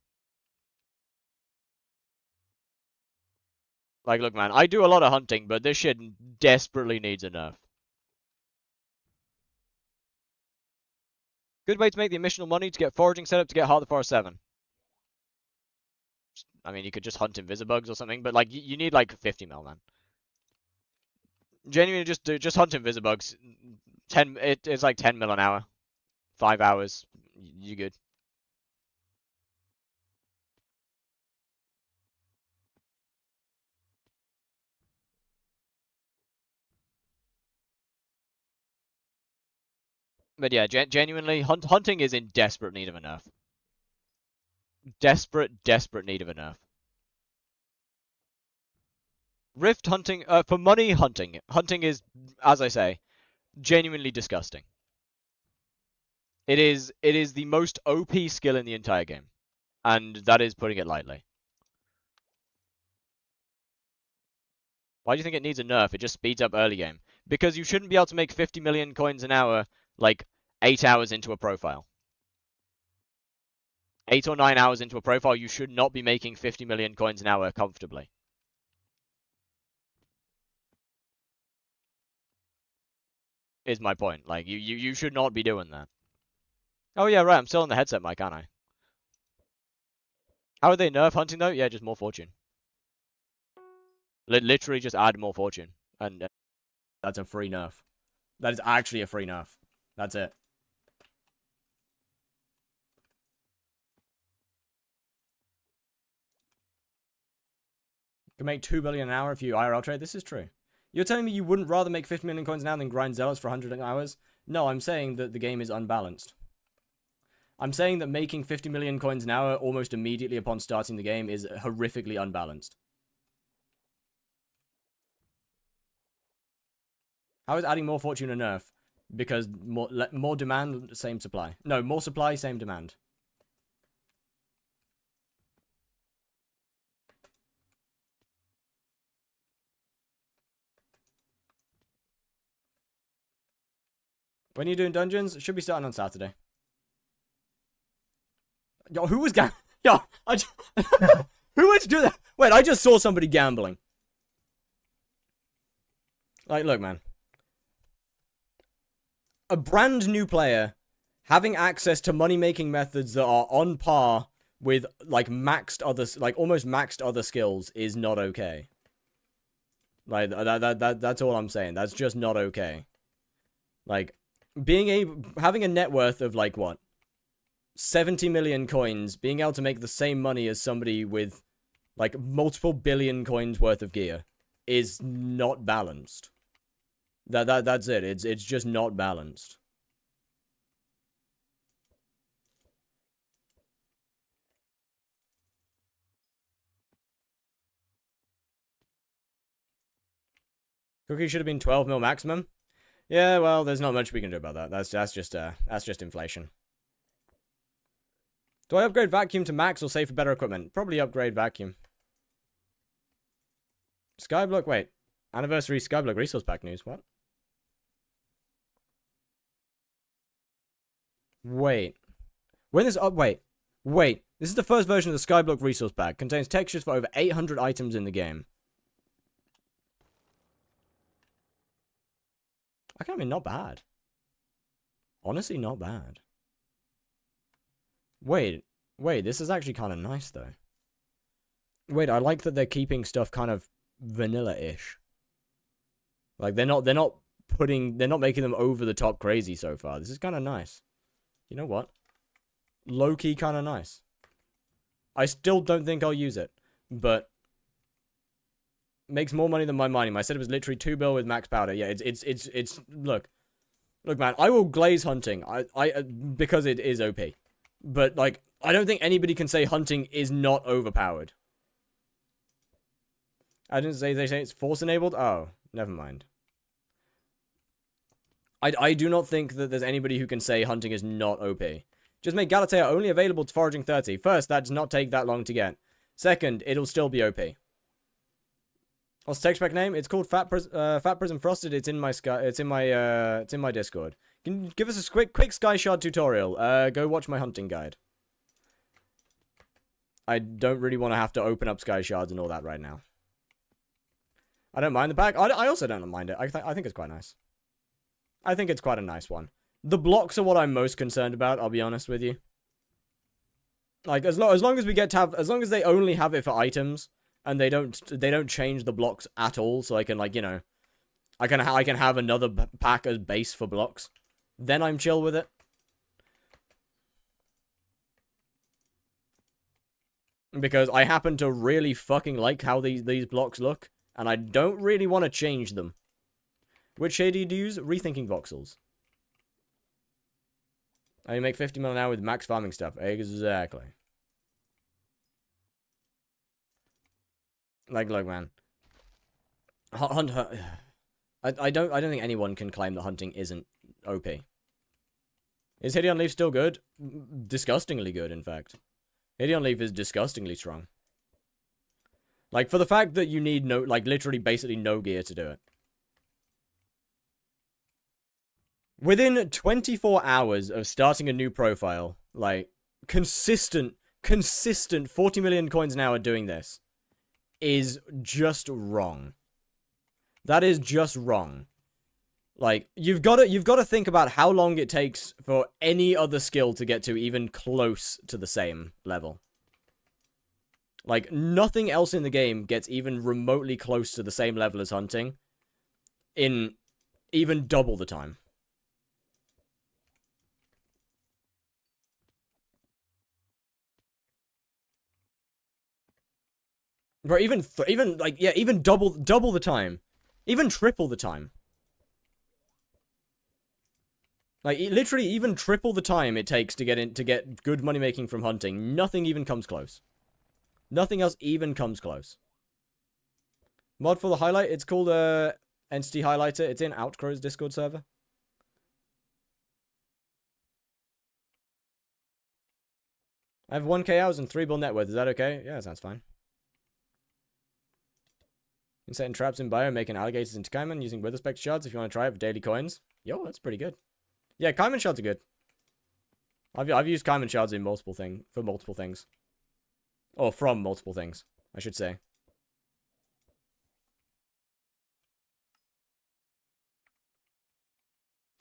Like, look, man, I do a lot of hunting, but this shit desperately needs a nerf. Good way to make the missional money to get foraging set up to get Heart of the Forest 7. I mean, you could just hunt invisibugs or something, but like, you need like 50 mil, man. Genuinely, just hunt invisibugs. It's like 10 mil an hour. 5 hours. You good. But yeah, genuinely, hunting is in desperate need of a nerf. Desperate need of a nerf. Rift hunting, for money hunting. Hunting is, as I say, genuinely disgusting. It is the most OP skill in the entire game. And that is putting it lightly. Why do you think it needs a nerf? It just speeds up early game. Because you shouldn't be able to make 50 million coins an hour, like, 8 hours into a profile. 8 or 9 hours into a profile, you should not be making 50 million coins an hour comfortably. Is my point. Like, you should not be doing that. Oh yeah, right, I'm still on the headset mic, aren't I? How would they nerf hunting though? Yeah, just more fortune. Literally just add more fortune. And That's a free nerf. That is actually a free nerf. That's it. You can make 2 billion an hour if you IRL trade. This is true. You're telling me you wouldn't rather make 50 million coins an hour than grind zealots for 100 hours? No, I'm saying that the game is unbalanced. I'm saying that making 50 million coins an hour almost immediately upon starting the game is horrifically unbalanced. How is adding more fortune a nerf? Because more demand, same supply. No, more supply, same demand. When are you doing dungeons? Should be starting on Saturday. Yo, who was Yo, who would do that? Wait, I just saw somebody gambling. Like, look, man. A brand new player having access to money-making methods that are on par with, like, almost maxed other skills is not okay. Like, that's all I'm saying. That's just not okay. Like, having a net worth of, like, what? 70 million coins, being able to make the same money as somebody with, like, multiple billion coins worth of gear is not balanced. That's it. It's just not balanced. Cookie should have been 12 mil maximum. Yeah, well, there's not much we can do about that. That's just inflation. Do I upgrade vacuum to max or save for better equipment? Probably upgrade vacuum. Skyblock, wait. Anniversary Skyblock resource pack news, what? Wait. When this wait. This is the first version of the Skyblock resource pack. Contains textures for over 800 items in the game. I mean, not bad. Honestly, not bad. Wait, this is actually kind of nice, though. Wait, I like that they're keeping stuff kind of vanilla-ish. Like they're not making them over the top crazy so far. This is kind of nice. You know what? Low key kind of nice. I still don't think I'll use it, but makes more money than my mining. I said it was literally 2 bill with max powder. Yeah, it's look, man. I will glaze hunting. Because it is OP, but like I don't think anybody can say hunting is not overpowered. I didn't say they say it's force enabled. Oh, never mind. I do not think that there's anybody who can say hunting is not OP. Just make Galatea only available to foraging 30. First, that does not take that long to get. Second, it'll still be OP. What's the tech spec name? It's called Fat Prism Frosted. It's in my Discord. Can you give us a quick Sky Shard tutorial? Go watch my hunting guide. I don't really want to have to open up Sky Shards and all that right now. I don't mind the pack. I also don't mind it. I think it's quite nice. I think it's quite a nice one. The blocks are what I'm most concerned about, I'll be honest with you. Like, as long as we get to have, as long as they only have it for items, and they don't change the blocks at all, so I can, like, you know, I can have another pack as base for blocks, then I'm chill with it. Because I happen to really fucking like how these blocks look, and I don't really want to change them. Which shade do you use? Rethinking voxels. I make 50 mil an hour with max farming stuff. Exactly. Like, look, man. I don't think anyone can claim that hunting isn't OP. Is Hideon Leaf still good? Disgustingly good, in fact. Hideon Leaf is disgustingly strong. Like, for the fact that you need no, like, literally basically no gear to do it. Within 24 hours of starting a new profile, like, consistent 40 million coins an hour doing this is just wrong. That is just wrong. Like, you've got to think about how long it takes for any other skill to get to even close to the same level. Like, nothing else in the game gets even remotely close to the same level as hunting in even double the time. Bro, even double the time. Even triple the time. Like, literally even triple the time it takes to get good money making from hunting. Nothing even comes close. Nothing else even comes close. Mod for the highlight, it's called Entity Highlighter. It's in Outcrow's Discord server. I have 1k hours and 3 bill net worth. Is that okay? Yeah, that sounds fine. Setting traps in bio, making alligators into Kaiman, using Wither Spectre shards if you want to try it for daily coins. Yo, that's pretty good. Yeah, Kaiman shards are good. I've used Kaiman shards in multiple things. Or from multiple things, I should say.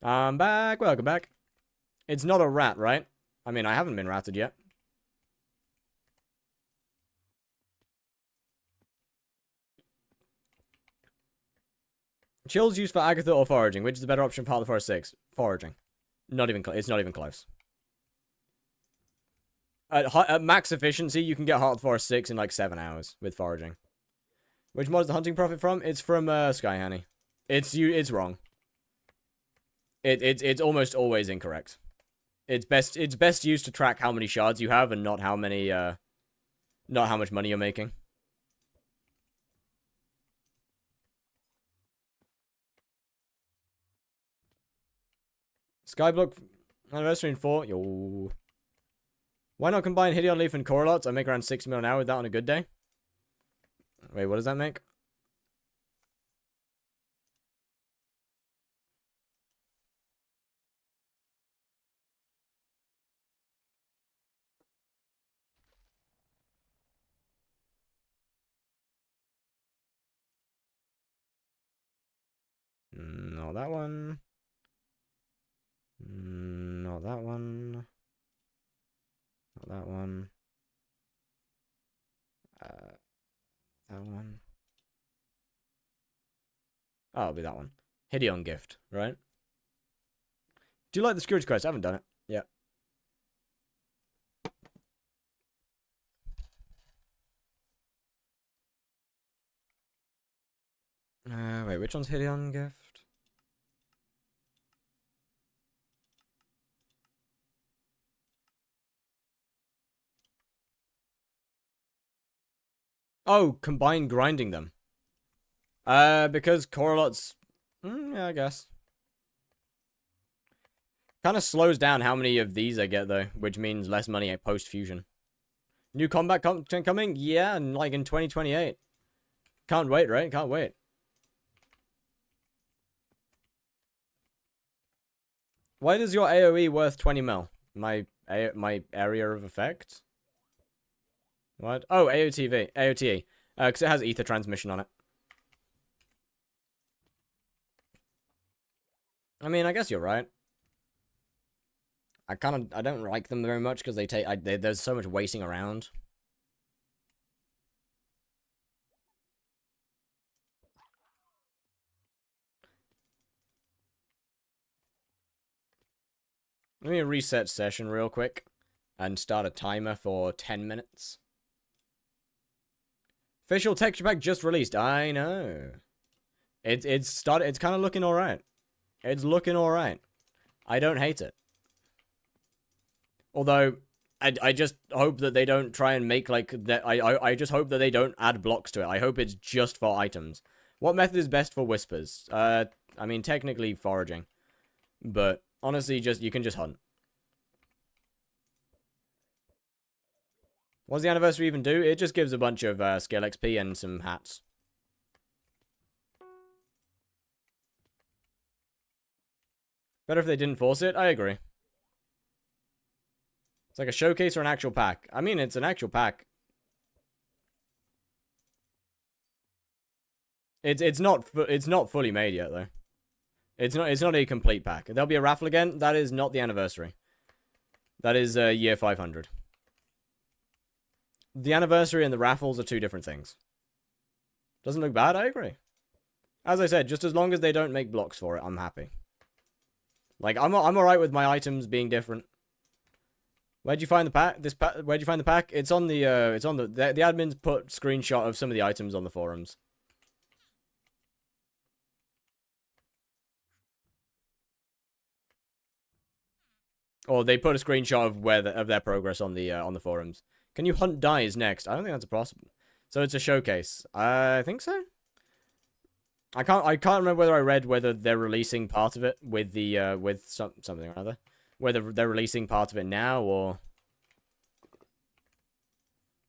I'm back. Welcome back. It's not a rat, right? I mean, I haven't been ratted yet. Chill's used for Agatha or foraging. Which is the better option for Heart of the Forest 6? Foraging. It's not even close. At max efficiency, you can get Heart of the Forest 6 in like 7 hours with foraging. Which mod is the hunting profit from? It's from Sky Honey. It's wrong. It's almost always incorrect. It's best used to track how many shards you have and not how much money you're making. Skyblock anniversary in 4. Yo. Why not combine Hideon Leaf and Coralots? I make around 6 mil an hour with that on a good day. Wait, what does that make? Not that one. Not that one. Not that one. That one. Oh, it'll be that one. Hideon gift, right? Do you like the security quest? I haven't done it yet. Wait, which one's Hideon gift? Oh, combine grinding them. Because Coralot's... yeah, I guess. Kind of slows down how many of these I get, though, which means less money at post-fusion. New combat content coming? Yeah, and like in 2028. Can't wait, right? Can't wait. Why does your AoE worth 20 mil? My area of effect? What? Oh, AOTE. Because it has ether transmission on it. I mean, I guess you're right. I don't like them very much because there's so much wasting around. Let me reset session real quick and start a timer for 10 minutes. Official texture pack just released. I know. It's kind of looking alright. It's looking alright. I don't hate it. Although, I just hope that they don't try and make, like, that. I just hope that they don't add blocks to it. I hope it's just for items. What method is best for whispers? I mean, technically foraging. But, honestly, you can just hunt. What does the anniversary even do? It just gives a bunch of skill XP and some hats. Better if they didn't force it? I agree. It's like a showcase or an actual pack. I mean, it's an actual pack. It's not fully made yet though. It's not a complete pack. There'll be a raffle again. That is not the anniversary. That is year 500. The anniversary and the raffles are two different things. Doesn't look bad. I agree. As I said, just as long as they don't make blocks for it, I'm happy. Like I'm alright with my items being different. Where'd you find the pack? Where'd you find the pack? It's on the the admins put screenshot of some of the items on the forums. Or they put a screenshot of their progress on the forums. Can you hunt dyes next? I don't think that's possible. So it's a showcase. I think so. I can't remember whether I read whether they're releasing part of it with the with something or other. Whether they're releasing part of it now or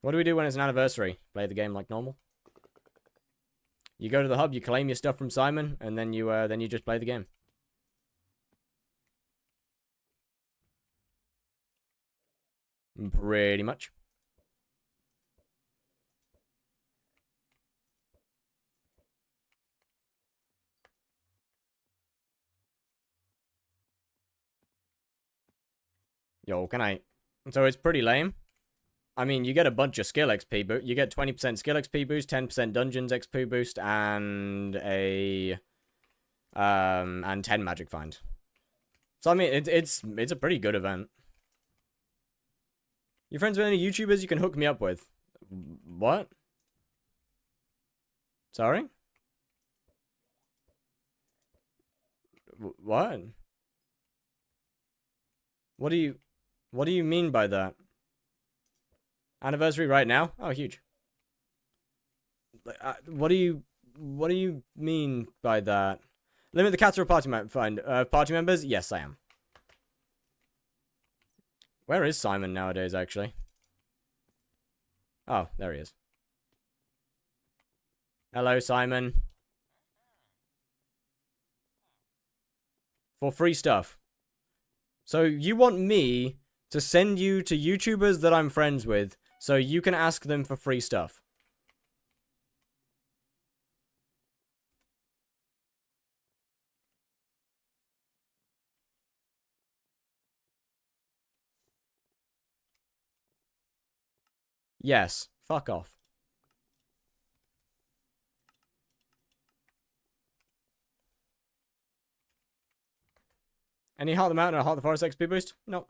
what do we do when it's an anniversary? Play the game like normal. You go to the hub, you claim your stuff from Simon, and then you just play the game. Pretty much. Yo, can I? So it's pretty lame. I mean, you get a bunch of skill XP boost. You get 20% skill XP boost, 10% dungeons XP boost, and and 10 magic find. So I mean, it's a pretty good event. You friends with any YouTubers you can hook me up with? What? Sorry? What? What do you mean by that? Anniversary right now? Oh, huge. What do you mean by that? Limit the cats or party party members? Yes, I am. Where is Simon nowadays, actually? Oh, there he is. Hello, Simon. For free stuff. So you want me to send you to YouTubers that I'm friends with so you can ask them for free stuff? Yes. Fuck off. Any Heart of the Mountain or Heart of the Forest XP boost? No.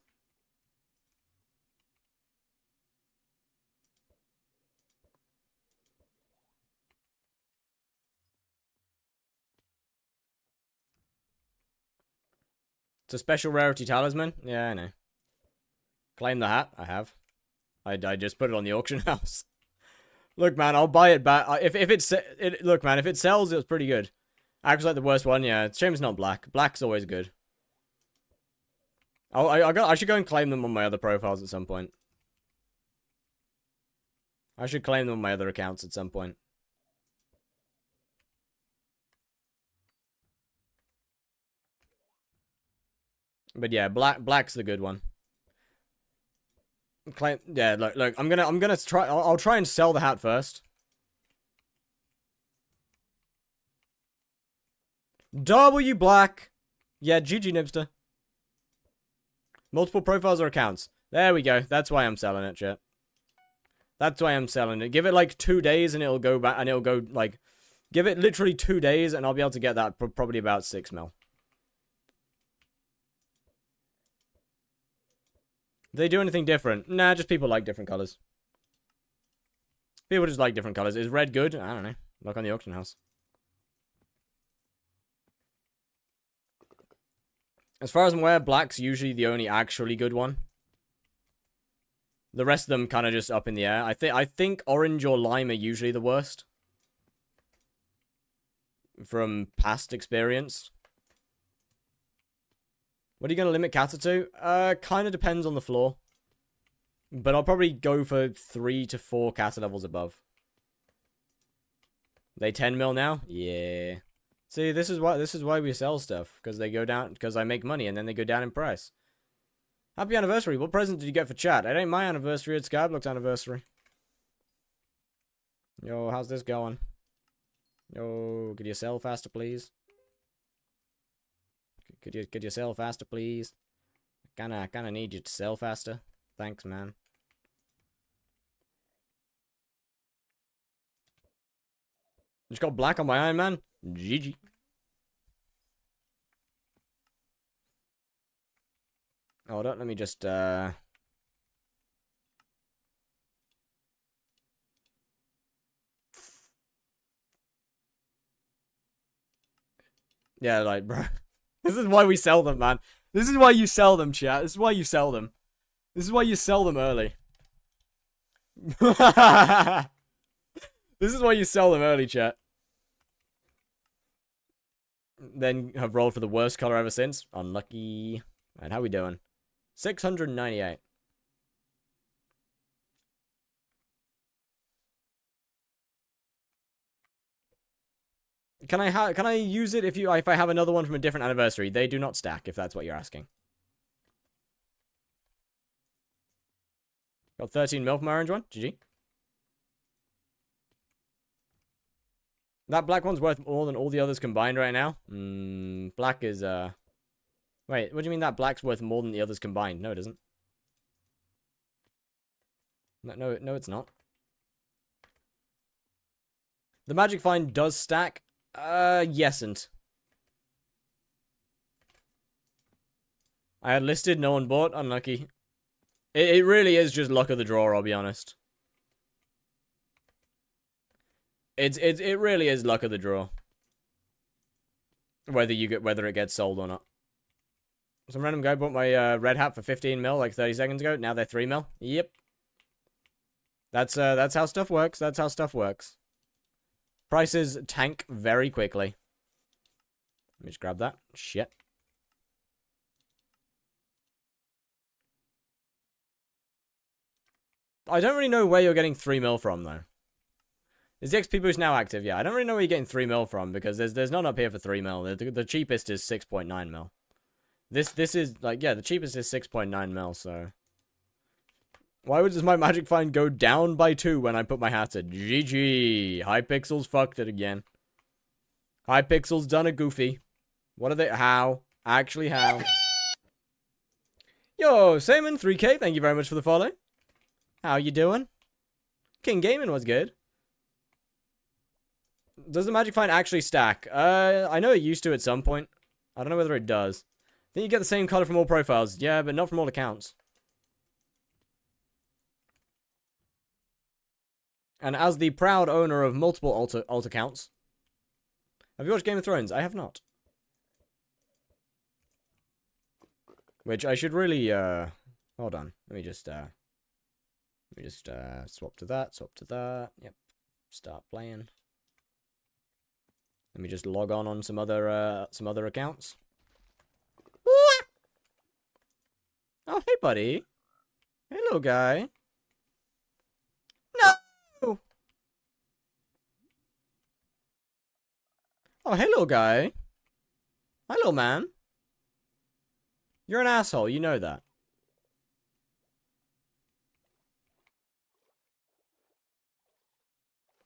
It's a special rarity talisman. Yeah, I know. Claim the hat. I have. I just put it on the auction house. Look, man, I'll buy it back. If look, man, if it sells, it's pretty good. Acts like the worst one. Yeah, it's a shame it's not black. Black's always good. I should go and claim them on my other profiles at some point. I should claim them on my other accounts at some point. But yeah, black's the good one. Claim, yeah, look, I'm gonna try, I'll try and sell the hat first. W black. Yeah, GG Nibster. Multiple profiles or accounts. There we go. That's why I'm selling it, chat. That's why I'm selling it. Give it like 2 days and it'll go back, and it'll go like, give it literally 2 days and I'll be able to get that probably about 6 mil. Do they do anything different? Nah, just people like different colors. People just like different colors. Is red good? I don't know. Look on the auction house. As far as I'm aware, black's usually the only actually good one. The rest of them kind of just up in the air. I think orange or lime are usually the worst. From past experience. What are you going to limit kata to? Kind of depends on the floor. But I'll probably go for 3 to 4 kata levels above. They 10 mil now? Yeah. See, this is why we sell stuff. Because they go down, because I make money and then they go down in price. Happy anniversary. What present did you get for chat? It ain't my anniversary, it's Skyblock's anniversary. Yo, how's this going? Yo, could you sell faster, please? Could you sell faster, please? Kinda need you to sell faster. Thanks, man. Just got black on my Iron Man. GG. Hold on, let me just yeah, like, bro. This is why we sell them, man. This is why you sell them, chat. This is why you sell them. This is why you sell them early. This is why you sell them early, chat. Then have rolled for the worst color ever since. Unlucky. Alright, how we doing? 698. Can I use it if I have another one from a different anniversary? They do not stack, if that's what you're asking. Got 13 mil from my orange one. GG. That black one's worth more than all the others combined right now. Black is wait, what do you mean that black's worth more than the others combined? No, it isn't. No, it's not. The magic find does stack. Yesn't. I had listed, no one bought. Unlucky. It really is just luck of the draw, I'll be honest. It really is luck of the draw. Whether it gets sold or not. Some random guy bought my red hat for 15 mil like 30 seconds ago. Now they're 3 mil. Yep. That's how stuff works. That's how stuff works. Prices tank very quickly. Let me just grab that. Shit. I don't really know where you're getting 3 mil from, though. Is the XP boost now active? Yeah, I don't really know where you're getting 3 mil from, because there's none up here for 3 mil. The cheapest is 6.9 mil. This is, like, yeah, the cheapest is 6.9 mil, so... Why does my magic find go down by 2 when I put my hat in? GG. Hypixel's fucked it again. Hypixel's done a goofy. What are they? How? Actually, how? Yo, Simon 3K, thank you very much for the follow. How you doing? King Gaming was good. Does the magic find actually stack? I know it used to at some point. I don't know whether it does. Then you get the same color from all profiles. Yeah, but not from all accounts. And as the proud owner of multiple alt accounts, have you watched Game of Thrones? I have not. Which I should really, hold on. Let me just swap to that. Yep. Start playing. Let me just log on some other accounts. Oh, hey, buddy. Hey, little guy. No! Oh, hey, little guy. Hi, little man. You're an asshole, you know that.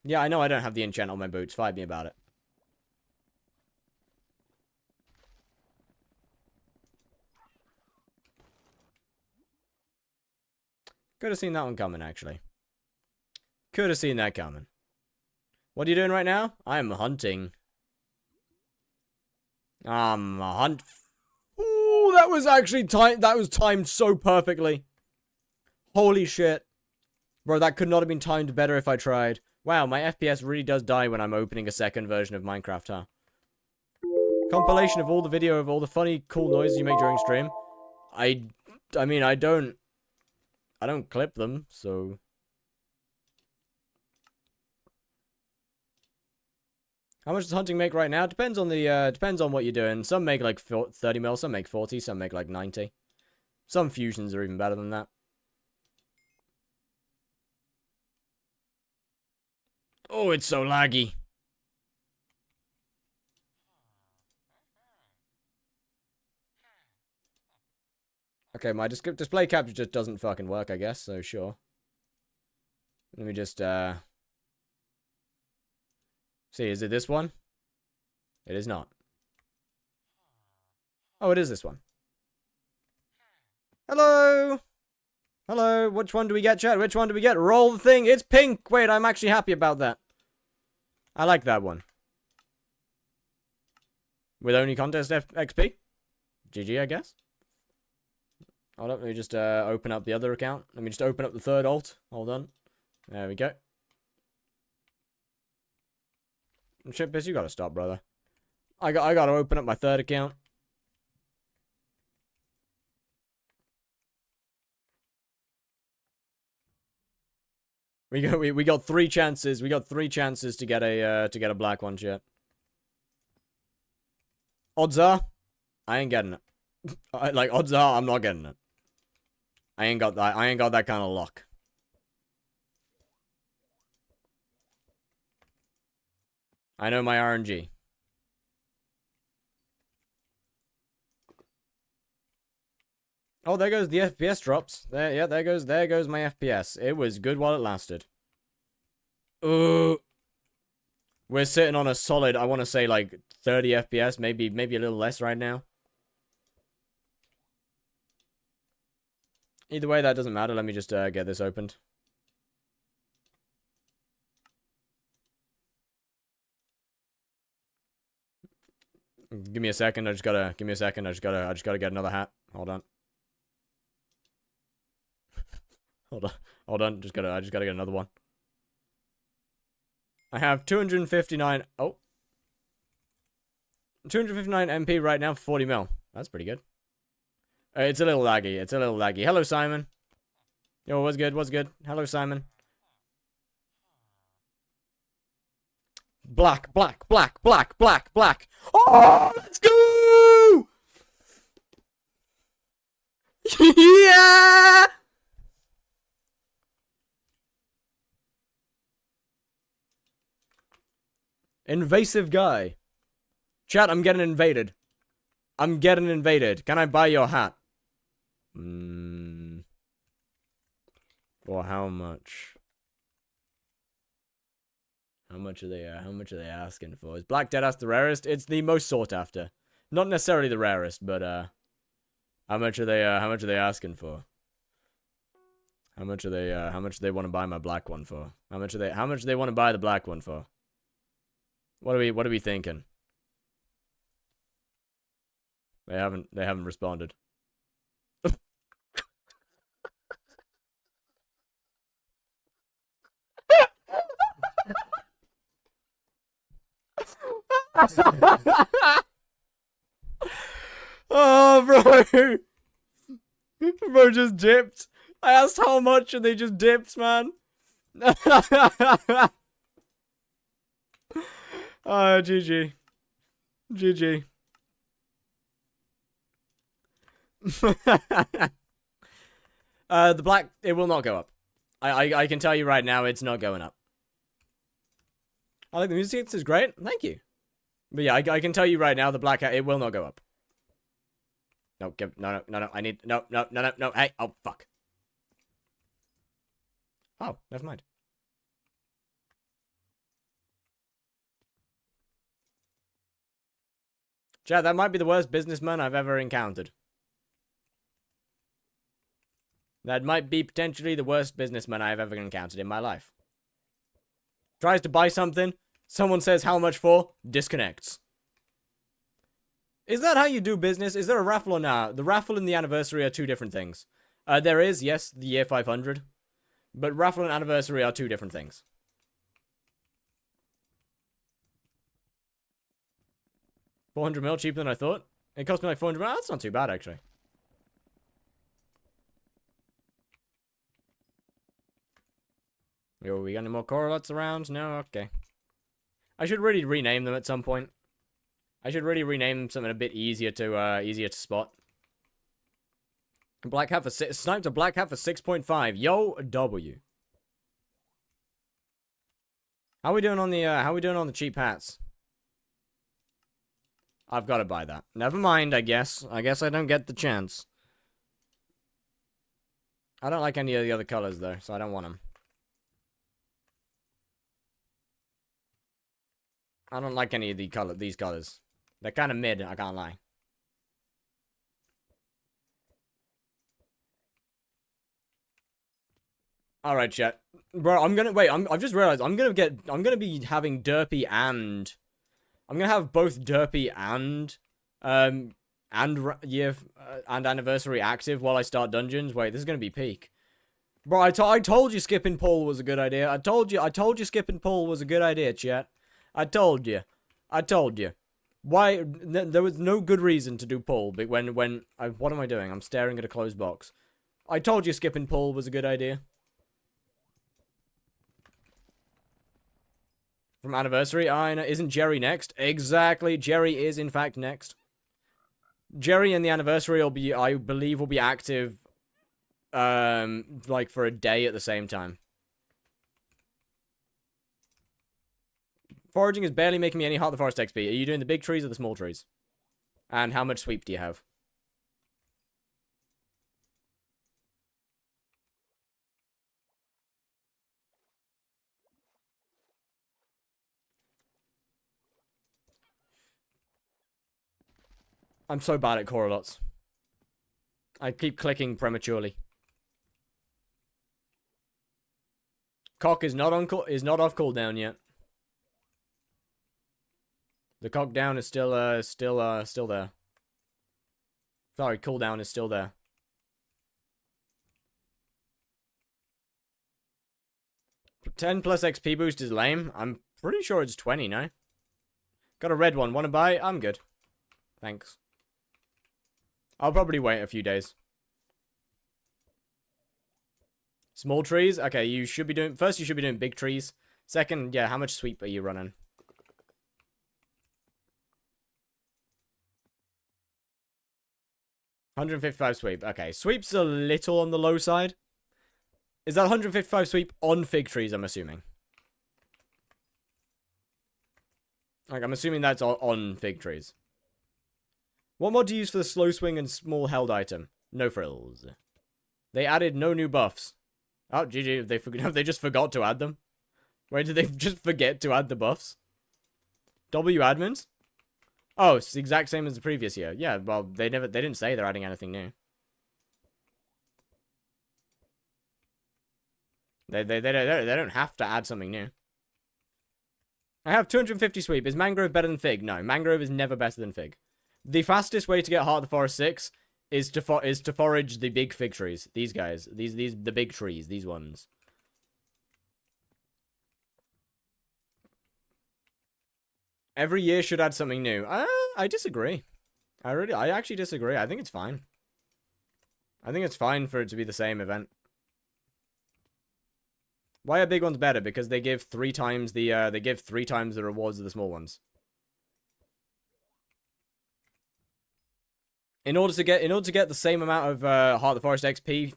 Yeah, I know I don't have the enchant on my boots. Fight me about it. Could have seen that one coming, actually. Could have seen that coming. What are you doing right now? I'm hunting. Hunt. Ooh, that was actually timed. That was timed so perfectly. Holy shit. Bro, that could not have been timed better if I tried. Wow, my FPS really does die when I'm opening a second version of Minecraft, huh? Compilation of all the video of all the funny, cool noises you make during stream. I mean, I don't clip them, so. How much does hunting make right now? Depends on what you're doing. Some make like 30 mil, some make 40, some make like 90. Some fusions are even better than that. Oh, it's so laggy. Okay, my display capture just doesn't fucking work, I guess, so sure. Let me just, see, is it this one? It is not. Oh, it is this one. Hello! Hello, which one do we get, chat? Which one do we get? Roll the thing! It's pink! Wait, I'm actually happy about that. I like that one. With only contest XP? GG, I guess. Hold up, let me just open up the other account. Let me just open up the third alt. Hold on. There we go. Shit, Piss, you gotta stop, brother. I gotta open up my third account. We got 3 chances. We got 3 chances to get a black one, chat. Odds are, I ain't getting it. Like, odds are, I'm not getting it. I ain't got that. I ain't got that kind of luck. I know my RNG. Oh, there goes the FPS drops. There, yeah, there goes my FPS. It was good while it lasted. We're sitting on a solid, I want to say like 30 FPS, maybe a little less right now. Either way, that doesn't matter. Let me just get this opened. Give me a second. I just gotta get another hat. Hold on. Hold on. I just gotta get another one. I have 259. Oh. 259 MP right now for 40 mil. That's pretty good. It's a little laggy. Hello, Simon. Yo, what's good? Hello, Simon. Black. Oh, let's go! Yeah! Invasive guy. Chat, I'm getting invaded. Can I buy your hat? For how much? How much are they asking for? Is Black Deadass the rarest? It's the most sought after. Not necessarily the rarest, but how much are they asking for? How much do they want to buy my black one for? How much do they want to buy the black one for? What are we thinking? They haven't responded. Oh, bro. Bro just dipped. I asked how much and they just dipped, man. GG. GG. The black, it will not go up. I can tell you right now, it's not going up. I think the music is great. Thank you. But yeah, I can tell you right now, the black hat, it will not go up. No, no, I need, no, hey, oh, fuck. Oh, never mind. Chat, that might be the worst businessman I've ever encountered. That might be potentially the worst businessman I've ever encountered in my life. Tries to buy something, someone says how much for, disconnects. Is that how you do business? Is there a raffle or not? The raffle and the anniversary are two different things. There is, yes, the year 500. But raffle and anniversary are two different things. $400 cheaper than I thought. It cost me like $400. That's not too bad, actually. Yo, we got any more correlates around? No? Okay. I should really rename them at some point. I should really rename something a bit easier to spot. Black hat for sniped a black hat for 6.5. Yo, W. How we doing on the cheap hats? I've got to buy that. Never mind, I guess. I guess I don't get the chance. I don't like any of the other colors though, so I don't want them. I don't like any of these colors. They're kind of mid, I can't lie. Alright, chat. Bro, I've just realized I'm gonna be having derpy and I'm gonna have both derpy and anniversary active while I start dungeons. Wait, this is gonna be peak. Bro, I told you skipping poll was a good idea. I told you skipping poll was a good idea, chat. I told you. Why? There was no good reason to do poll, but what am I doing? I'm staring at a closed box. I told you skipping poll was a good idea. From anniversary, I know. Isn't Jerry next? Exactly, Jerry is in fact next. Jerry and the anniversary will be, I believe, will be active, like for a day at the same time. Foraging is barely making me any Heart of the Forest XP. Are you doing the big trees or the small trees? And how much sweep do you have? I'm so bad at correlates. I keep clicking prematurely. Cock is not off cooldown yet. The cock down is still there. Sorry, cooldown is still there. $10 plus XP boost is lame. I'm pretty sure it's 20, no? Got a red one. Wanna buy? I'm good. Thanks. I'll probably wait a few days. Small trees? Okay, you should be doing... First, you should be doing big trees. Second, yeah, how much sweep are you running? $155 sweep. Okay, sweep's a little on the low side. Is that 155 sweep on fig trees, I'm assuming? Like, I'm assuming that's on fig trees. What mod do you use for the slow swing and small held item? No frills. They added no new buffs. Oh, GG, have they just forgot to add them? Wait, did they just forget to add the buffs? W admins? Oh, it's the exact same as the previous year. Yeah, well, they didn't say they're adding anything new. They don't have to add something new. I have 250 sweep. Is mangrove better than fig? No, mangrove is never better than fig. The fastest way to get Heart of the Forest 6 is to forage the big fig trees. These guys. The big trees. These ones. Every year should add something new. I disagree. I actually disagree. I think it's fine. I think it's fine for it to be the same event. Why are big ones better? Because they give 3 times the rewards of the small ones. In order to get the same amount of Heart of the Forest XP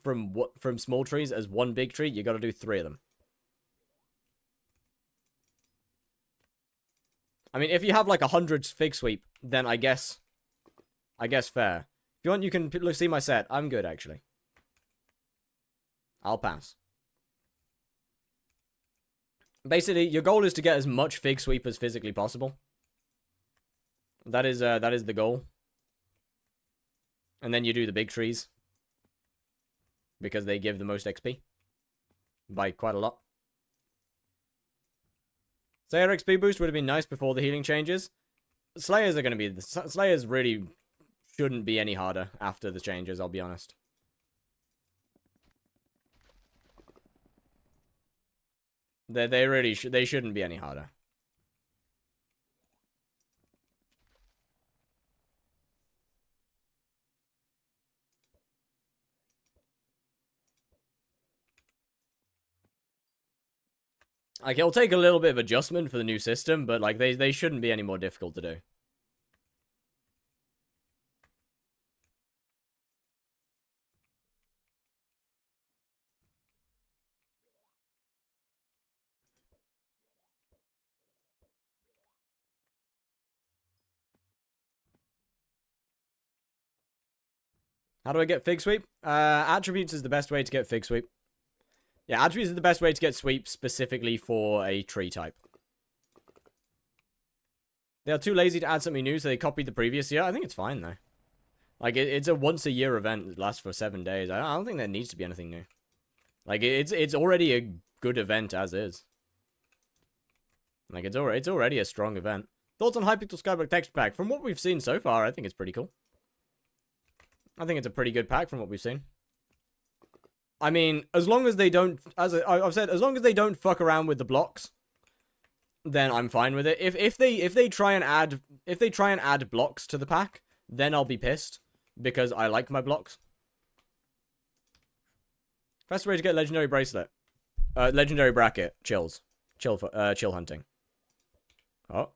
from small trees as one big tree, you got to do 3 of them. I mean, if you have like 100 fig sweep, then I guess fair. If you want, you can see my set. I'm good, actually. I'll pass. Basically, your goal is to get as much fig sweep as physically possible. That is the goal. And then you do the big trees. Because they give the most XP. By quite a lot. Slayer XP boost would have been nice before the healing changes. Slayers are going to be... Slayers really shouldn't be any harder after the changes, I'll be honest. They really they shouldn't be any harder. Like, it'll take a little bit of adjustment for the new system, but like they shouldn't be any more difficult to do. How do I get fig sweep? Attributes is the best way to get fig sweep. Yeah, attributes is the best way to get sweep specifically for a tree type. They are too lazy to add something new, so they copied the previous year. I think it's fine, though. Like, it's a once-a-year event that lasts for 7 days. I don't think there needs to be anything new. Like, it's already a good event as is. Like, it's already a strong event. Thoughts on hypixel skyblock texture pack? From what we've seen so far, I think it's pretty cool. I think it's a pretty good pack from what we've seen. I mean, as long as they don't, as I've said, as long as they don't fuck around with the blocks, then I'm fine with it. If they try and add blocks to the pack, then I'll be pissed because I like my blocks. Best way to get legendary bracelet, legendary bracket, chill hunting. Oh,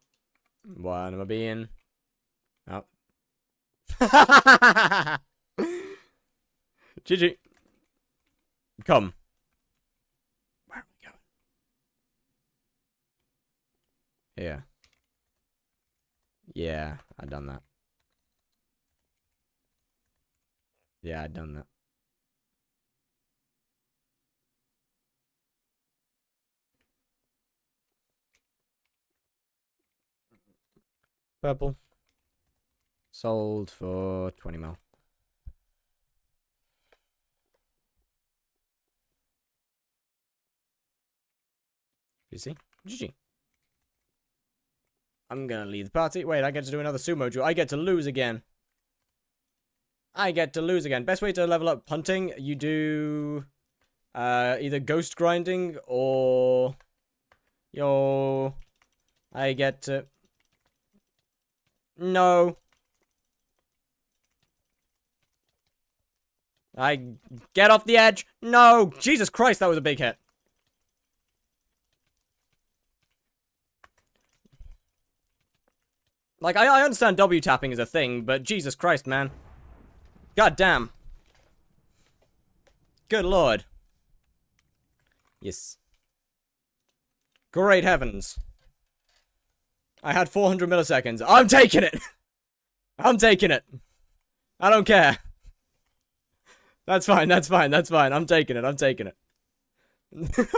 what am I being? Oh. GG. Come. Where are we going? Yeah. Yeah, I've done that. Yeah, I've done that. Purple. Sold for 20 mil. You see? GG. I'm gonna leave the party. Wait, I get to do another sumo drill. I get to lose again. I get to lose again. Best way to level up hunting, you do either ghost grinding or I get to... No. I get off the edge. No. Jesus Christ, that was a big hit. Like, I understand W tapping is a thing, but Jesus Christ, man. God damn. Good lord. Yes. Great heavens. I had 400 milliseconds. I'm taking it! I'm taking it. I don't care. That's fine, that's fine, that's fine. I'm taking it, I'm taking it.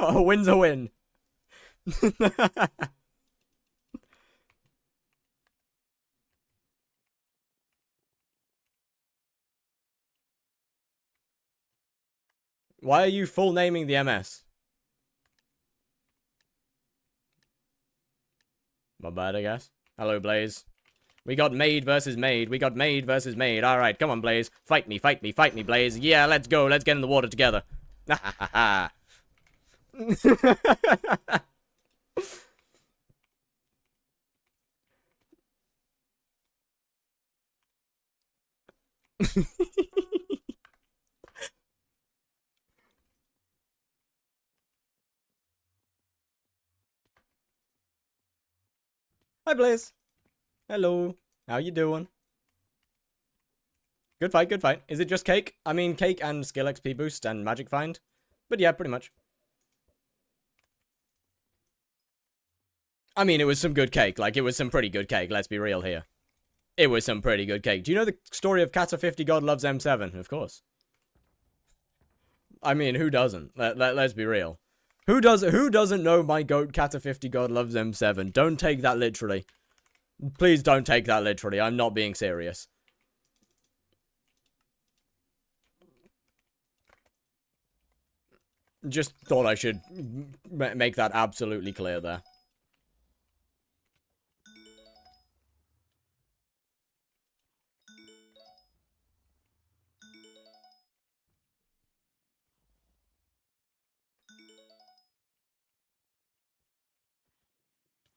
A win's a win. Why are you full naming the MS? My bad, I guess. Hello, Blaze. We got maid versus maid. We got maid versus maid. All right, come on, Blaze. Fight me, fight me, fight me, Blaze. Yeah, let's go. Let's get in the water together. Ha ha ha. Hi, Blaze. Hello. How you doing? Good fight, good fight. Is it just cake? I mean, cake and skill XP boost and magic find. But yeah, pretty much. I mean, it was some good cake. Like, it was some pretty good cake. Let's be real here. It was some pretty good cake. Do you know the story of Kata 50 God loves M7? Of course. I mean, who doesn't? Let's be real. Who doesn't know my goat Kata 50 God loves M7? Don't take that literally. Please don't take that literally. I'm not being serious. Just thought I should make that absolutely clear there.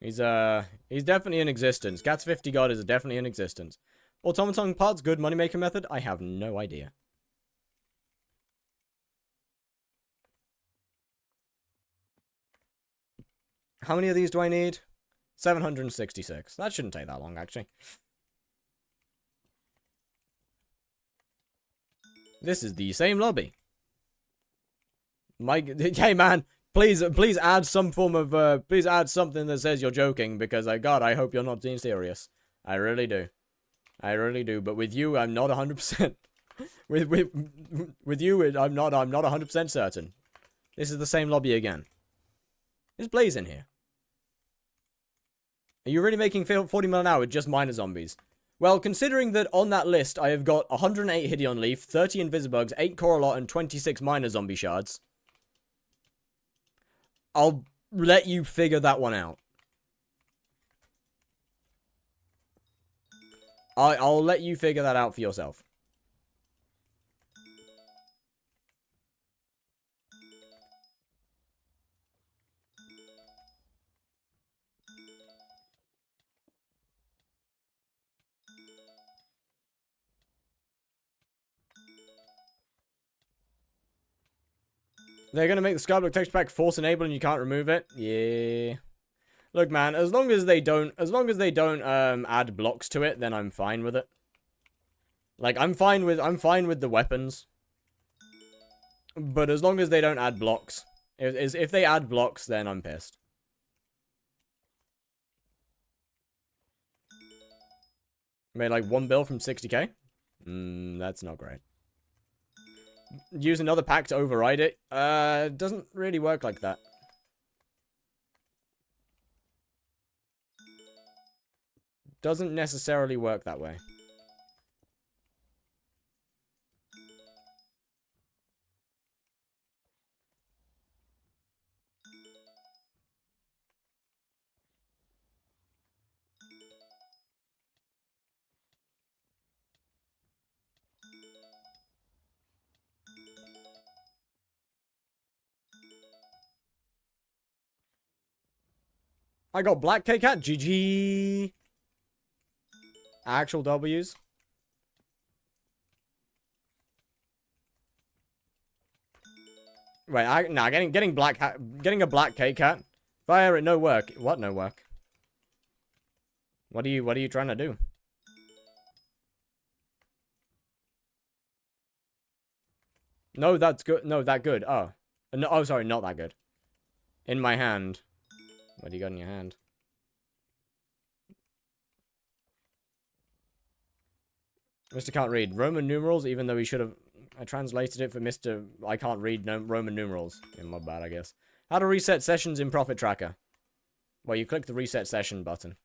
He's definitely in existence. Cats 50 God is definitely in existence. Automaton parts, good moneymaker method? I have no idea. How many of these do I need? 766. That shouldn't take that long, actually. This is the same lobby. Hey man, please add some form of, please add something that says you're joking, because, God, I hope you're not being serious. I really do. I really do, but with you, I'm not 100%. with you, I'm not 100% certain. This is the same lobby again. Is Blaze in here? Are you really making 40 mil an hour with just minor zombies? Well, considering that on that list, I have got 108 Hideon Leaf, 30 Invisibugs, 8 Coralot, and 26 minor zombie shards. I'll let you figure that one out. I'll let you figure that out for yourself. They're gonna make the skyblock texture pack force enable and you can't remove it. Yeah. Look, man, as long as they don't add blocks to it, then I'm fine with it. Like, I'm fine with the weapons. But as long as they don't add blocks. If they add blocks, then I'm pissed. Made like 1 bill from 60k? That's not great. Use another pack to override it. Doesn't really work like that. Doesn't necessarily work that way. I got Black K-Cat, GG. Actual W's. Wait, getting a Black K-Cat. Fire it, no work. What no work? What are you trying to do? No, that's good. No, that good. Oh. No, oh, sorry, not that good. In my hand. What do you got in your hand? Mr. Can't read. Roman numerals, even though he should have... I translated it for Mr. I can't read Roman numerals. Yeah, my bad, I guess. How to reset sessions in Profit Tracker. Well, you click the reset session button.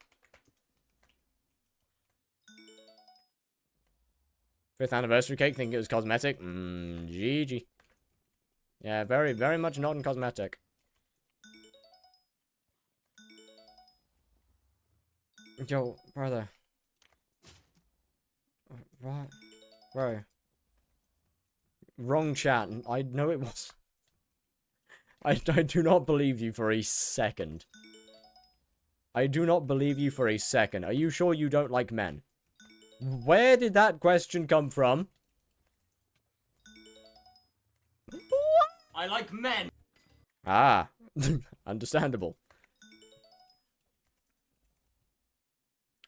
5th anniversary cake, think it was cosmetic? GG. Yeah, very, very much not in cosmetic. Yo, brother. Right. Bro. Wrong chat. I know it was. I do not believe you for a second. I do not believe you for a second. Are you sure you don't like men? Where did that question come from? I like men. Ah. Understandable.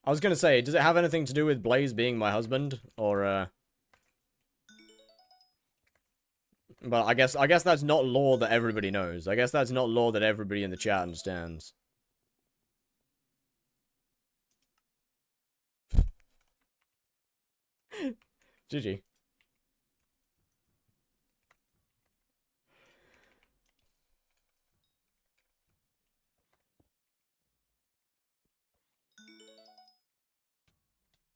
I was gonna say, does it have anything to do with Blaze being my husband? Or, But I guess that's not lore that everybody knows. I guess that's not lore that everybody in the chat understands. GG.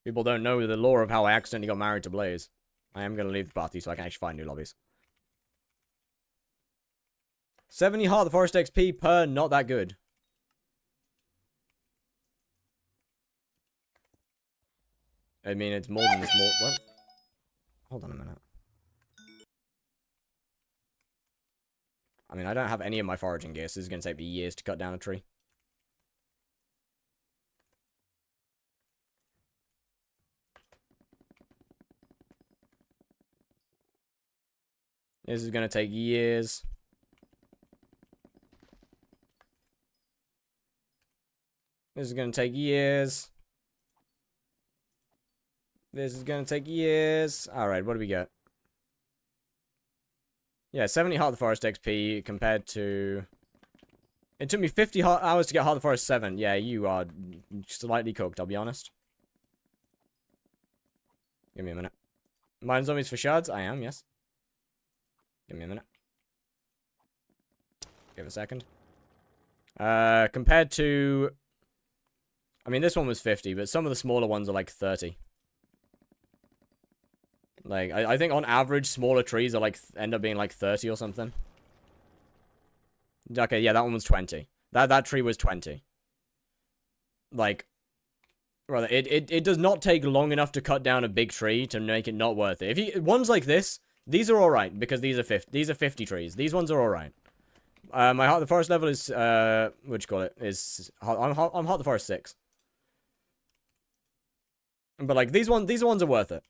People don't know the lore of how I accidentally got married to Blaze. I am going to leave the party so I can actually find new lobbies. 70 Heart of the Forest XP per, not that good. I mean, it's more than the small... What? Hold on a minute. I mean, I don't have any of my foraging gear, so this is going to take me years to cut down a tree. This is going to take years. This is going to take years. This is going to take years. Alright, what do we get? Yeah, 70 Heart of the Forest XP compared to... It took me 50 hours to get Heart of the Forest 7. Yeah, you are slightly cooked, I'll be honest. Give me a minute. Mine zombies for shards? I am, yes. Give me a minute. Give it a second. Compared to... I mean, this one was 50, but some of the smaller ones are like 30. Like, I think on average, smaller trees are like, end up being like 30 or something. Okay, yeah, that one was 20. That tree was 20. Like, rather, it does not take long enough to cut down a big tree to make it not worth it. If you, ones like this, these are alright, because these are 50 trees. These ones are alright. My Heart of the Forest level is, what do you call it, is, I'm Heart of the Forest 6. But, like, these ones are worth it.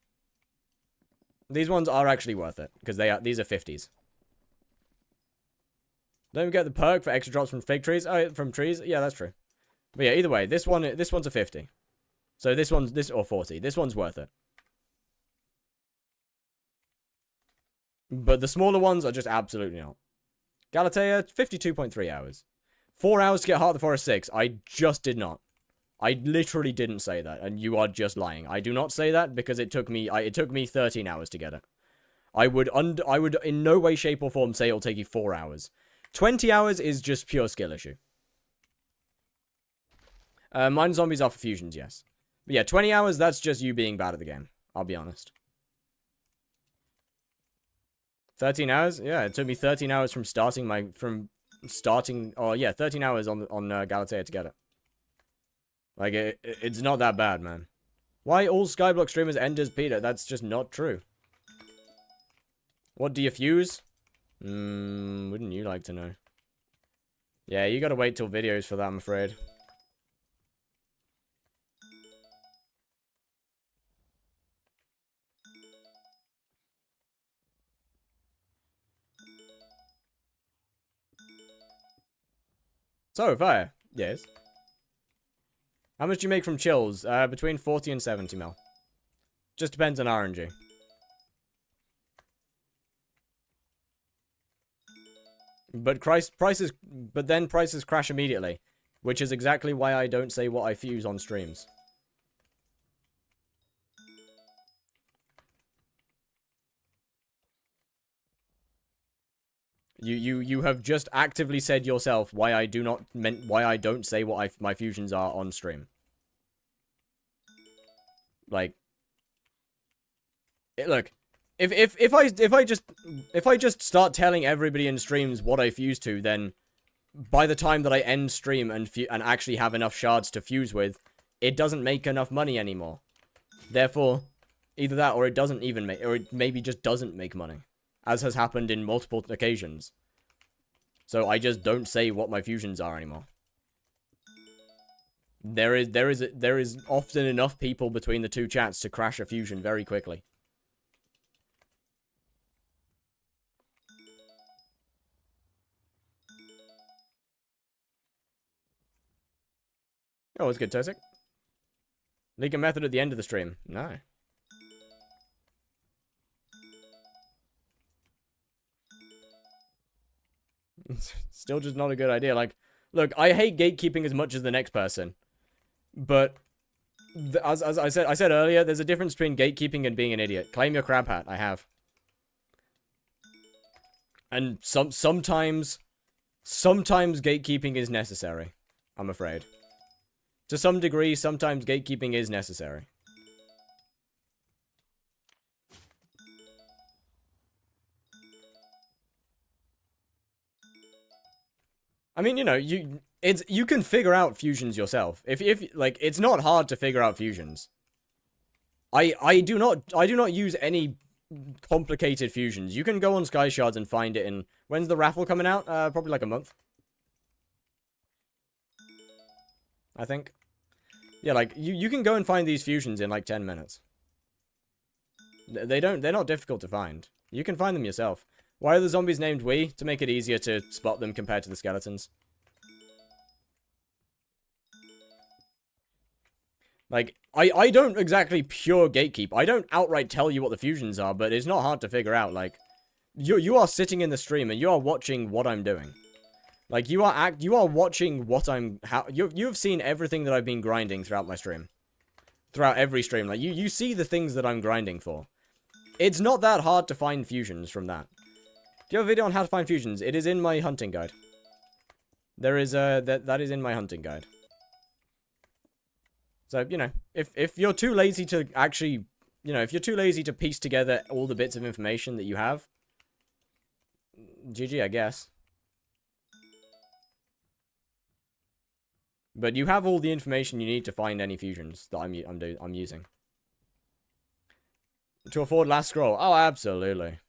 These ones are actually worth it, because these are 50s. Don't get the perk for extra drops from fig trees. Oh, from trees? Yeah, that's true. But yeah, either way, this one's a 50. So or 40. This one's worth it. But the smaller ones are just absolutely not. Galatea, 52.3 hours. 4 hours to get Heart of the Forest 6. I just did not. I literally didn't say that, and you are just lying. I do not say that because it took me 13 hours to get it. I would in no way, shape, or form say it'll take you 4 hours. 20 hours is just pure skill issue. Mine zombies are for fusions, yes. But yeah, 20 hours, that's just you being bad at the game. I'll be honest. 13 hours? Yeah, it took me 13 hours from starting, 13 hours on Galatea to get it. Like, it's not that bad, man. Why all skyblock streamers end as Peter? That's just not true. What do you fuse? Wouldn't you like to know? Yeah, you gotta wait till videos for that, I'm afraid. So, fire. Yes. How much do you make from chills? Between 40 and 70 mil. Just depends on RNG. But then prices crash immediately. Which is exactly why I don't say what I fuse on streams. You have just actively said yourself why I don't say what my fusions are on stream. Like, look, if I just start telling everybody in streams what I fuse to, then by the time that I end stream and actually have enough shards to fuse with, it doesn't make enough money anymore. Therefore, Either that, or it doesn't even make, or it maybe just doesn't make money, as has happened in multiple occasions. So I just don't say what my fusions are anymore. There is often enough people between the two chats to crash a fusion very quickly. Oh, it's good, Tosik. Leak a method at the end of the stream. No. Still just not a good idea. Like, look, I hate gatekeeping as much as the next person. But, as I said earlier, there's a difference between gatekeeping and being an idiot. Claim your crab hat. I have. And sometimes gatekeeping is necessary. I'm afraid. To some degree, sometimes gatekeeping is necessary. I mean, you know, you can figure out fusions yourself. If like, it's not hard to figure out fusions. I do not use any complicated fusions. You can go on Sky Shards and find it in, when's the raffle coming out? Probably like a month, I think. Yeah, like, you can go and find these fusions in like 10 minutes. They're not difficult to find. You can find them yourself. Why are the zombies named we? To make it easier to spot them compared to the skeletons. Like, I don't exactly pure gatekeep. I don't outright tell you what the fusions are, but it's not hard to figure out. Like, you are sitting in the stream and you are watching what I'm doing. Like, you are watching what you have seen everything that I've been grinding throughout my stream. Throughout every stream. Like, you see the things that I'm grinding for. It's not that hard to find fusions from that. Do you have a video on how to find fusions? It is in my hunting guide. There is that is in my hunting guide. So, you know, if you're too lazy to actually, you know, if you're too lazy to piece together all the bits of information that you have, GG, I guess. But you have all the information you need to find any fusions that I'm using. To afford last scroll. Oh, absolutely.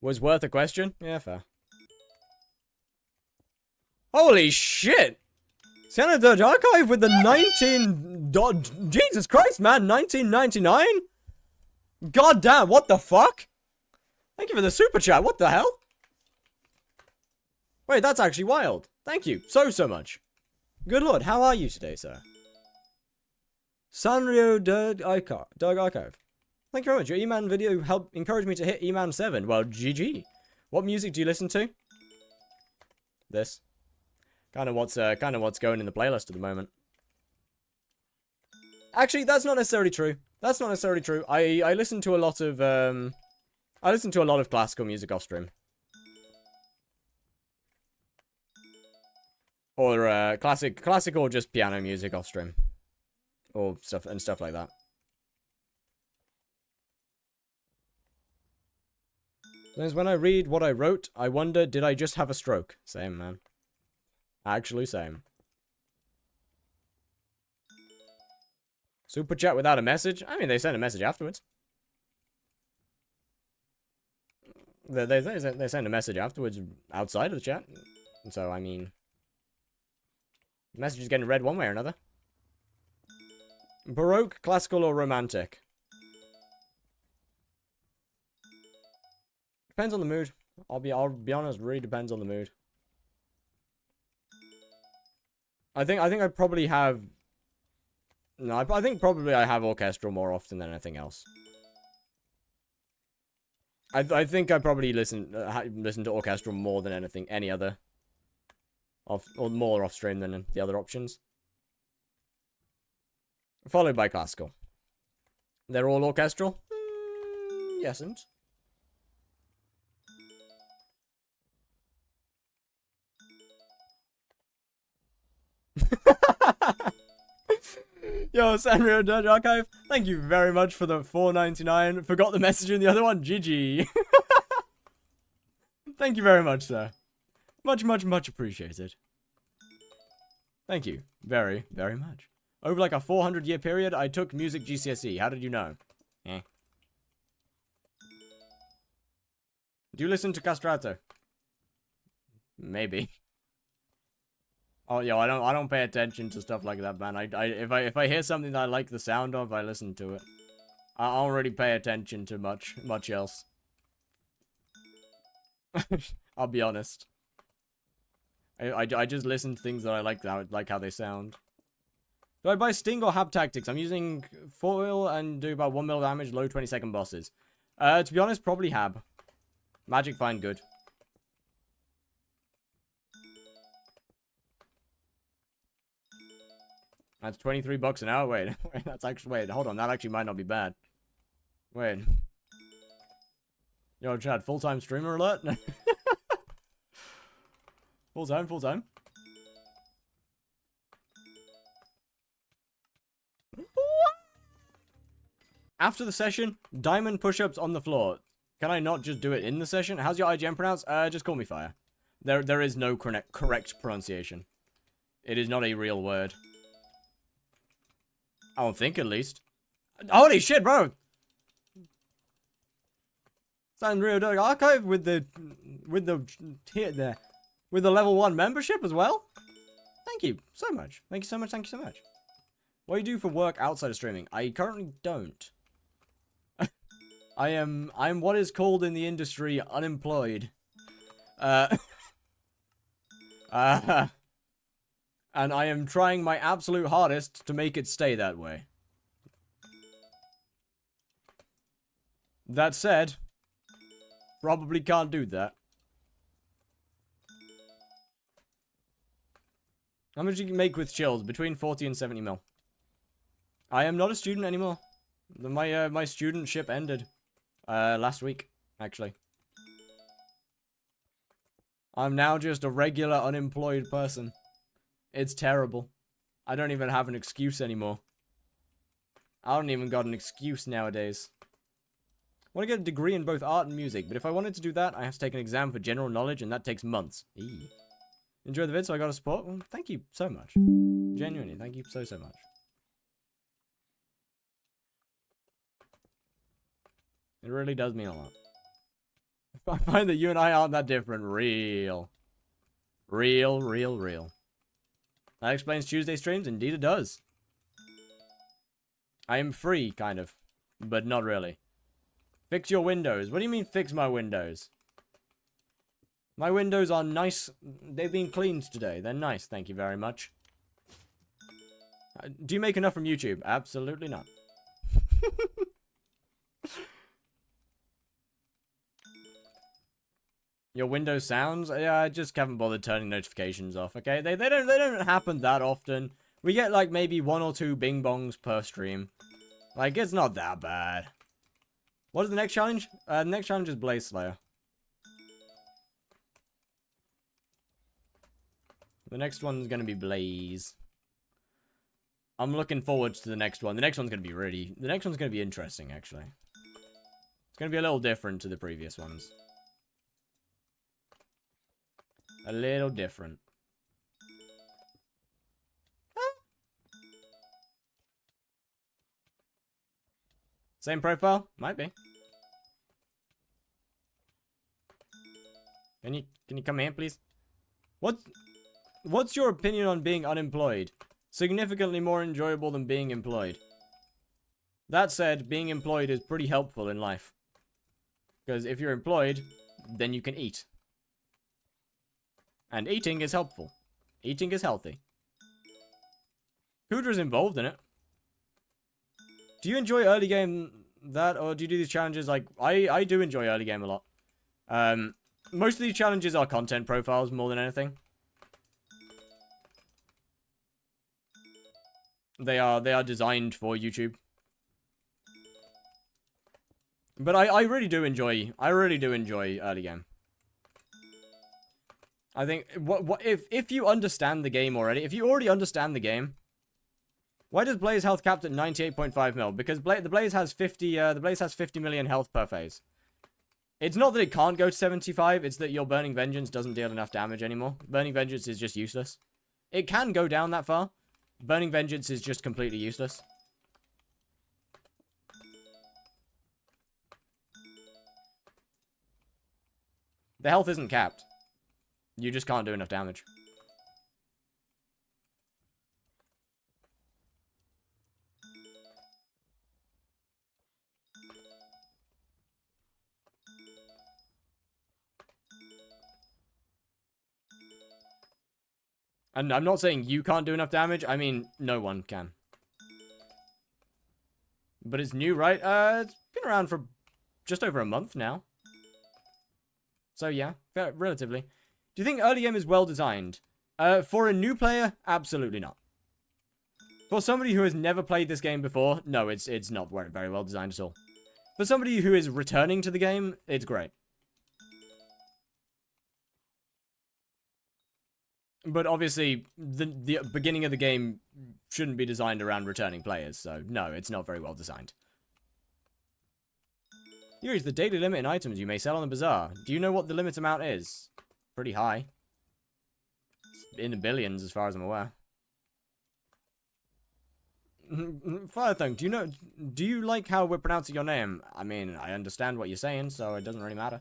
Was worth a question? Yeah, fair. Holy shit! Senator Archive with the 19... Jesus Christ, man! 1999? God damn, what the fuck? Thank you for the super chat, what the hell? Wait, that's actually wild. Thank you so much. Good lord, how are you today, sir? Sanrio Dog Archive. Thank you very much. Your E-Man video helped encourage me to hit E-Man 7. Well, GG. What music do you listen to? This. Kind of what's going in the playlist at the moment. Actually, that's not necessarily true. That's not necessarily true. I listen to a lot of classical music off stream. Or classic or just piano music off stream. Or stuff like that. Because when I read what I wrote, I wonder, did I just have a stroke? Same, man. Actually, same. Super chat without a message? I mean, they sent a message afterwards. They sent a message afterwards outside of the chat. So, I mean... The message is getting read one way or another. Baroque, classical, or romantic? Depends on the mood. I'll be honest, really depends on the mood. I think I probably have... No, I think probably I have orchestral more often than anything else. I think I probably listen to orchestral more than any other. Or more off stream than the other options. Followed by classical. They're all orchestral? Yesn't. Yo, Sanrio Dirge Archive, thank you very much for the $4.99. Forgot the message in the other one. GG. Thank you very much, sir. Much, much, much appreciated. Thank you. Very, very much. Over like a 400-year period, I took music GCSE. How did you know? Eh. Do you listen to Castrato? Maybe. Oh, yo, I don't pay attention to stuff like that, man. If I hear something that I like the sound of, I listen to it. I don't really pay attention to much else. I'll be honest. I just listen to things that I like how they sound. Do I buy Sting or Hab Tactics? I'm using foil and do about 1 mil damage, low 20-second bosses. To be honest, probably Hab. Magic fine good. That's $23 an hour. Wait, that's actually, wait, hold on. That actually might not be bad. Wait. Yo, Chad, full-time streamer alert? Full-time, full-time. After the session, diamond push-ups on the floor. Can I not just do it in the session? How's your IGN pronounced? Just call me Fire. There is no correct pronunciation. It is not a real word. I don't think, at least. Holy shit, bro! Sanrio Dog Archive with the level 1 membership as well? Thank you so much. Thank you so much, thank you so much. What do you do for work outside of streaming? I currently don't. I'm what is called in the industry unemployed. And I am trying my absolute hardest to make it stay that way. That said, probably can't do that. How much do you make with chills? Between 40 and 70 mil. I am not a student anymore. My studentship ended last week, actually. I'm now just a regular unemployed person. It's terrible. I don't even have an excuse anymore. I don't even got an excuse nowadays. I want to get a degree in both art and music, but if I wanted to do that, I have to take an exam for general knowledge, and that takes months. Eee. Enjoy the vid, so I got a support? Well, thank you so much. Genuinely, thank you so much. It really does mean a lot. I find that you and I aren't that different. Real. That explains Tuesday streams. Indeed it does. I am free, kind of. But not really. Fix your windows. What do you mean fix my windows? My windows are nice. They've been cleaned today. They're nice, thank you very much. Do you make enough from YouTube? Absolutely not. Your Windows sounds? Yeah, I just haven't bothered turning notifications off, okay? They don't happen that often. We get like maybe 1 or 2 bing bongs per stream. Like, it's not that bad. What is the next challenge? The next challenge is Blaze Slayer. The next one's gonna be Blaze. I'm looking forward to the next one. The next one's gonna be interesting, actually. It's gonna be a little different to the previous ones. A little different. Same profile? Might be. Can you come here, please? What's your opinion on being unemployed? Significantly more enjoyable than being employed. That said, being employed is pretty helpful in life. Because if you're employed, then you can eat. And eating is helpful. Eating is healthy. Kudra's involved in it. Do you enjoy early game that, or do you do these challenges like... I do enjoy early game a lot. Most of these challenges are content profiles more than anything. They are designed for YouTube. But I really do enjoy early game. I think if you understand the game already, if you already understand the game, Why does Blaze health capped at 98.5 mil? Because the Blaze has 50. The Blaze has 50 million health per phase. It's not that it can't go to 75. It's that your Burning Vengeance doesn't deal enough damage anymore. Burning Vengeance is just useless. It can go down that far. Burning Vengeance is just completely useless. The health isn't capped. You just can't do enough damage. And I'm not saying you can't do enough damage. I mean, no one can. But it's new, right? It's been around for just over a month now. So yeah, relatively. Do you think early game is well designed? For a new player, absolutely not. For somebody who has never played this game before, no, it's not very well designed at all. For somebody who is returning to the game, it's great. But obviously, the beginning of the game shouldn't be designed around returning players, so no, it's not very well designed. Here is the daily limit in items you may sell on the bazaar. Do you know what the limit amount is? Pretty high. It's in the billions, as far as I'm aware. Firethunk, do you like how we're pronouncing your name? I mean, I understand what you're saying, so it doesn't really matter.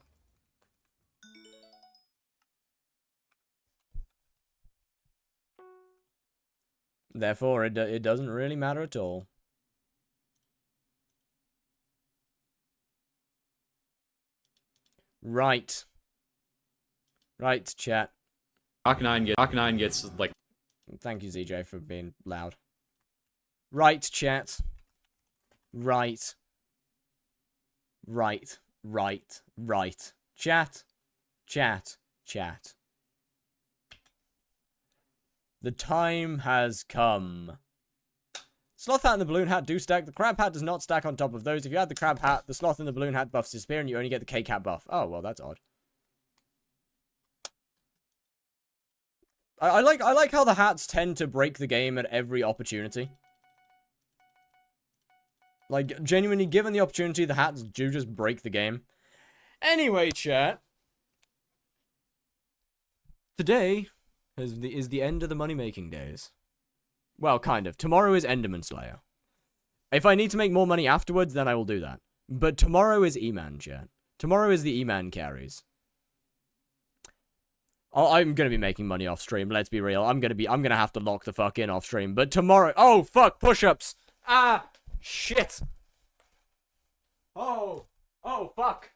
Therefore, it doesn't really matter at all. Right. Right, chat. Arcanine gets, like... Thank you, ZJ, for being loud. Right, chat. Right. Right. Right. Right. Chat. Chat. Chat. The time has come. Sloth hat and the balloon hat do stack. The crab hat does not stack on top of those. If you add the crab hat, the sloth and the balloon hat buffs disappear and you only get the cake hat buff. Oh, well, that's odd. I like how the hats tend to break the game at every opportunity. Like, genuinely, given the opportunity, the hats do just break the game. Anyway, chat. Today is the end of the money-making days. Well, kind of. Tomorrow is Enderman Slayer. If I need to make more money afterwards, then I will do that. But tomorrow is E-Man, chat. Tomorrow is the E-Man carries. I'm gonna be making money off stream, let's be real. I'm gonna have to lock the fuck in off stream. But tomorrow... Oh, fuck! Push-ups! Ah! Shit! Oh! Oh, fuck!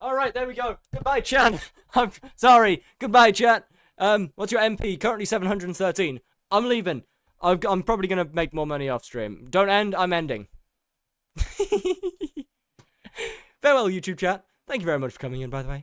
Alright, there we go. Goodbye, chat. I'm sorry. Goodbye, chat. What's your MP? Currently 713. I'm leaving. I'm probably gonna make more money off stream. Don't end, I'm ending. Farewell, YouTube chat. Thank you very much for coming in, by the way.